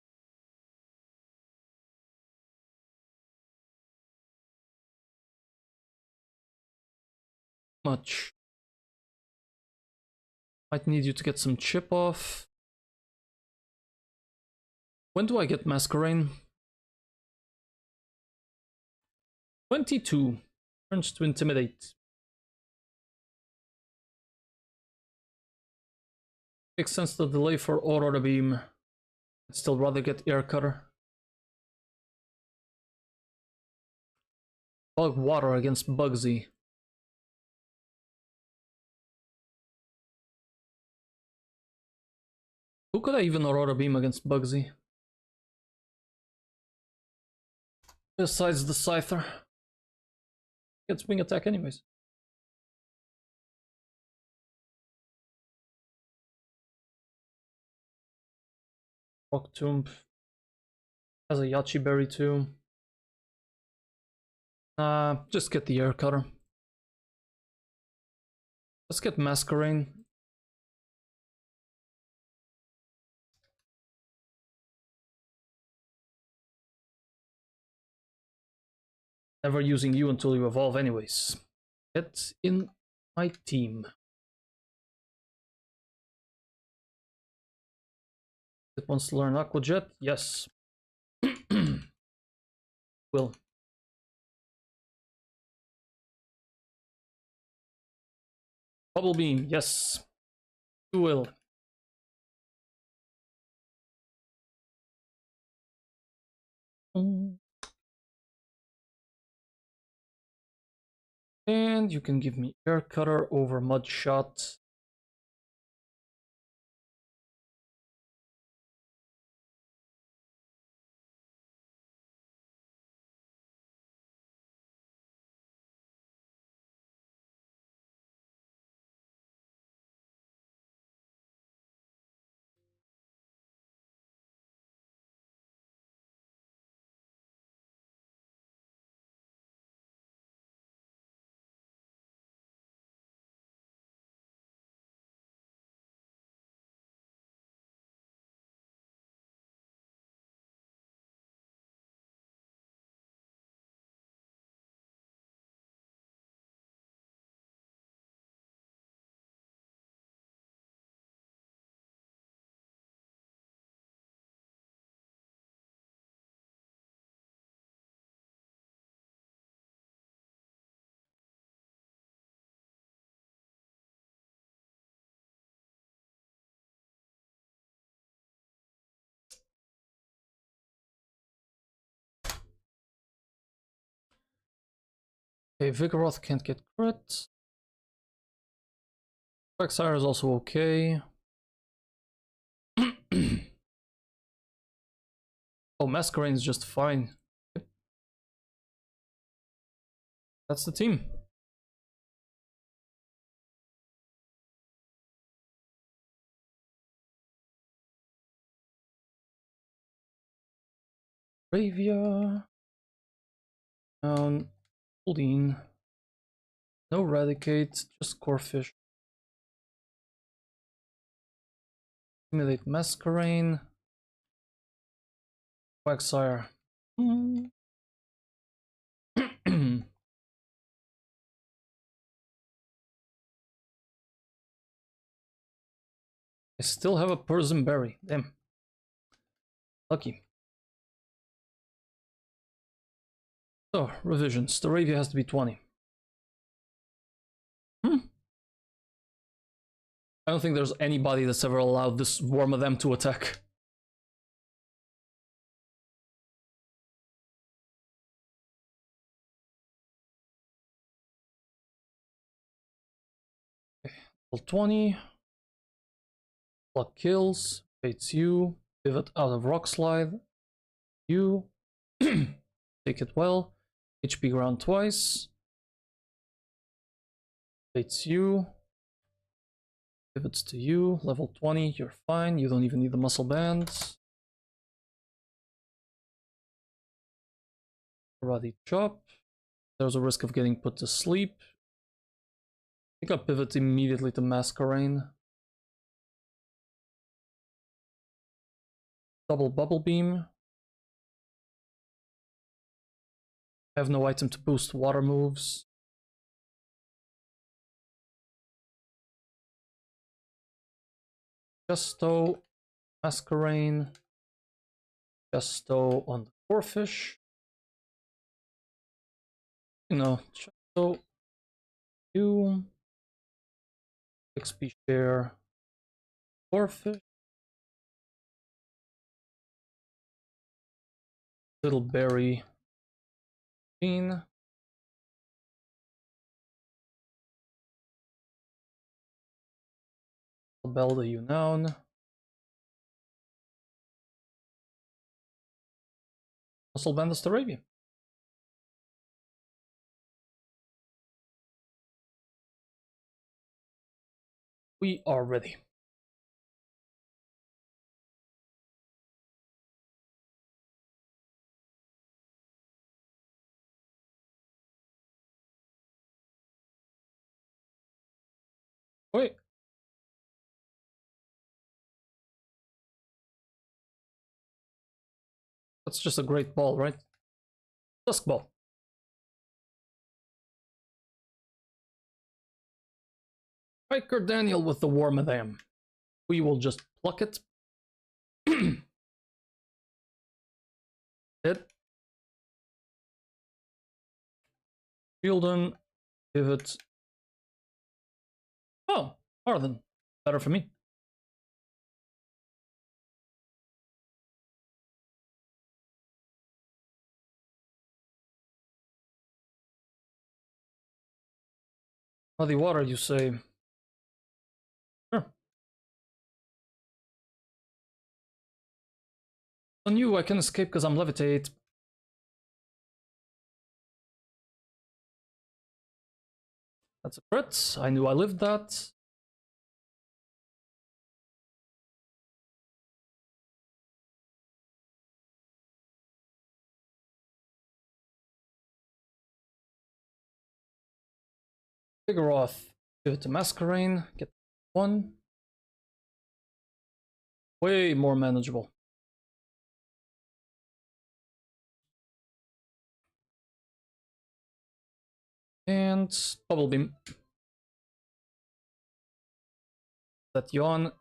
Much. Might need you to get some chip off. When do I get Masquerain? 22. Turns to intimidate. Makes sense to delay for Aurora Beam. I'd still rather get Air Cutter. Bug Water against Bugsy. Who could I even Aurora Beam against Bugsy? Besides the Scyther. Gets wing attack anyways. Rock Tomb. Has a Yachi Berry too. Just get the Air Cutter. Let's get Masquerain. Never using you until you evolve anyways. Get in my team. It wants to learn Aqua Jet? Yes. Will. Bubble Beam, yes. You will. And you can give me Air Cutter over Mud Shot. Okay, Vigoroth can't get crit. Quagsire is also okay. Oh, Masquerain is just fine. Yep. That's the team. Bravia. Down. Holding. No Eradicate, just Corefish. Simulate Masquerain. Quagsire. I still have a Poison Berry. Damn. Lucky. So, revisions. The Ravia has to be 20. I don't think there's anybody that's ever allowed this Worm of them to attack. Level 20. Block kills. Baits you. Pivot out of rock slide. You. Take it well. HP ground twice. Baits you. Pivots to you. Level 20. You're fine. You don't even need the muscle bands. Karate chop. There's a risk of getting put to sleep. I think I'll pivot immediately to Masquerade. Double bubble beam. I have no item to boost water moves. Gusto, Masquerade. Gusto on the Corfish. You know, Gusto. You. XP share. Corfish. Little berry. Bean. Belda you noun. Muscle Bandus to Arabia. We are ready. Wait. That's just a great ball, right? Dusk ball. Hiker Daniel with the War Madame. We will just pluck it. Hit. Shieldon. Pivot. Oh, Arden. Better for me. Muddy water, you say? Sure. On you, I can escape because I'm levitate. That's a crit. I knew I lived that. Vigoroth. Give it to Masquerade. Get one. Way more manageable. And Bubble Beam. That yawn.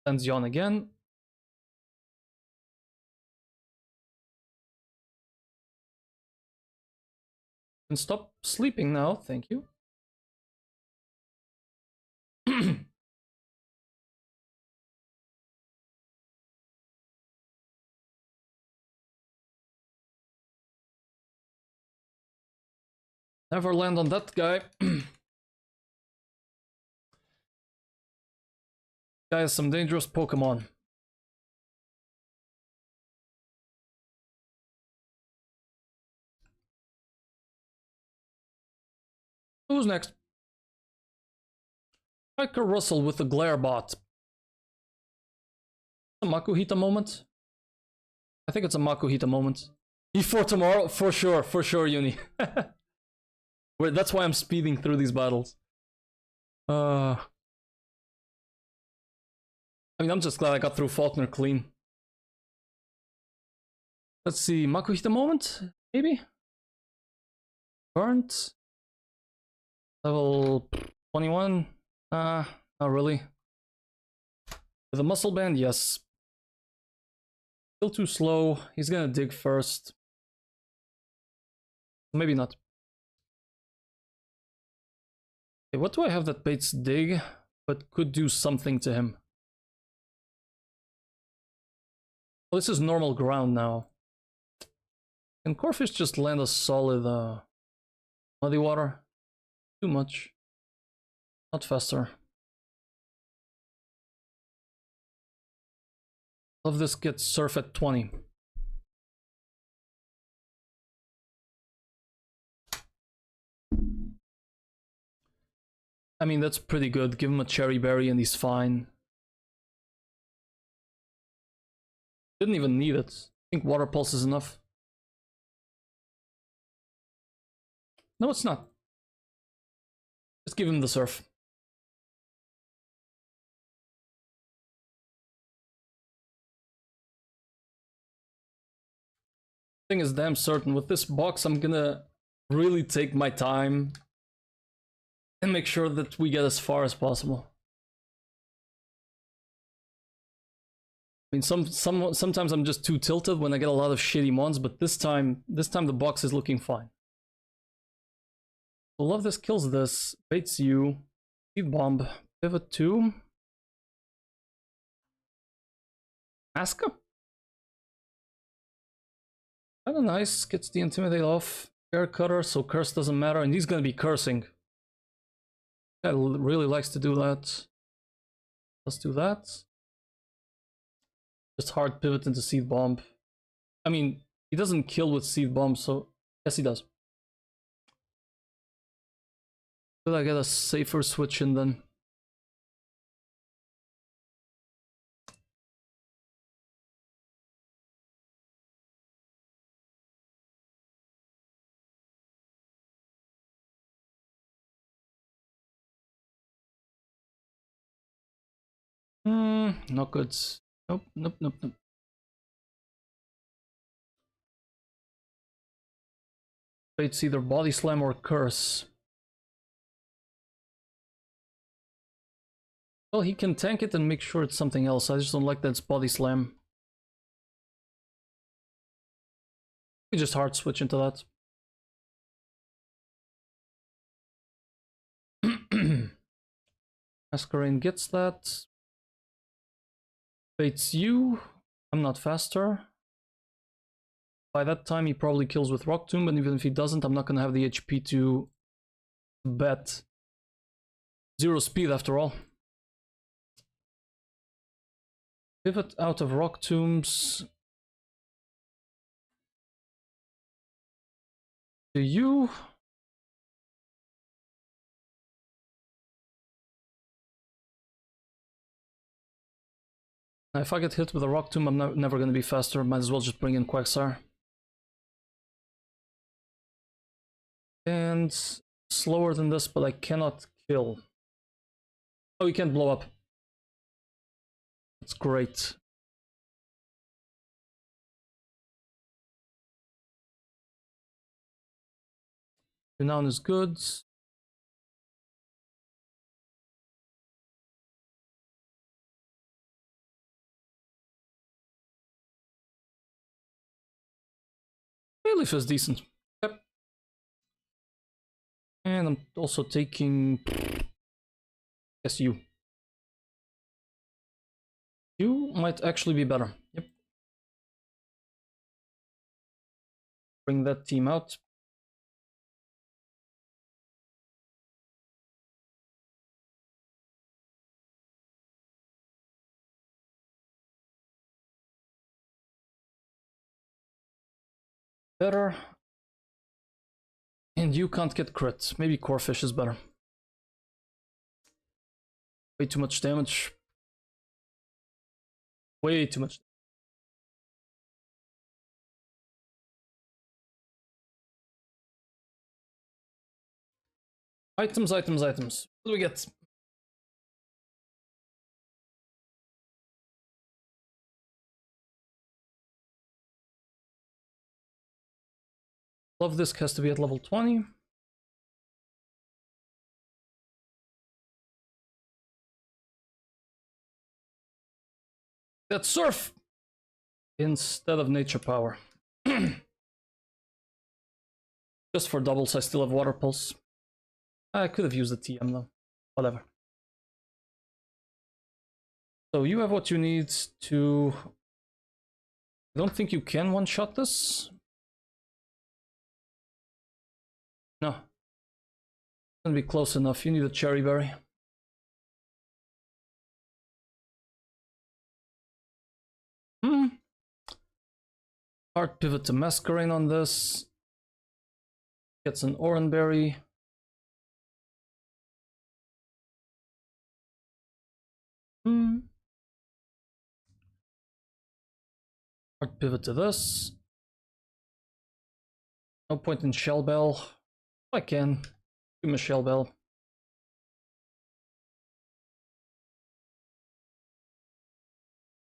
Sends yawn again. And stop sleeping now, thank you. Never land on that guy. Guy has some dangerous Pokemon. Who's next? Hiker Russell with the Glare Bot. A Makuhita moment? I think it's a Makuhita moment. E4 tomorrow? For sure, Uni. That's why I'm speeding through these battles. I mean, I'm just glad I got through Falkner clean. Let's see, Makuhita moment? Maybe? Burnt? Level 21? Not really. With a muscle band, yes. Still too slow. He's gonna dig first. Maybe not. Okay, what do I have that baits dig, but could do something to him? Oh, this is normal ground now. Can Corfish just land a solid muddy water? too much. Not faster. Love this gets surf at 20. I mean, that's pretty good. Give him a cherry berry and he's fine. Didn't even need it. I think water pulse is enough. No, it's not. Just give him the surf. Thing is damn certain with this box I'm gonna really take my time and make sure that we get as far as possible. I mean, sometimes I'm just too tilted when I get a lot of shitty mons, but this time the box is looking fine. I love this, kills this, baits you, Seed Bomb, pivot 2. Aska? Kinda nice, gets the Intimidate off. Air Cutter, so curse doesn't matter, and he's gonna be cursing. Guy really likes to do that. Let's do that. Just hard pivot into Seed Bomb. I mean, he doesn't kill with Seed Bomb, so yes he does. Could I get a safer switch in then? Not good. Nope, nope, nope, nope. It's either Body Slam or Curse. Well, he can tank it and make sure it's something else. I just don't like that it's Body Slam. We just hard switch into that. Masquerade gets that. Baits you. I'm not faster. By that time he probably kills with Rock Tomb, and even if he doesn't, I'm not gonna have the HP to bet. 0 speed after all. Pivot out of Rock Tombs. To you. If I get hit with a Rock Tomb, I'm never going to be faster. Might as well just bring in Quagsire. And slower than this, but I cannot kill. Oh, you can't blow up. That's great. Renown is good. Relief is decent. Yep. And I'm also taking... Guess you. You might actually be better. Yep. Bring that team out. Better. And you can't get crit. Maybe Corefish is better. Way too much damage. Way too much. Items, items, items. What do we get? Love this has to be at level 20. That's Surf instead of Nature Power. Just for doubles, I still have Water Pulse. I could have used the TM though. Whatever. So you have what you need to... I don't think you can one-shot this. No. Gonna be close enough. You need a cherry berry. Hard pivot to masquerade on this. Gets an orange berry. Hard pivot to this. No point in shell bell. I can. Give him a shell bell.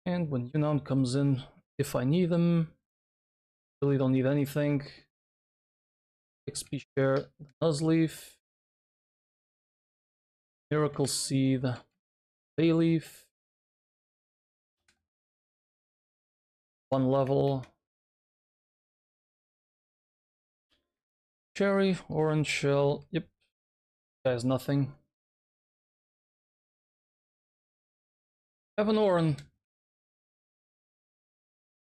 And when Yunnan comes in, if I need them, really don't need anything. XP share, Nuzleaf, Miracle Seed, Bayleaf, 1 level, Cherry, Orange Shell, yep, guys, nothing. Have an orange.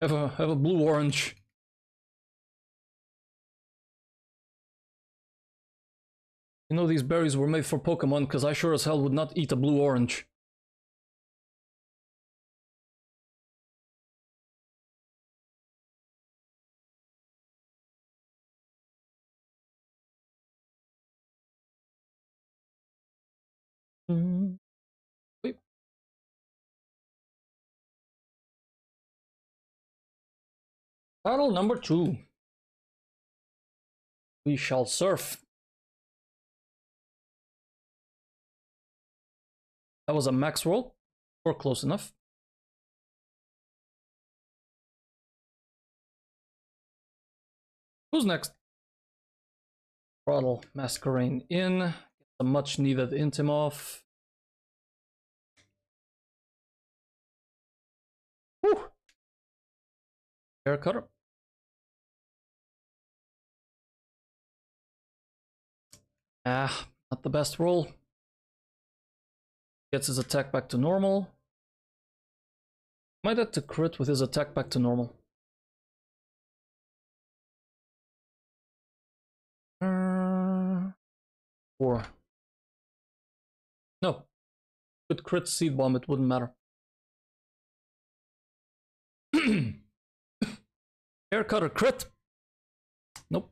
Have a blue orange. You know these berries were made for Pokemon, because I sure as hell would not eat a blue orange. Wait. Battle number 2. We shall surf. That was a max roll, or close enough. Who's next? Throttle Masquerade in. Get a much needed Intim off. Whew. Hair cutter. Ah, not the best roll. Gets his attack back to normal. Might have to crit with his attack back to normal. Or no, could crit Seed Bomb, it wouldn't matter. Hair cutter crit. Nope.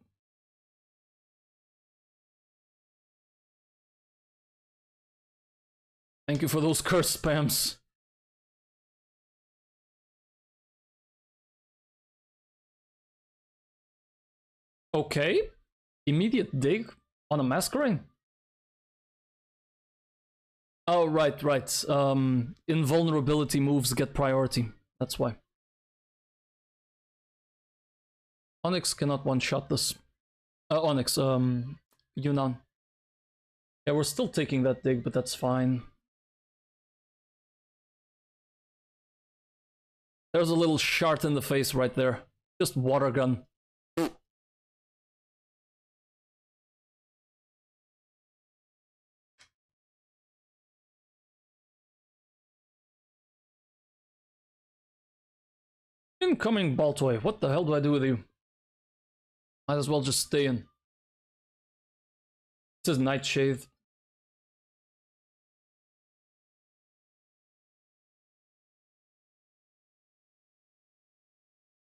Thank you for those curse spams. Okay. Immediate dig on a Masquerade. Oh, right. Invulnerability moves get priority. That's why. Onyx cannot one-shot this. Onyx, Yunnan. Yeah, we're still taking that dig, but that's fine. There's a little shart in the face right there. Just water gun. Incoming Baltoy. What the hell do I do with you? Might as well just stay in. This is Nightshade.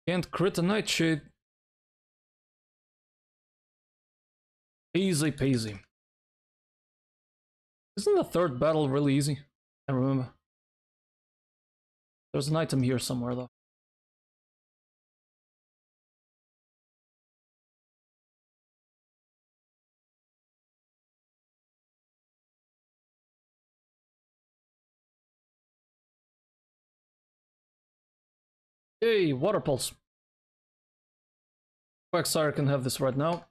Can't crit a Nightshade. Easy peasy. Isn't the third battle really easy? I remember. There's an item here somewhere though. Yay, Water Pulse. Quagsire can have this right now.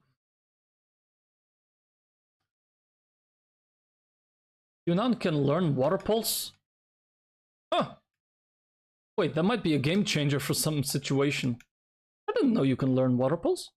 Yunnan can learn Water Pulse? Huh. Wait, that might be a game changer for some situation. I didn't know you can learn Water Pulse.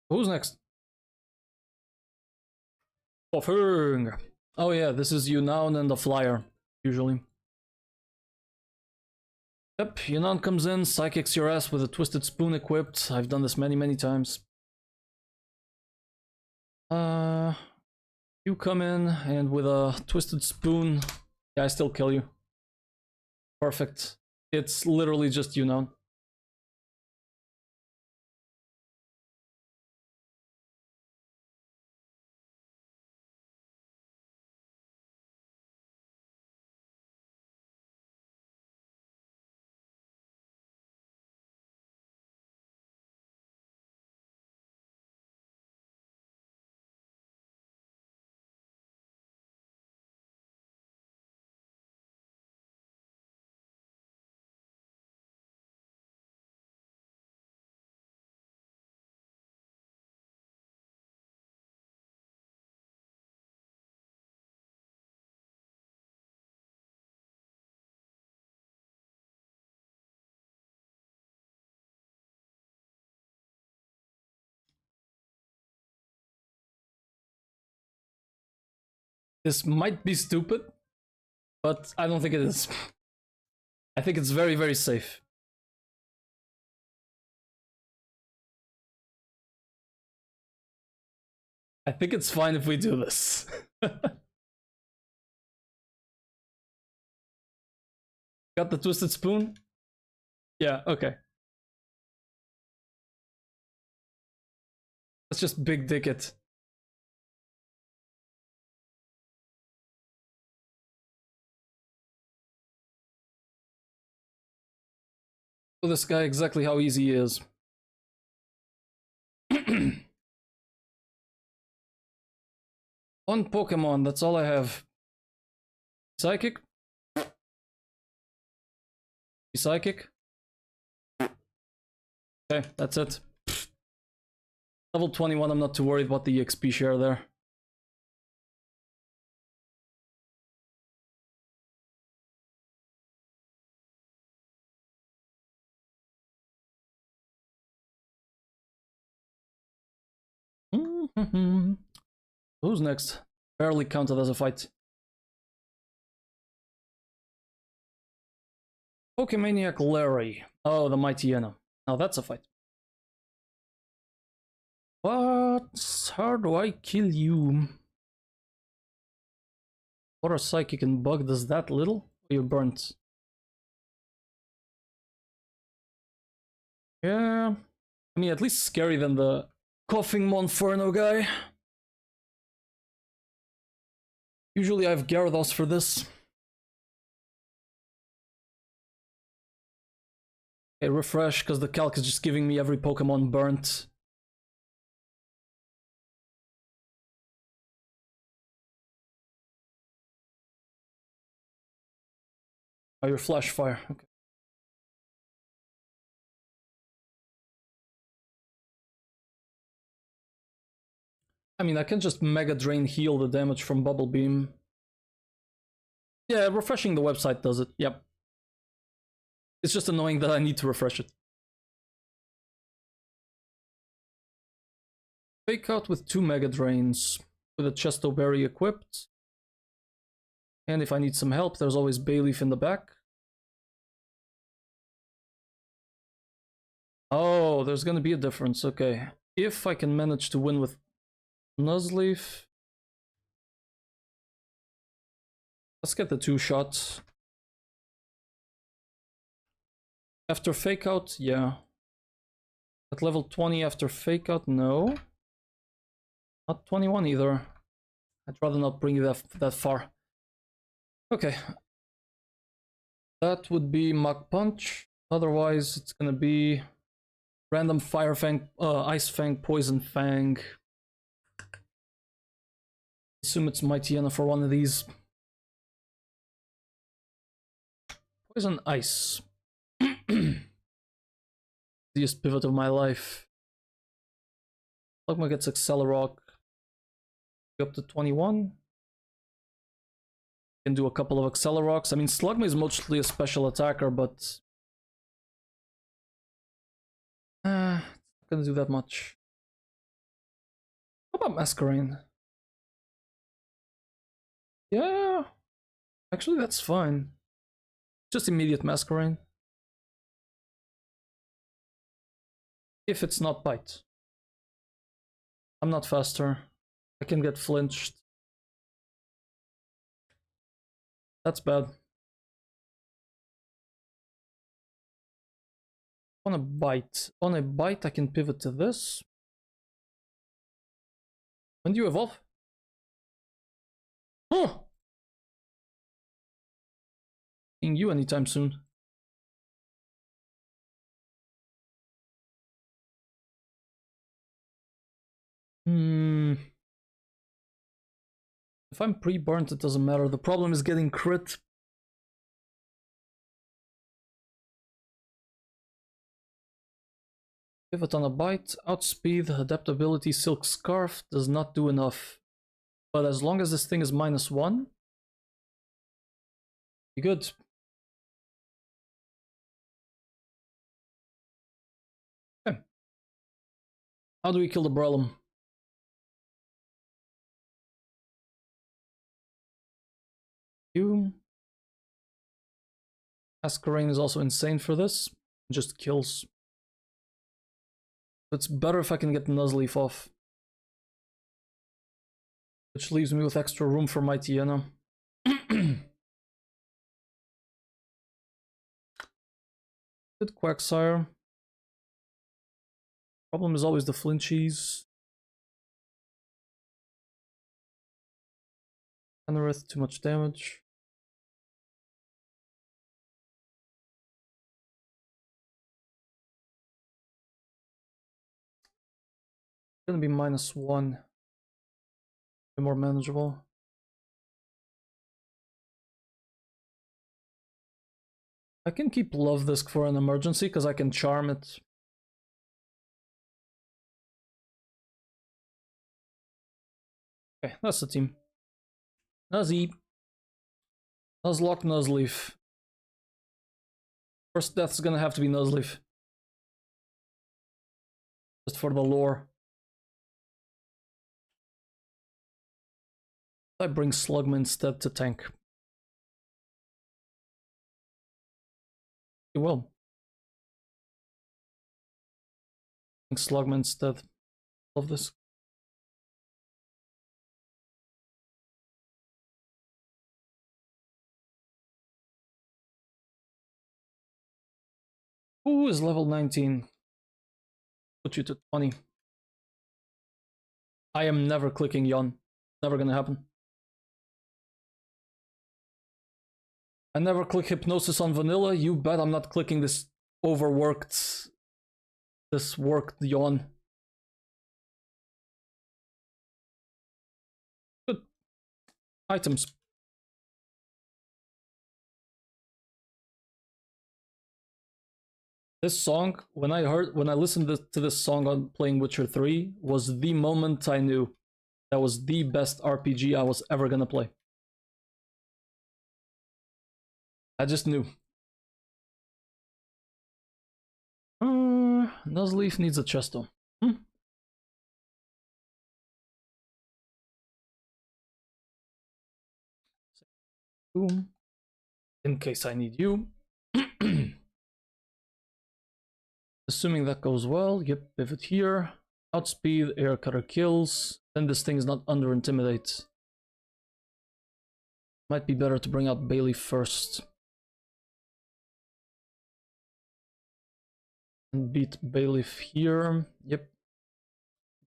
Who's next? Offering. Oh yeah, this is Yunnan and the flyer, usually. Yep, Yunnan comes in, psychics your ass with a twisted spoon equipped. I've done this many times. You come in and with a twisted spoon, yeah, I still kill you. Perfect. It's literally just Yunnan. This might be stupid, but I don't think it is. I think it's very safe. I think it's fine if we do this. Got the twisted spoon? Yeah, okay. Let's just big dick it. Show this guy exactly how easy he is. One Pokemon, that's all I have. Psychic? Psychic? Okay, that's it. Level 21, I'm not too worried about the XP share there. Who's next? Barely counted as a fight. Pokemaniac Larry. Oh, the Mighty Enna. Now that's a fight. What? How do I kill you? What a psychic and bug does that little? You burnt. Yeah. I mean, at least scary than the coughing Monferno guy. Usually I have Gyarados for this. Okay, refresh, because the calc is just giving me every Pokemon burnt. Oh, your Flash Fire. Okay. I mean, I can just Mega Drain heal the damage from Bubble Beam. Yeah, refreshing the website does it. Yep. It's just annoying that I need to refresh it. Fake Out with 2 Mega Drains, with a Chesto Berry equipped. And if I need some help, there's always Bayleaf in the back. Oh, there's gonna be a difference, okay. If I can manage to win with Nuzleaf. Let's get the 2 shots. After Fake Out, yeah. At level 20 after Fake Out, no. Not 21 either. I'd rather not bring it that far. Okay. That would be Mach Punch. Otherwise, it's gonna be random Fire Fang, Ice Fang, Poison Fang. Assume it's Mighty Enna for one of these. Poison Ice. Easiest pivot of my life. Slugma gets Accelerock. Up to 21. Can do a couple of Accelerocks. I mean, Slugma is mostly a special attacker, but not gonna do that much. How about Masquerade? Yeah, actually that's fine. Just immediate Masquerade. If it's not bite. I'm not faster. I can get flinched. That's bad. On a bite. On a bite, I can pivot to this. When do you evolve? Huh! Seeing you anytime soon. If I'm pre-burnt, it doesn't matter. The problem is getting crit. Pivot on a bite. Outspeed, adaptability, silk scarf does not do enough. But as long as this thing is -1, you're good. Okay. How do we kill the Brellum? You. Masquerade is also insane for this. Just kills. It's better if I can get Nuzleaf off. Which leaves me with extra room for my Tiana. Good Quagsire. Problem is always the flinchies. Anorith, too much damage. Gonna be -1. Be more manageable. I can keep Love Disc for an emergency because I can charm it. Okay, that's the team. Nuzzy. Nuzlocke, Nuzleaf. First death's gonna have to be Nuzleaf. Just for the lore. I bring Slugma instead to tank. You will. Slugma instead. Love this. Who is level 19? Put you to 20. I am never clicking Yon. Never gonna happen. I never click Hypnosis on Vanilla. You bet I'm not clicking this overworked, this worked Yon. Good. Items. This song, when I listened to this song on playing Witcher 3, was the moment I knew that was the best RPG I was ever gonna play. I just knew. Nuzleaf needs a Chesto. Boom. In case I need you. Assuming that goes well, yep, pivot here. Outspeed, air cutter kills. Then this thing is not under intimidate. Might be better to bring out Bailey first. And beat Bailiff here. Yep.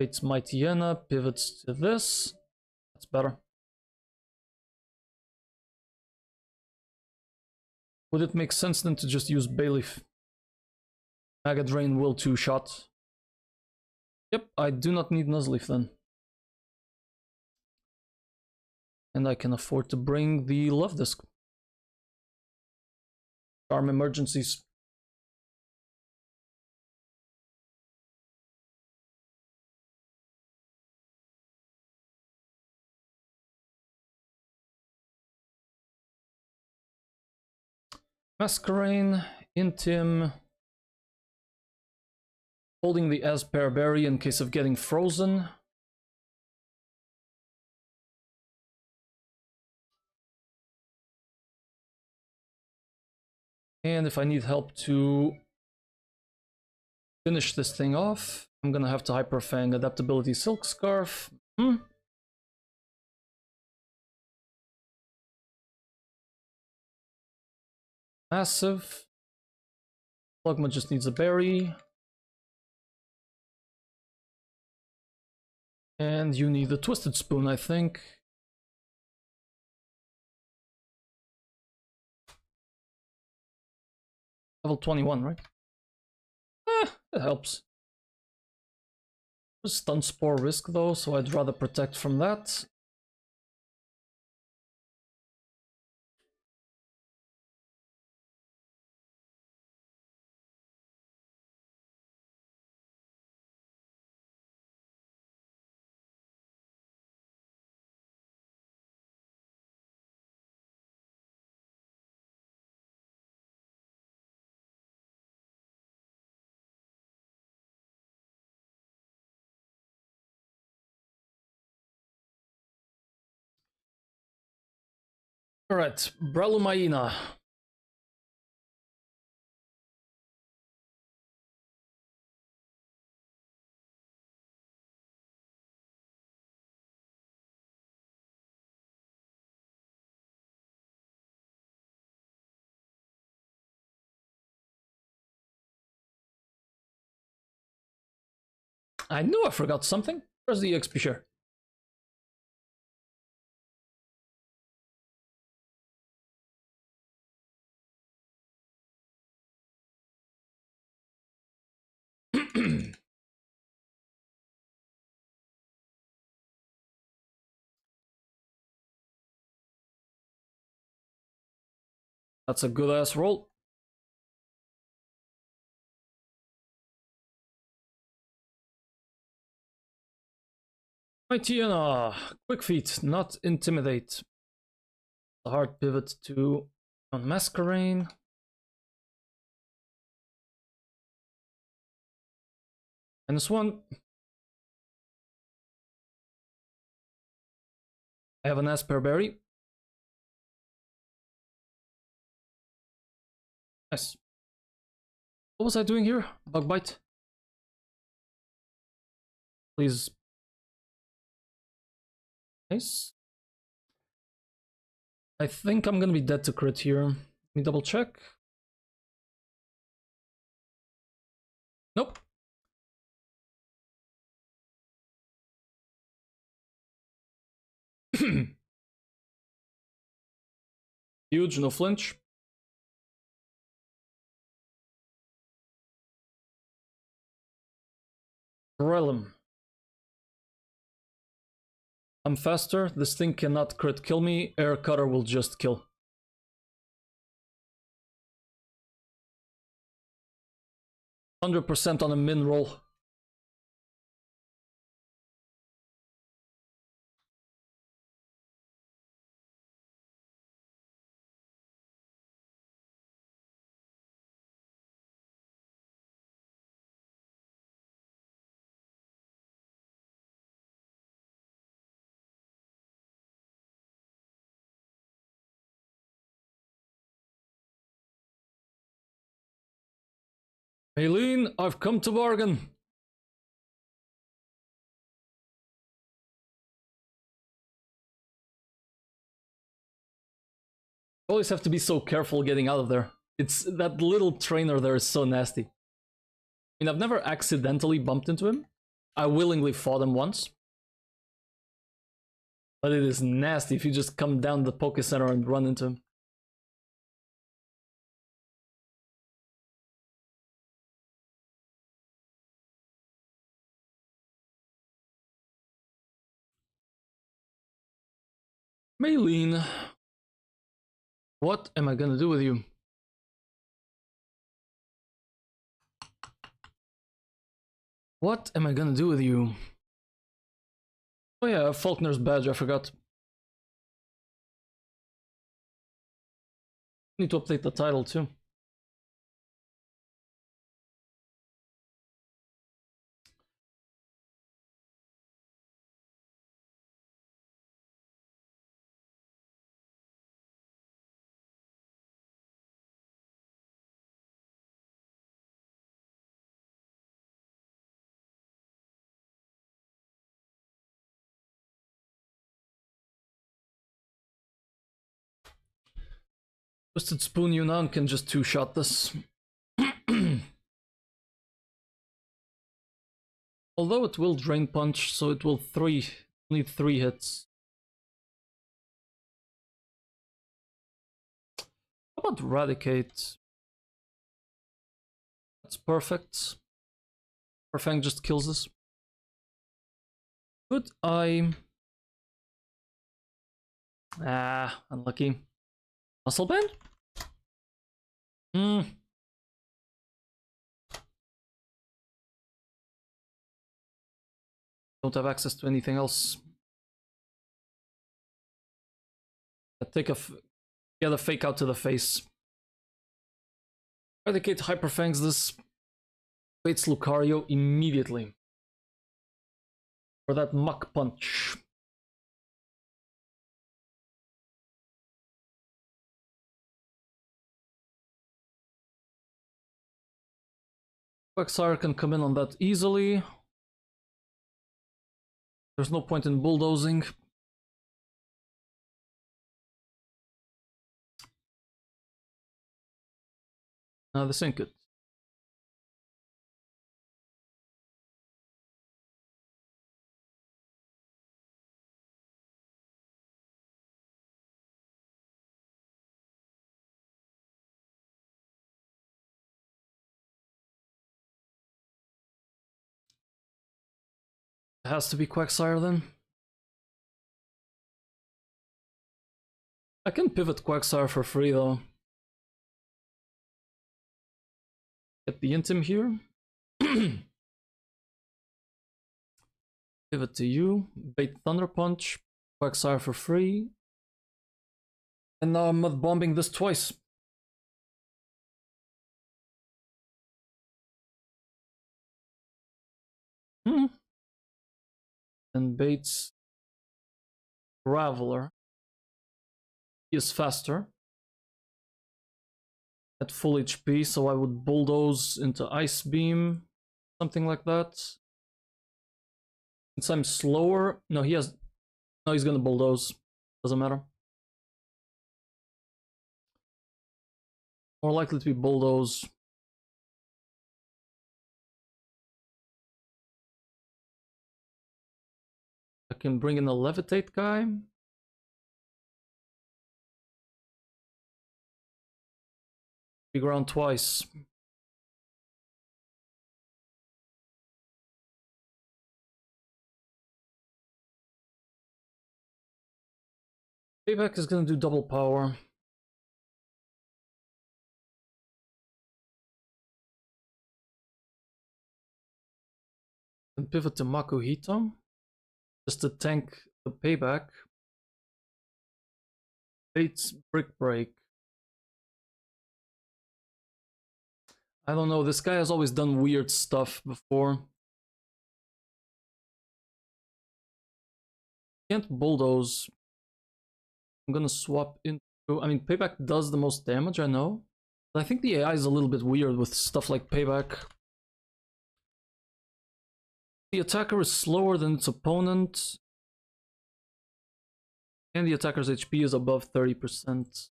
Beats Mightyena, pivots to this. That's better. Would it make sense then to just use Bailiff? Mega Drain will 2-shot. Yep, I do not need Nuzleaf then. And I can afford to bring the Love Disc. Charm emergencies. Masquerade, Intim. Holding the Aspear Berry in case of getting frozen. And if I need help to finish this thing off, I'm gonna have to Hyperfang Adaptability Silk Scarf. Massive. Plugma just needs a berry. And you need a Twisted Spoon, I think. Level 21, right? It helps. Stun Spore risk though, so I'd rather protect from that. Alright, Bralumaina. I knew I forgot something. Where's the XP share? That's a good ass roll. Mightyena, Quick Feet, not Intimidate. A hard pivot to on Masquerain. -1. I have an Asperberry. Nice. What was I doing here? Bug bite. Please. Nice. I think I'm gonna be dead to crit here. Let me double check. Nope. Huge, no flinch. Realm. I'm faster. This thing cannot crit kill me. Air Cutter will just kill. 100% on a min roll. Aileen, I've come to bargain. Always have to be so careful getting out of there. It's that little trainer there is so nasty. I mean, I've never accidentally bumped into him. I willingly fought him once. But it is nasty if you just come down the Poke Center and run into him. Maylene, what am I gonna do with you? What am I gonna do with you? Oh yeah, Falkner's badge, I forgot. Need to update the title too. Twisted Spoon Yunnan can just two-shot this. Although it will Drain Punch, so it will need 3 hits. How about Eradicate? That's perfect. Perfang just kills this. Good eye. Ah, unlucky. Muscle Band? Hmm. Don't have access to anything else. Take a get a fake out to the face. Eradicate Hyperfangs this. Waits Lucario immediately. For that Muck Punch. Quagsire can come in on that easily. There's no point in bulldozing. This ain't good. It has to be Quagsire then. I can pivot Quagsire for free though. Get the Intim here. Pivot to you. Bait Thunder Punch. Quagsire for free. And now I'm mud bombing this twice. And baits Graveler. He is faster. At full HP, so I would bulldoze into Ice Beam. Something like that. Since I'm slower... No, he has... No, he's gonna bulldoze. Doesn't matter. More likely to be bulldoze. I can bring in a Levitate guy. Big round twice. Payback is gonna do double power. And pivot to Makuhito. Just to tank the payback. Bates Brick Break. I don't know, this guy has always done weird stuff before. Can't bulldoze. I'm gonna swap into... I mean, Payback does the most damage, I know. But I think the AI is a little bit weird with stuff like Payback. The attacker is slower than its opponent. And the attacker's HP is above 30%.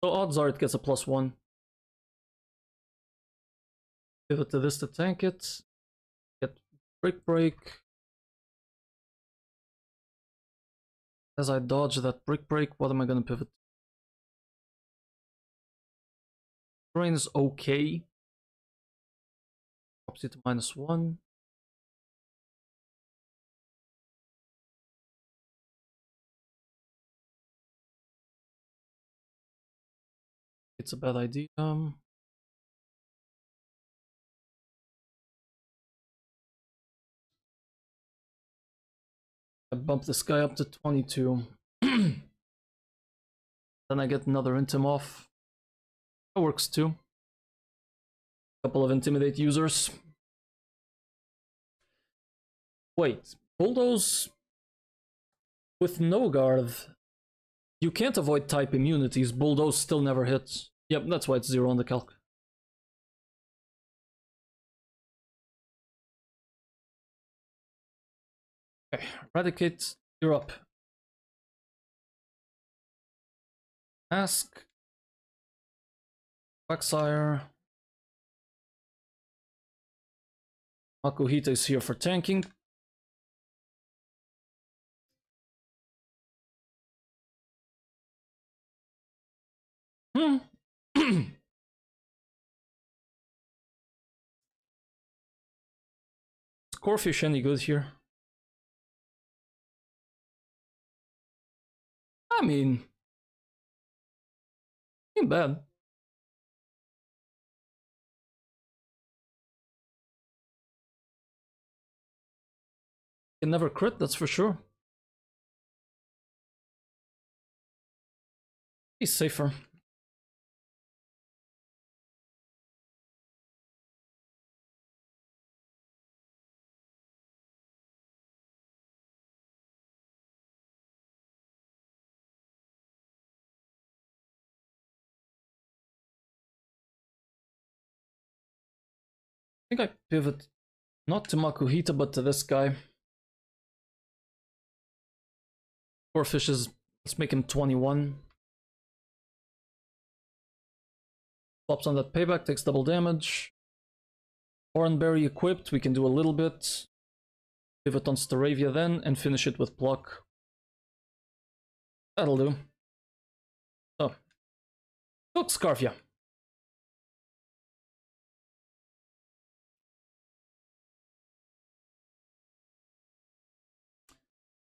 So odds are it gets a +1. Pivot to this to tank it. Get Brick Break. As I dodge that Brick Break, what am I gonna pivot? Terrain is okay. Drops it to -1. It's a bad idea. I bump this guy up to 22. Then I get another Intim off. That works too. Couple of Intimidate users. Wait, Bulldoze with no guard. You can't avoid type immunities. Bulldoze still never hits. Yep, that's why it's 0 on the calc. Okay, Eradicate, you're up. Ask. Quagsire. Makuhita is here for tanking. Is Corfish any good here? I mean, ain't bad. Can never crit, that's for sure. He's safer. I think I pivot not to Makuhita, but to this guy. Corfish is, let's make him 21. Flops on that payback, takes double damage. Oranberry equipped, we can do a little bit. Pivot on Staravia then, and finish it with Pluck. That'll do. So, Silk Scarfia.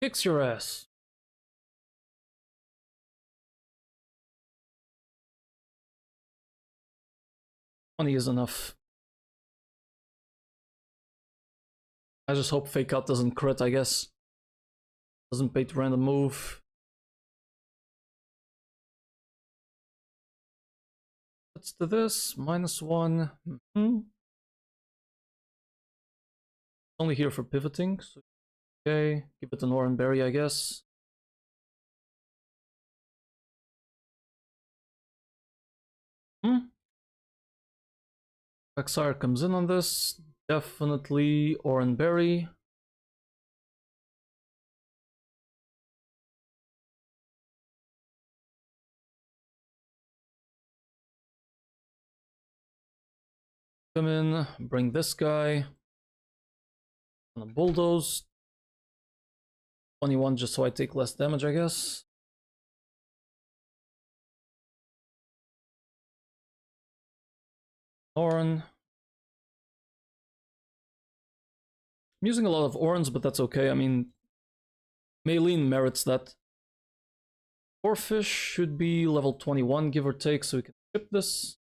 Kicks your ass. Money is enough. I just hope Fake Out doesn't crit, I guess. Doesn't bait random move. Let's do this. -1. Only here for pivoting. So okay, give it an Oranberry, I guess. Quagsire comes in on this. Definitely Oranberry. Come in, bring this guy. On a bulldoze. 21 just so I take less damage, I guess. Oran. I'm using a lot of Orans, but that's okay. I mean, Maylene merits that. Corfish should be level 21, give or take, so we can ship this.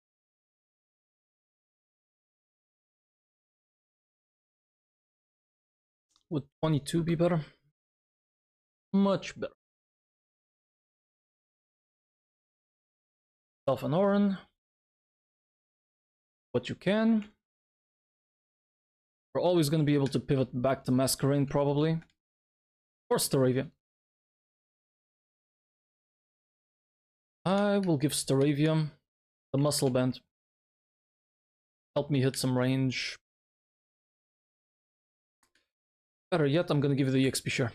Would 22 be better? Much better. Self and Oran. What you can. We're always going to be able to pivot back to Masquerain, probably. Or Staravia. I will give Staravia the Muscle Band. Help me hit some range. Better yet, I'm going to give you the EXP share.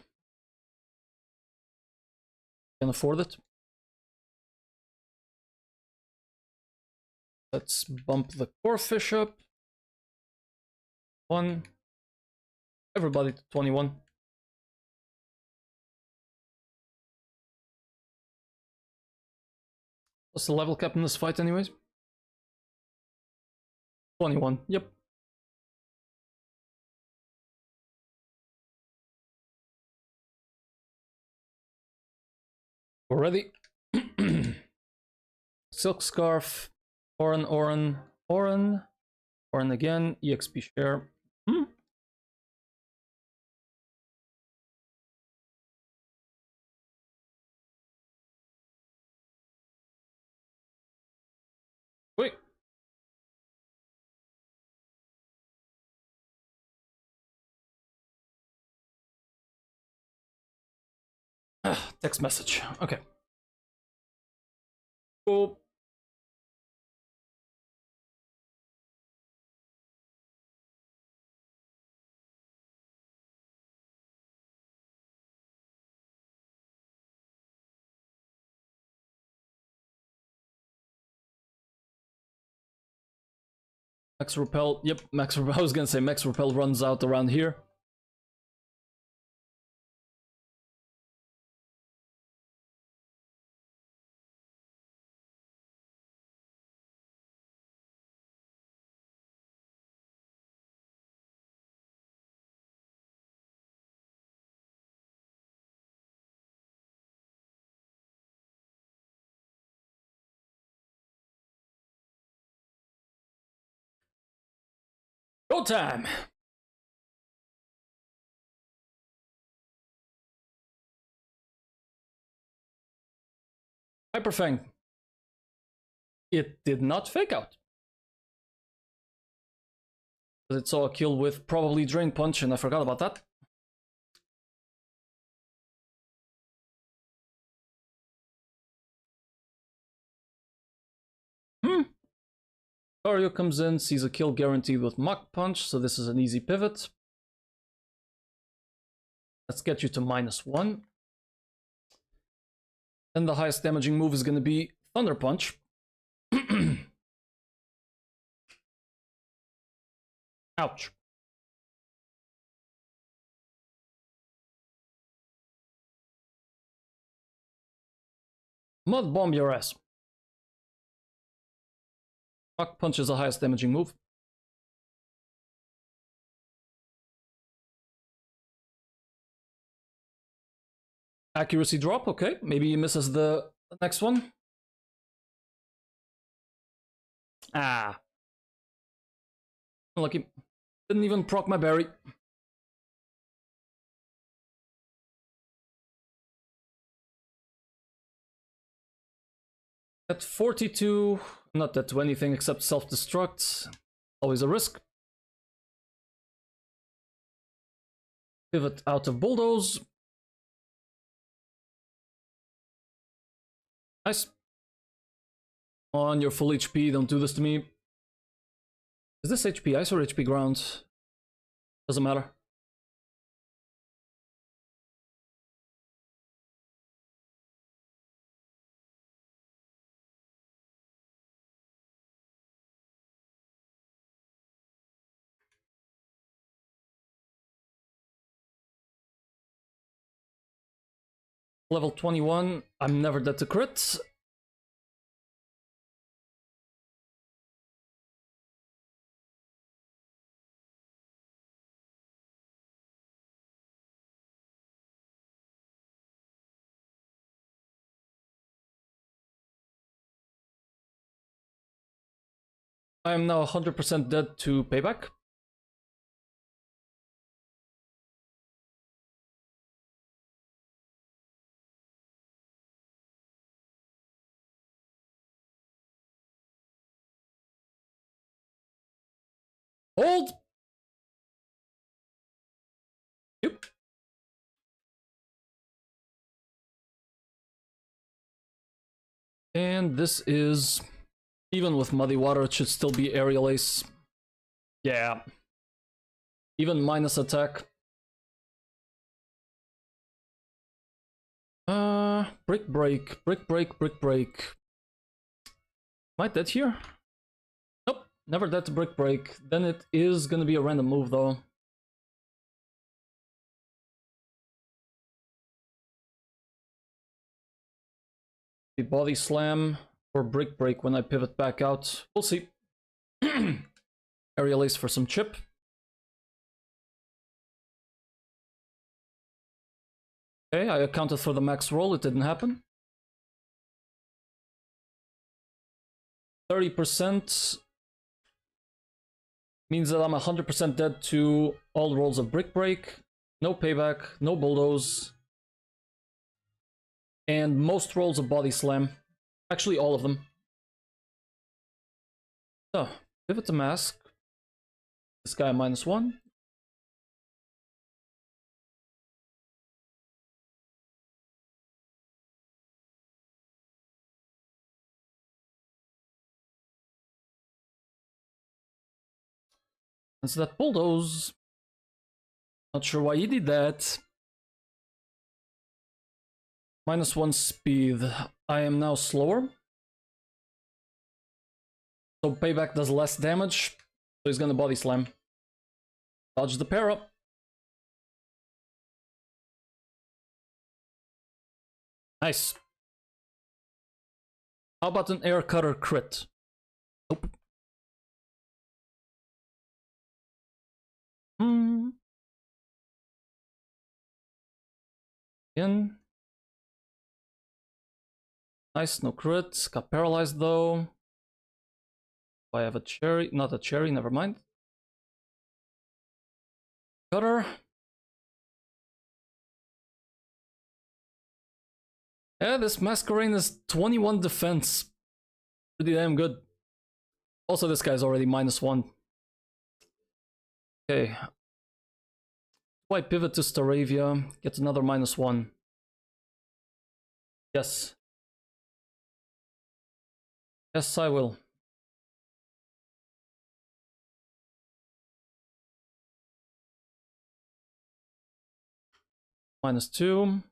Can afford it. Let's bump the Corfish up. 1. Everybody to 21. What's the level cap in this fight anyways? 21, yep. We're ready. Silk Scarf. Oran, Oran, Oran. Oran again. EXP share. Wait. Text message. Okay. Cool. Max Repel. Yep, Max Repel. I was gonna say Max Repel runs out around here. Go time! Hyperfang. It did not fake out. It saw a kill with probably Drain Punch, and I forgot about that. Dario comes in, sees a kill guaranteed with Mach Punch, so this is an easy pivot. Let's get you to -1. Then the highest damaging move is going to be Thunder Punch. Ouch. Mud Bomb your ass. Mach Punch is the highest damaging move. Accuracy drop, okay. Maybe he misses the next one. Ah. Unlucky. Didn't even proc my berry. At 42, not that do anything except self-destruct. Always a risk. Pivot out of Bulldoze. Nice. On your full HP, don't do this to me. Is this HP ice or HP ground? Doesn't matter. Level 21, I'm never dead to crits. I am now 100% dead to payback. Hold! Yep. And this is... Even with Muddy Water, it should still be Aerial Ace. Yeah. Even minus attack. Brick Break, Brick Break, Brick Break. Am I dead here? Nope, never dead to Brick Break. Then it is gonna be a random move though. The Body Slam or Brick Break when I pivot back out. We'll see. Aerial Ace for some chip. Okay, I accounted for the max roll, it didn't happen. 30% means that I'm 100% dead to all rolls of Brick Break. No payback, no bulldoze. And most rolls of Body Slam. Actually, all of them. So, pivot to mask. This guy -1. That's that bulldoze. Not sure why he did that. -1 speed. I am now slower. So payback does less damage. So he's gonna body slam. Dodge the pair up. Nice. How about an air cutter crit? Nope. In. Nice, no crit. Got paralyzed though. I have a cherry. Not a cherry, never mind. Cutter. Yeah, this Masquerade is 21 defense. Pretty damn good. Also, this guy's already -1. Okay. Why pivot to Staravia? Get another -1. Yes. Yes, I will. -2.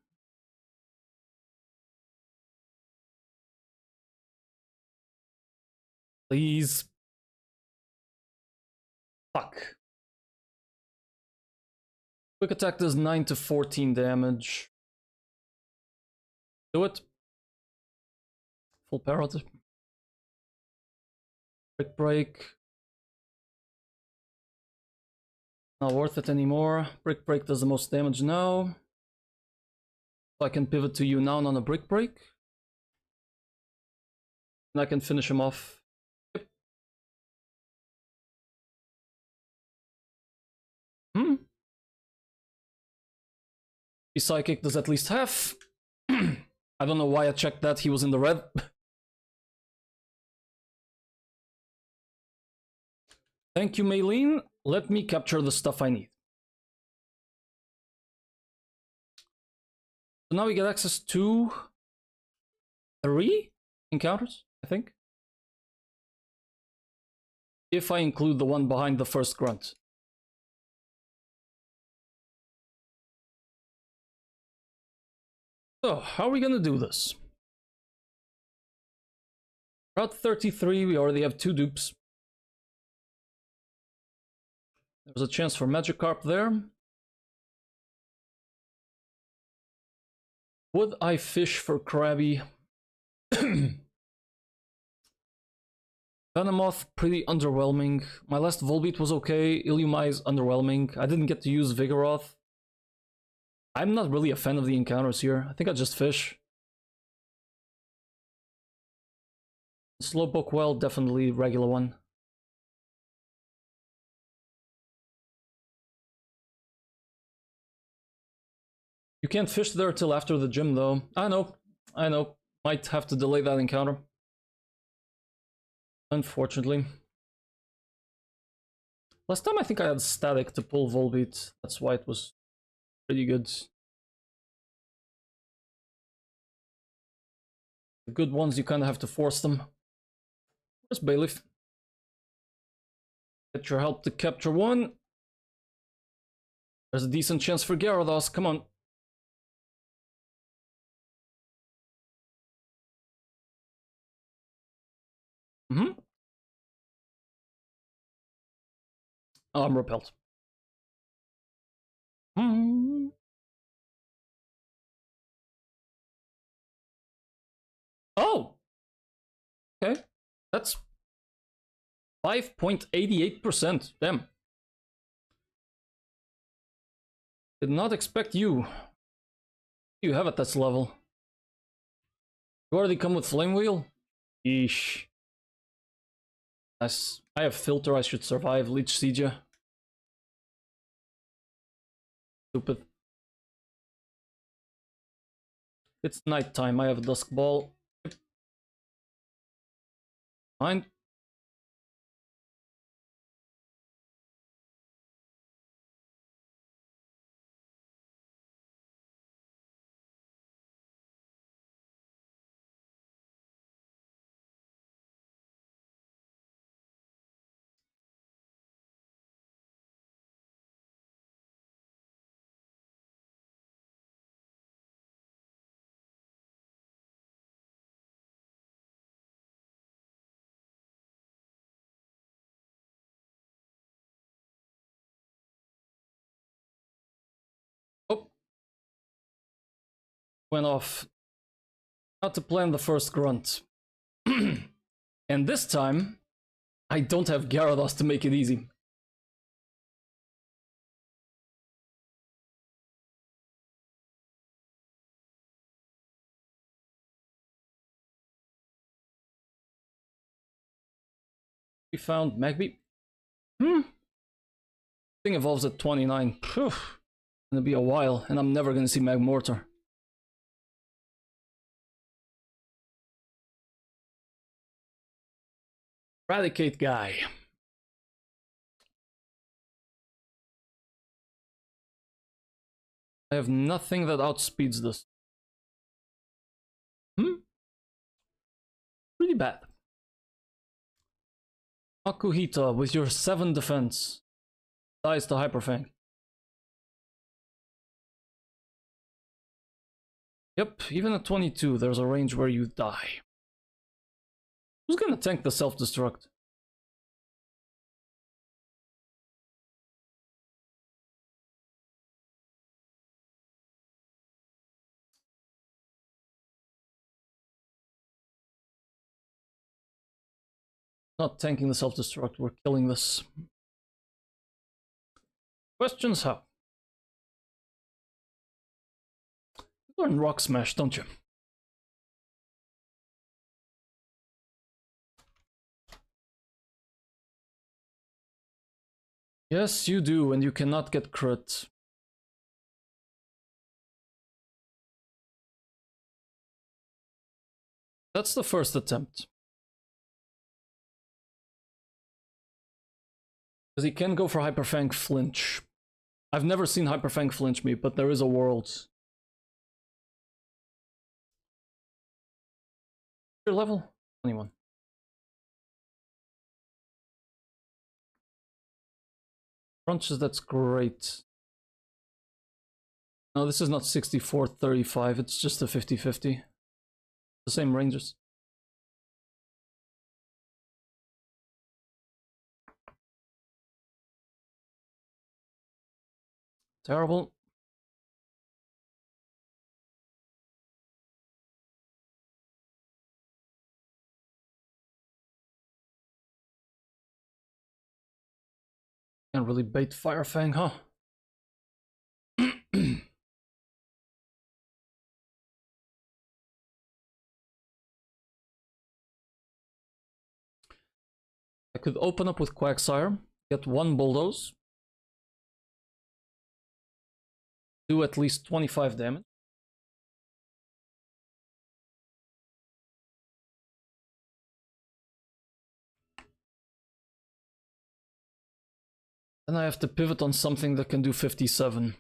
Please. Fuck. Quick attack does 9 to 14 damage. Do it. Full parrot. Brick break. Not worth it anymore. Brick break does the most damage now. So I can pivot to you now on a brick break. And I can finish him off. Yep. His psychic does at least half. I don't know why I checked that. He was in the red. Thank you, Maylene. Let me capture the stuff I need. So now we get access to 3 encounters, I think. If I include the one behind the first grunt. So, how are we gonna do this? Route 33, we already have 2 dupes. There's a chance for Magikarp there. Would I fish for Krabby? Venomoth, pretty underwhelming. My last Volbeat was okay. Illumai is underwhelming. I didn't get to use Vigoroth. I'm not really a fan of the encounters here. I think I just fish. Slowpoke, well, definitely regular one. You can't fish there till after the gym, though. I know. Might have to delay that encounter. Unfortunately. Last time I think I had static to pull Volbeat. That's why it was pretty good. The good ones, you kind of have to force them. Where's Bailiff? Get your help to capture one. There's a decent chance for Gyarados. Come on. Oh, I'm repelled. Oh! Okay. That's 5.88%. Damn. Did not expect you. You have at this level. You already come with Flame Wheel? Yeesh. Nice. I have Filter, I should survive. Leech Siege. Stupid. It's nighttime, I have a Dusk Ball. Fine. went off not to plan the first grunt. And this time, I don't have Gyarados to make it easy. We found Magby. Thing evolves at 29. Phew. Gonna be a while, and I'm never gonna see Magmortar. Eradicate guy. I have nothing that outspeeds this. Pretty bad. Makuhita with your 7 defense dies to Hyper Fang. Yep, even at 22 there's a range where you die. Who's gonna tank the self-destruct? Not tanking the self-destruct, we're killing this. Questions how? You learn Rock Smash, don't you? Yes, you do, and you cannot get crit. That's the first attempt. Because he can go for Hyper Fang flinch. I've never seen Hyper Fang flinch me, but there is a world. Your level? 21. Crunches, that's great. No, this is not 64-35, it's just a 50-50. The same ranges. Terrible. Can't really bait Fire Fang, huh? I could open up with Quagsire, get 1 Bulldoze, do at least 25 damage. Then I have to pivot on something that can do 57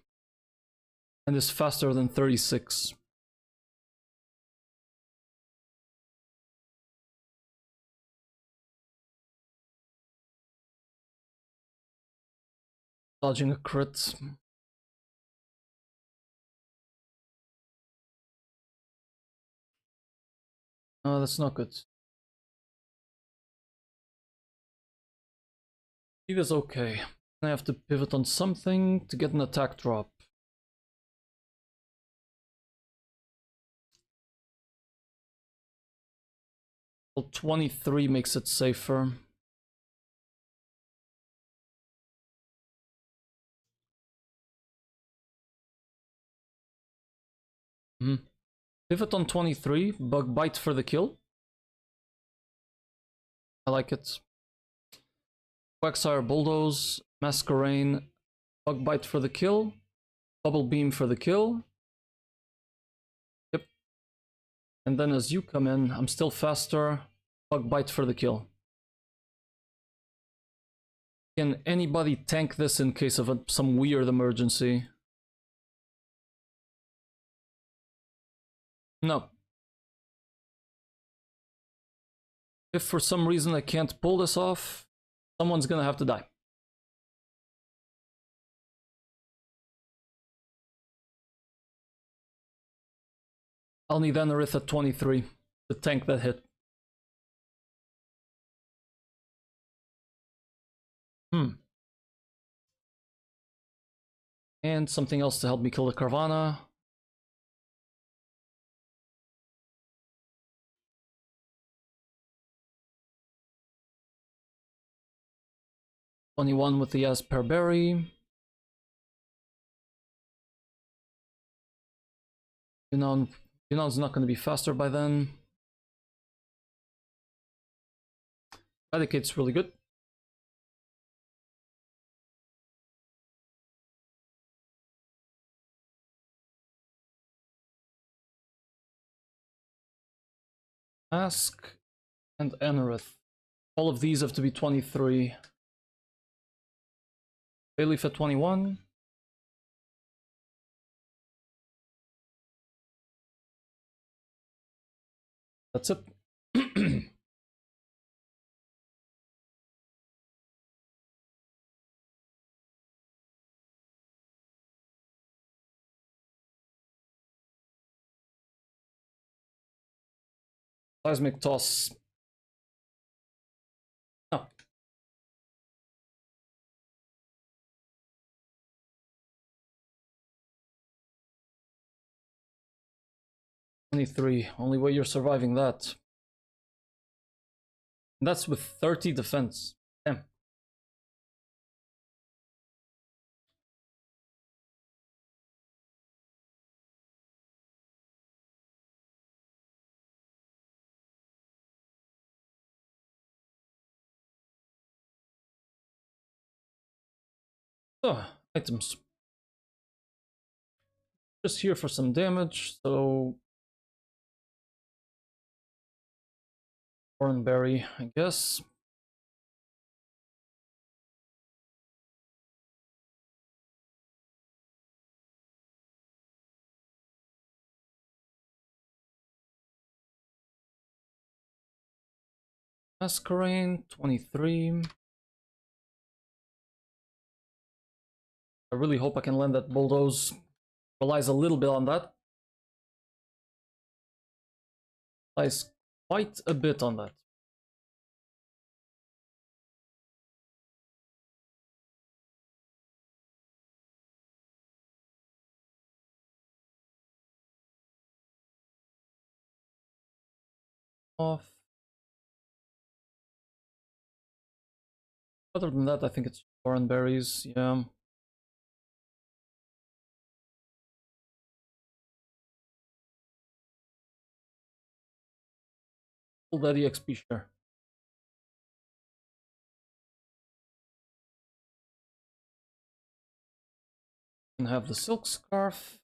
and is faster than 36. Dodging a crit. No, that's not good. He is okay. I have to pivot on something to get an attack drop. Well, 23 makes it safer. Pivot on 23, Bug Bite for the kill. I like it. Quagsire Bulldoze, Masquerain, Bug Bite for the kill, Bubble Beam for the kill. Yep. And then as you come in, I'm still faster, Bug Bite for the kill. Can anybody tank this in case of some weird emergency? No. If for some reason I can't pull this off, someone's gonna have to die. I'll need Anorith at 23 to tank that hit. And something else to help me kill the Carvana. 21 with the Asperberry. Yunan's not going to be faster by then. Eradicate's really good. Ask and Enerith. All of these have to be 23. Bayleaf at 21. That's it. Seismic toss. Oh. $23. Only way you're surviving that. And that's with 30 defense. Damn. So, items. Just here for some damage, so Thornberry, I guess. Masquerade, 23. I really hope I can land that bulldoze. Relies a little bit on that. Relies quite a bit on that. Off. Other than that, I think it's Thornberries, yeah. Full daddy XP share. And have the silk scarf.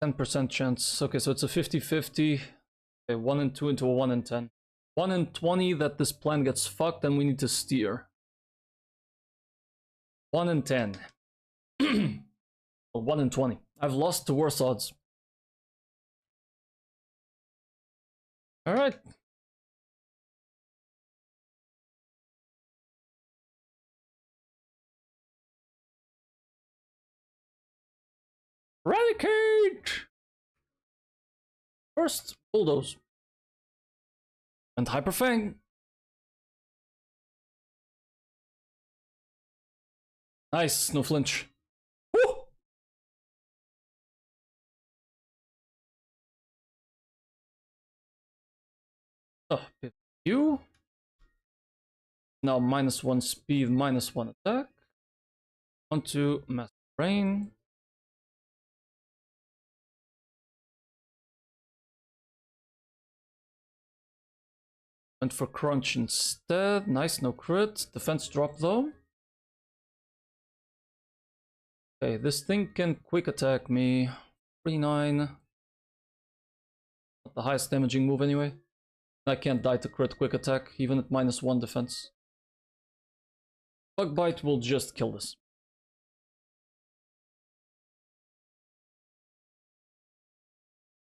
%10 chance. Okay, so it's a 50-50. Okay, 1 and 2 into a 1 and 10. 1 in 20 that this plan gets fucked and we need to steer. 1 in 10. Well, 1 in 20. I've lost to worse odds. Alright. Eradicate! First, bulldoze. And Hyperfang. Nice, no flinch. Woo! Oh, you. Now -1 speed, -1 attack. Onto Master Brain. Went for Crunch instead. Nice, no crit. Defense drop though. Okay, this thing can quick attack me. 3-9. Not the highest damaging move anyway. I can't die to crit quick attack, even at -1 defense. Bug Bite will just kill this.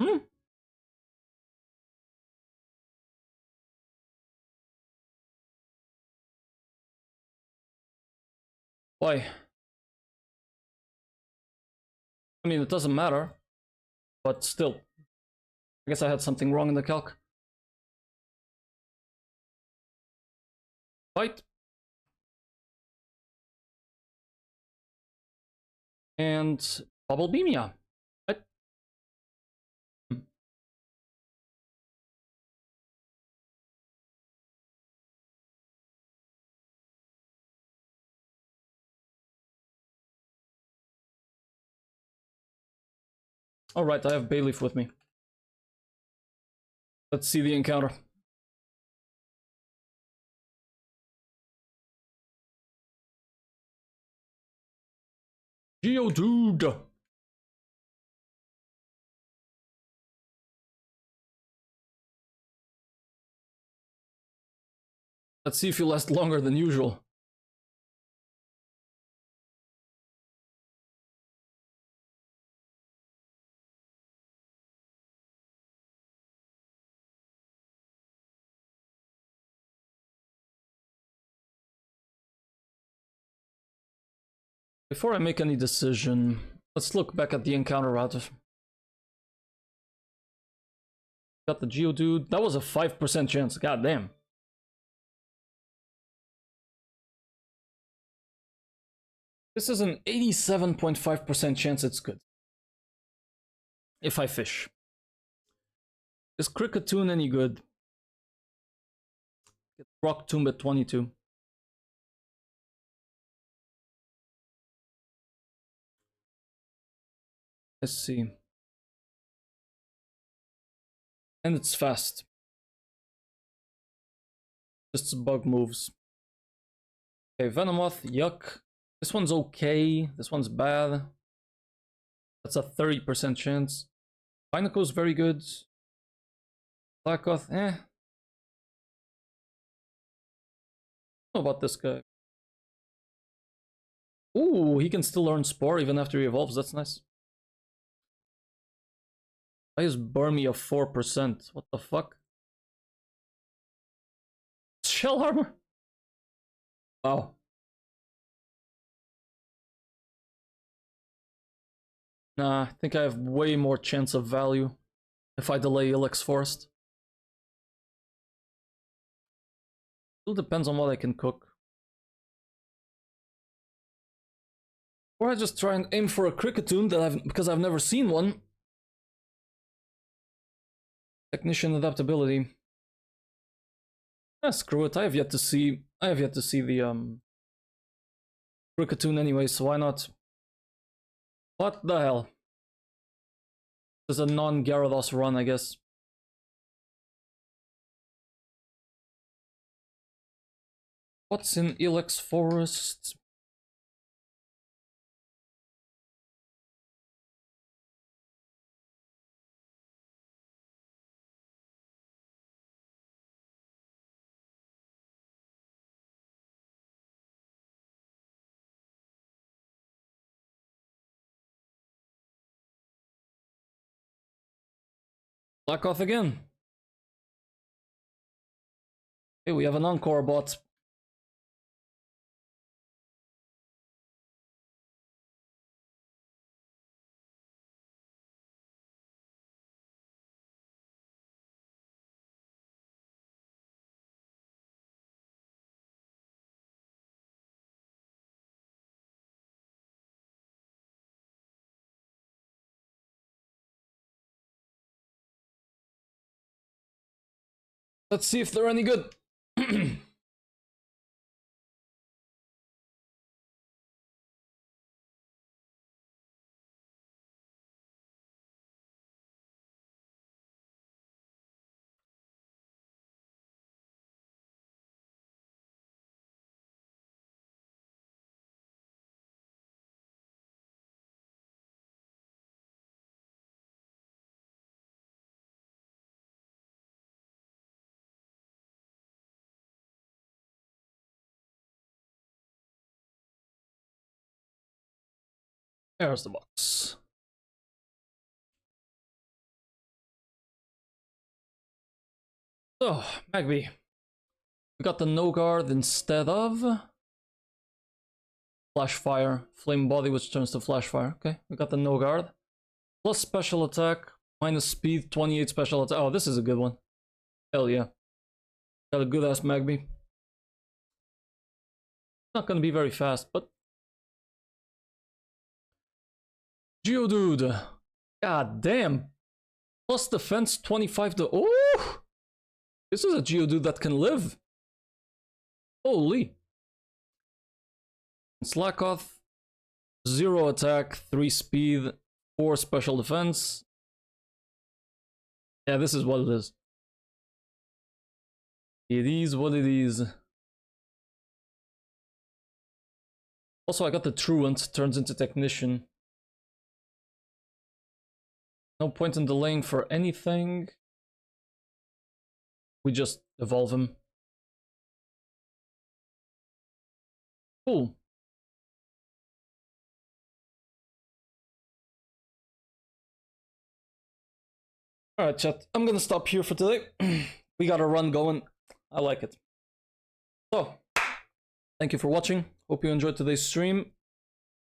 Hmm? Why? I mean, it doesn't matter, but still. I guess I had something wrong in the calc. Fight. And bubble beamia. Right? Alright, I have Bayleaf with me. Let's see the encounter. Geodude! Let's see if you last longer than usual. Before I make any decision, let's look back at the encounter route. Got the Geodude. That was a 5% chance. God damn. This is an 87.5% chance it's good. If I fish. Is Cricketune any good? Get Rock Tomb at 22. Let's see. And it's fast. Just bug moves. Okay, Venomoth, yuck. This one's okay. This one's bad. That's a 30% chance. Pineco's very good. Blackoth, eh. What about this guy? Ooh, he can still learn Spore even after he evolves. That's nice. Why is Burmy of 4%? What the fuck? Shell armor? Wow. Nah, I think I have way more chance of value if I delay Ilex Forest. Still depends on what I can cook. Or I just try and aim for a Cricketune that because I've never seen one. Technician adaptability. Ah, screw it. I have yet to see the Cricketune anyway, so why not? What the hell? This is a non-Gyarados run, I guess. What's in Ilex Forest? Blackoth again. Hey, we have an Encore bot. Let's see if they're any good. There's the box. So, Magby. We got the No Guard instead of Flash Fire, Flame Body, which turns to Flash Fire. Okay, we got the No Guard. Plus special attack, minus speed, 28 special attack. Oh, this is a good one. Hell yeah. Got a good ass Magby. Not gonna be very fast, but Geodude. God damn. Plus defense 25 to. Oh! This is a Geodude that can live. Holy. Slackoth. 0 attack, 3 speed, 4 special defense. Yeah, this is what it is. It is what it is. Also, I got the Truant, turns into Technician. No point in delaying for anything. We just evolve him. Cool. Alright, chat. I'm gonna stop here for today. We got a run going. I like it. So, thank you for watching. Hope you enjoyed today's stream.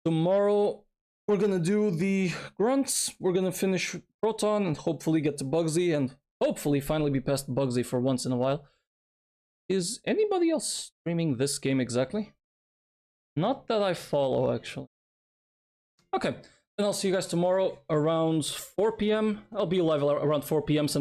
Tomorrow, we're gonna do the grunts. We're gonna finish Proton and hopefully get to Bugsy and hopefully finally be past Bugsy for once in a while. Is anybody else streaming this game exactly? Not that I follow, actually. Okay, then I'll see you guys tomorrow around 4 p.m. I'll be live around 4 p.m.